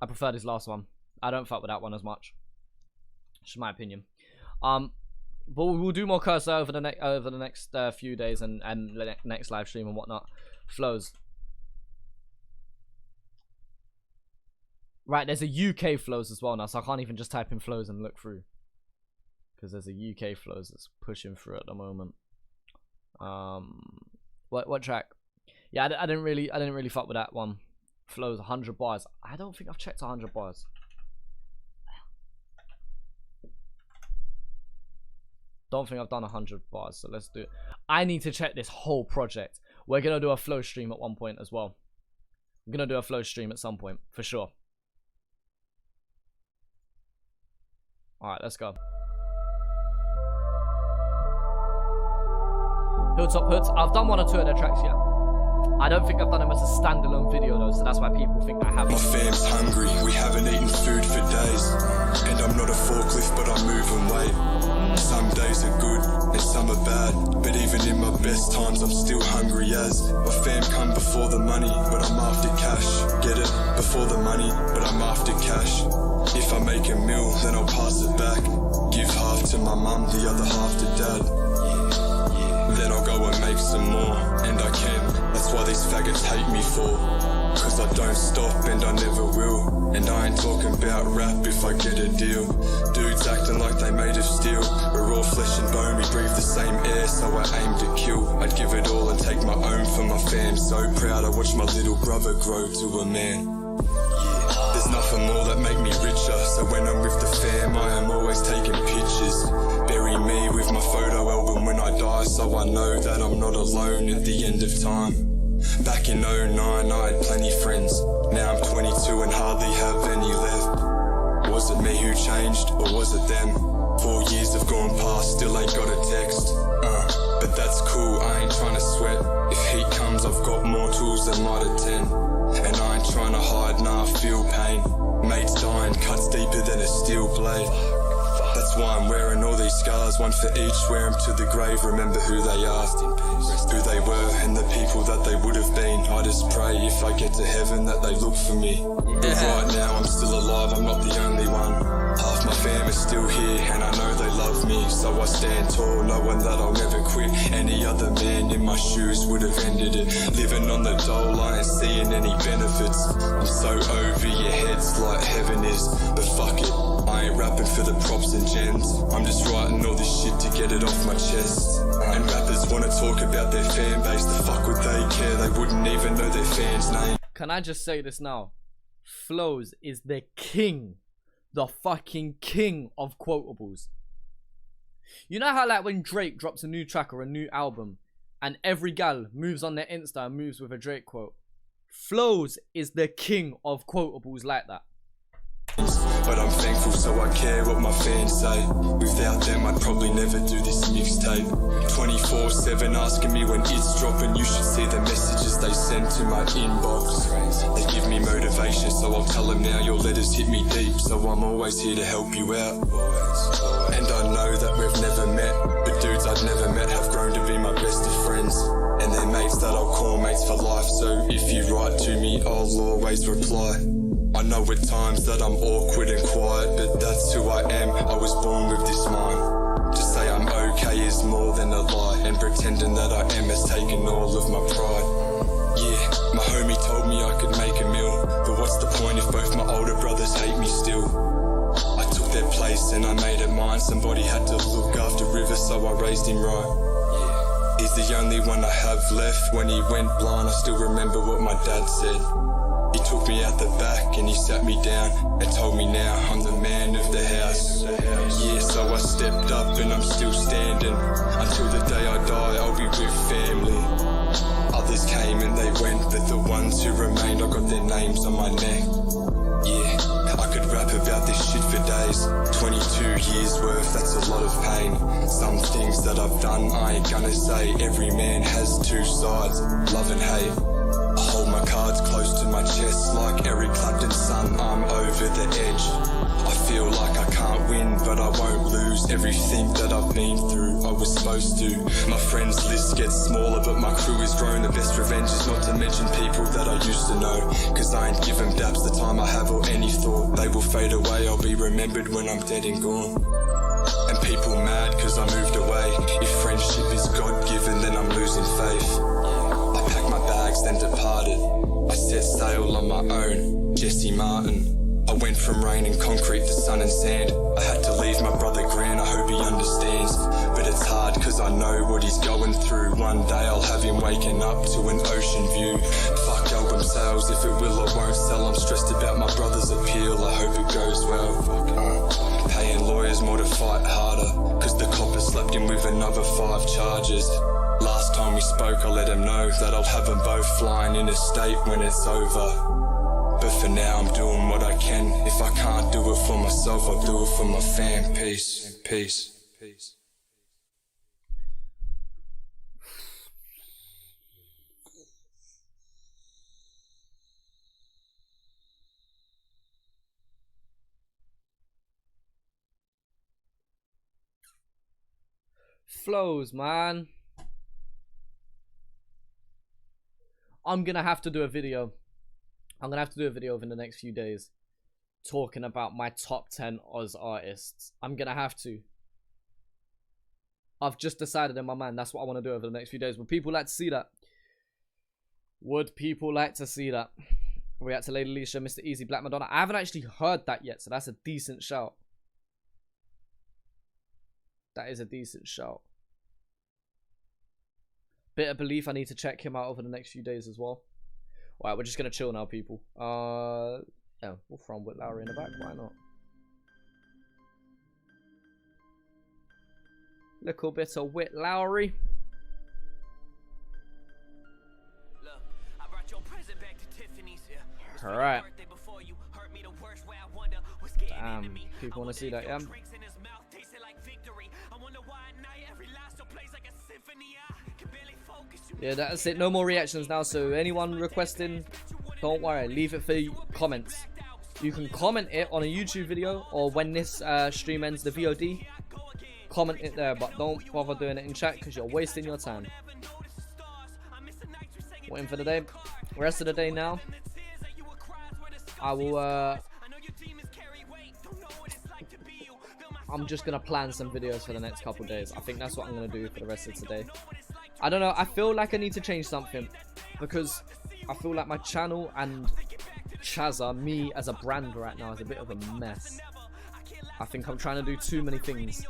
[SPEAKER 3] I prefer this last one. I don't fuck with that one as much. It's my opinion. But we'll do more Kerser over the next few days and the next live stream and whatnot. Flows. Right, there's a UK flows as well now, so I can't even just type in flows and look through, because there's a UK flows that's pushing through at the moment. What track? Yeah, I didn't really fuck with that one. Flows 100 bars. I don't think I've checked 100 bars. Don't think I've done 100 bars, so let's do it. I need to check this whole project. We're gonna do a flow stream at one point as well. I'm gonna do a flow stream at some point for sure. All right, let's go. Hilltop Hoods. I've done 1 or 2 of their tracks yet. I don't think I've done them as a standalone video though, so that's why people think I have.
[SPEAKER 21] My fam's hungry, we haven't eaten food for days. And I'm not a forklift, but I'm moving weight. Some days are good, and some are bad. But even in my best times, I'm still hungry as. My fam come before the money, but I'm after cash. Get it? Before the money, but I'm after cash. If I make a meal, then I'll pass it back. Give half to my mum, the other half to dad. Then I'll go and make some more, and I can. That's why these faggots hate me for. Cause I don't stop and I never will. And I ain't talking about rap if I get a deal. Dudes acting like they made of steel. We're all flesh and bone, we breathe the same air, so I aim to kill. I'd give it all and take my own for my fam. So proud I watch my little brother grow to a man. There's nothing more that make me richer. So when I'm with the fam, time I am always taking pictures. Bury me with my photo album when I die, so I know that I'm not alone at the end of time. Back in 09 I had plenty friends. Now I'm 22 and hardly have any left. Was it me who changed or was it them? 4 years have gone past, still ain't got a text. But that's cool, I ain't trying to sweat. If heat comes, I've got more tools than might attend. And I ain't trying to hide, nah, I feel pain. Mates dying, cuts deeper than a steel blade. That's why I'm wearing all these scars, one for each, wear them to the grave. Remember who they are, who they were, and the people that they would have been. I just pray if I get to heaven that they look for me. But right now I'm still alive, I'm not the only one. Half my fam is still here, and I know they love me. So I stand tall, knowing that I'll never quit. Any other man in my shoes would have ended it. Living on the dole, I ain't seeing any benefits. I'm so over your heads like heaven is. But fuck it, I ain't rapping for the props and gens. I'm just writing all this shit to get it off my chest. And rappers wanna talk about their fan base. The fuck would they care? They wouldn't even know their fans' name.
[SPEAKER 3] Can I just say this now? Flows is the king. The fucking king of quotables. You know how like when Drake drops a new track or a new album and every gal moves on their Insta and moves with a Drake quote? Flows is the king of quotables like that.
[SPEAKER 21] But I'm thankful, so I care what my fans say. Without them I'd probably never do this mixtape. 24/7 asking me when it's dropping. You should see the messages they send to my inbox. They give me motivation, so I'll tell them now your letters hit me deep. So I'm always here to help you out. And I know that we've never met, but dudes I've never met have grown to be my best of friends. And they're mates that I'll call mates for life. So if you write to me, I'll always reply. I know at times that I'm awkward and quiet, but that's who I am. I was born with this mind. To say I'm okay is more than a lie, and pretending that I am has taken all of my pride. Yeah, my homie told me I could make a meal, but what's the point if both my older brothers hate me still? I took their place and I made it mine. Somebody had to look after River, so I raised him right. He's the only one I have left. When he went blind, I still remember what my dad said. He took me out the back and he sat me down and told me now I'm the man of the house. Yeah, so I stepped up and I'm still standing. Until the day I die, I'll be with family. Others came and they went, but the ones who remained, I got their names on my neck. Yeah, I could rap about this shit for days. 22 years worth, that's a lot of pain. Some things that I've done, I ain't gonna say. Every man has two sides, love and hate. I hold my cards close to my chest like Eric Clapton's son, I'm over the edge. I feel like I can't win, but I won't lose. Everything that I've been through, I was supposed to. My friends list gets smaller, but my crew has grown. The best revenge is not to mention people that I used to know, cause I ain't given daps the time I have or any thought. They will fade away, I'll be remembered when I'm dead and gone. And people mad cause I moved away. If friendship is God-given, then I'm losing faith. I packed my bags, then departed. I set sail on my own, Jesse Martin. I went from rain and concrete to sun and sand. I had to leave my brother Grant, I hope he understands. But it's hard cause I know what he's going through. One day I'll have him waking up to an ocean view. Fuck album sales, if it will or won't sell. I'm stressed about my brother's appeal, I hope it goes well. Paying lawyers more to fight harder, cause the copper slapped him with another 5 charges. Last time we spoke I let him know that I'll have them both flying in a state when it's over. But for now I'm doing what I can. If I can't do it for myself, I'll do it for my fam. Peace, peace, peace.
[SPEAKER 3] Flows, man. I'm gonna have to do a video. I'm gonna have to do a video in the next few days talking about my top 10 Oz artists. I'm gonna have to. I've just decided in my mind that's what I want to do over the next few days. Would people like to see that? Would people like to see that? React to Lady Alicia, Mr. Easy, Black Madonna. I haven't actually heard that yet, so that's a decent shout. That is a decent shout. Bit of Belief, I need to check him out over the next few days as well. Alright, we're just gonna chill now, people. Yeah, we'll throw on with Lowry in the back, why not? Little bit of Whit Lowry. Alright. Damn, people want to see that, yeah? Yeah, that's it. No more reactions now. So anyone requesting, don't worry. Leave it for comments. You can comment it on a YouTube video, or when this stream ends, the VOD. Comment it there, but don't bother doing it in chat because you're wasting your time. Waiting for the day. Rest of the day now. I will. I'm just gonna plan some videos for the next couple days. I think that's what I'm gonna do for the rest of today. I don't know. I feel like I need to change something because I feel like my channel and Chazza, me as a brand right now, is a bit of a mess. I think I'm trying to do too many things.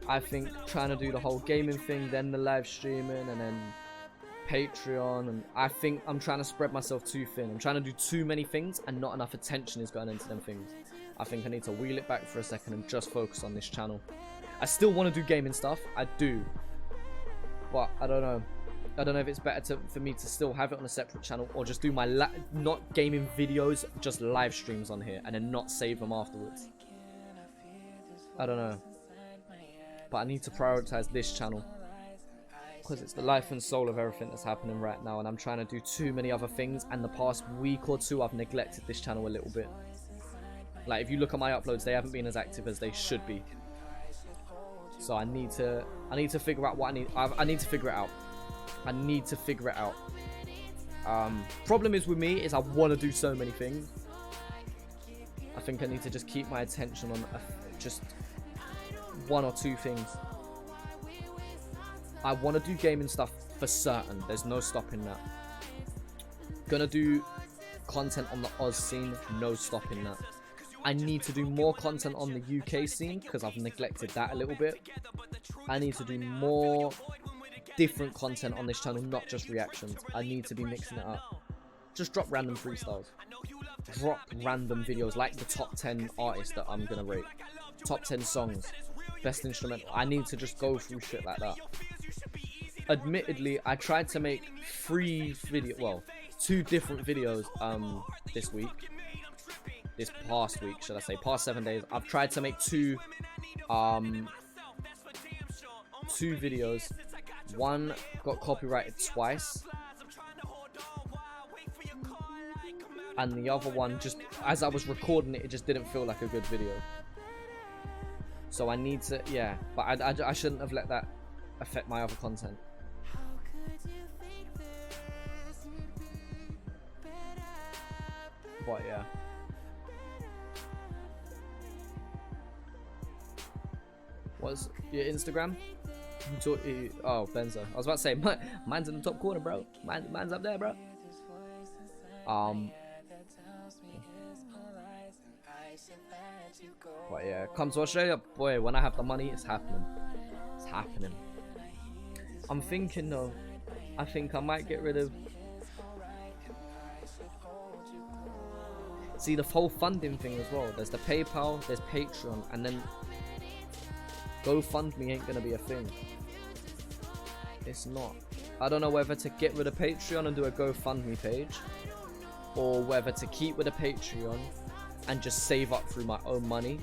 [SPEAKER 3] I think trying to do the whole gaming thing, then the live streaming, and then Patreon, and I think I'm trying to spread myself too thin. I'm trying to do too many things and not enough attention is going into them things. I think I need to wheel it back for a second and just focus on this channel. I still want to do gaming stuff, I do, but I don't know. I don't know if it's better for me to still have it on a separate channel or just do my not gaming videos, just live streams on here and then not save them afterwards. I don't know, but I need to prioritize this channel because it's the life and soul of everything that's happening right now, and I'm trying to do too many other things, and the past week or two I've neglected this channel a little bit. Like, if you look at my uploads, they haven't been as active as they should be. So I need to figure out what I need to figure it out. I need to figure it out. Problem is with me is I want to do so many things. I think I need to just keep my attention on just one or two things. I want to do gaming stuff for certain. There's no stopping that. Gonna do content on the Oz scene. No stopping that. I need to do more content on the UK scene because I've neglected that a little bit. I need to do more different content on this channel, not just reactions. I need to be mixing it up. Just drop random freestyles. Drop random videos like the top 10 artists that I'm gonna rate. Top 10 songs. Best instrumental. I need to just go through shit like that. Admittedly, I tried to make 2 different videos this past week, should I say, past 7 days. I've tried to make two videos. One got copyrighted twice, and the other one, just as I was recording it, it just didn't feel like a good video. So I need to, yeah, but I shouldn't have let that affect my other content. But yeah. What's your Instagram? Oh, Benzo. I was about to say, mine's in the top corner, bro. Mine's up there, bro. But yeah, come to Australia, boy. When I have the money, it's happening. It's happening. I'm thinking though. I think I might get rid of. See, the whole funding thing as well. There's the PayPal, there's Patreon, and then GoFundMe ain't gonna be a thing. It's not. I don't know whether to get rid of Patreon and do a GoFundMe page, or whether to keep with a Patreon and just save up through my own money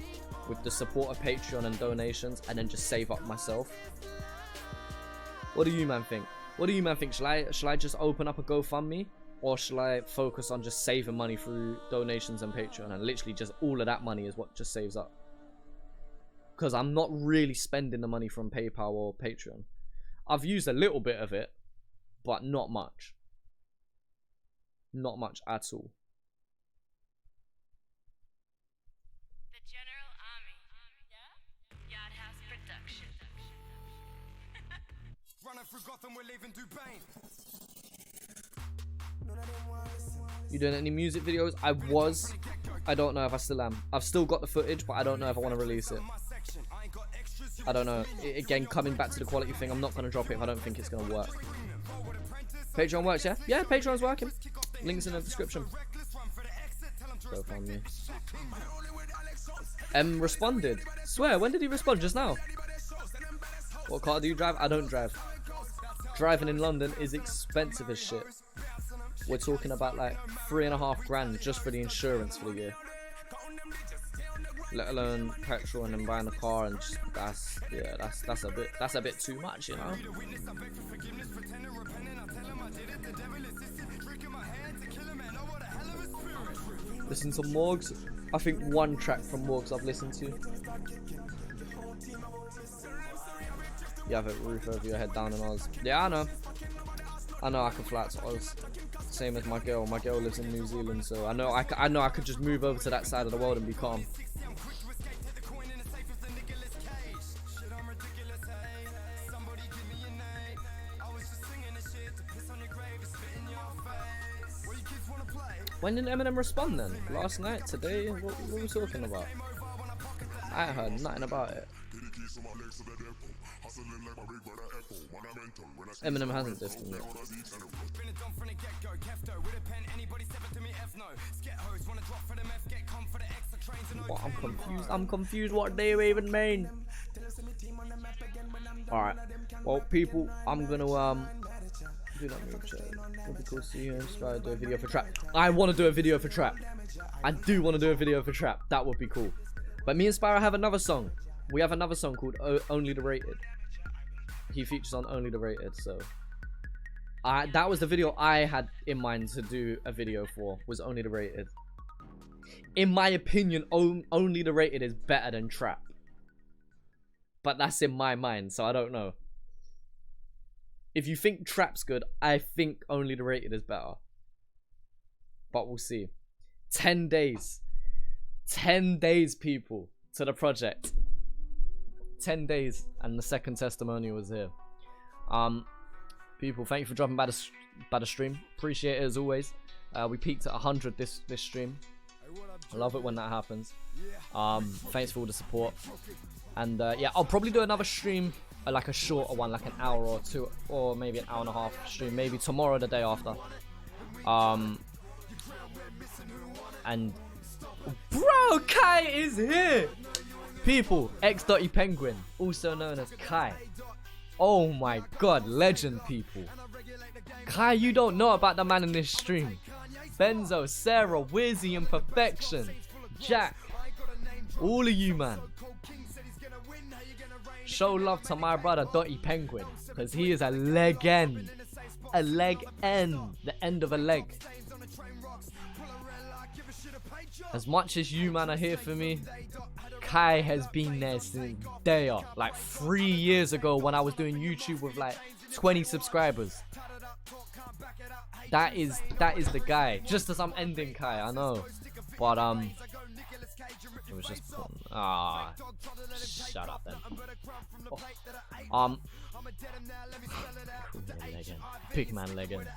[SPEAKER 3] with the support of Patreon and donations, and then just save up myself. What do you man think? What do you man think? Shall I just open up a GoFundMe, or shall I focus on just saving money through donations and Patreon, and literally just all of that money is what just saves up? Because I'm not really spending the money from PayPal or Patreon. I've used a little bit of it, but not much. Not much at all.
[SPEAKER 2] The General Army. Yard House Production.
[SPEAKER 1] Running through Gotham, we're leaving Dubai.
[SPEAKER 3] You doing any music videos? I was. I don't know if I still am. I've still got the footage, but I don't know if I want to release it. I don't know. Again, coming back to the quality thing, I'm not going to drop it if I don't think it's going to work. Patreon works, yeah? Yeah, Patreon's working. Links in the description. Go find me. Responded. Swear, when did he respond? Just now? What car do you drive? I don't drive. Driving in London is expensive as shit. We're talking about like $3.5 grand just for the insurance for the year. Let alone petrol and then buying a car, and just, that's a bit too much, you know. Listen to Morgs. I think one track from Morgs I've listened to. You have a roof over your head down in Oz. Yeah, I know. I know I can fly to Oz. Same as my girl. My girl lives in New Zealand, so I know I could just move over to that side of the world and be calm. When did Eminem respond then? Last night? Today? What are we talking about? I ain't heard nothing about it. Eminem hasn't dissed him yet. What? I'm confused. I'm confused what they even mean. Alright. Well, people, I'm gonna do that move chat. Would be cool to see you inspired to do a video for Trap. I want to do a video for Trap. I do want to do a video for Trap. That would be cool. But me and Spyro have another song. We have another song called Only the Rated. He features on Only the Rated, so that was the video I had in mind to do a video for, was Only the Rated. In my opinion, Only the Rated is better than Trap. But that's in my mind, so I don't know. If you think Trap's good, I think Only the Rated is better. But we'll see. 10 days. 10 days, people, to the project. 10 days, and the second testimonial was here. People, thank you for dropping by the stream. Appreciate it as always. We peaked at 100 this stream. I love it when that happens. Thanks for all the support. And yeah, I'll probably do another stream, like a shorter one, like an hour or two, or maybe an hour and a half stream, maybe tomorrow or the day after. And bro, Kai is here. People, X.E Penguin, also known as Kai. Oh my god, legend, people. Kai, you don't know about the man in this stream. Benzo, Sarah, Wizzy, and Perfection. Jack. All of you, man. Show love to my brother, .E Penguin, because he is a legend. A leg end. The end of a leg. As much as you, man, are here for me, Kai has been there since day up. Like 3 years ago when I was doing YouTube with like 20 subscribers. That is the guy. Just as I'm ending Kai, I know. But it was just shut up then. Big man legend.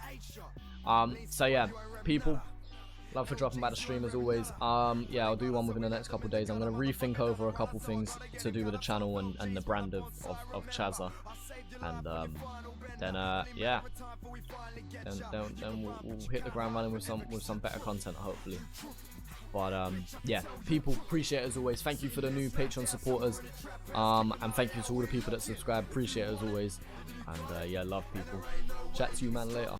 [SPEAKER 3] So yeah, people, love for dropping by the stream as always. Yeah, I'll do one within the next couple of days. I'm gonna rethink over a couple things to do with the channel and the brand of Chazza, and then yeah, then we'll hit the ground running with some better content hopefully. But yeah, people, appreciate it as always. Thank you for the new Patreon supporters, and thank you to all the people that subscribe. Appreciate it as always, and yeah, love people. Chat to you, man, later.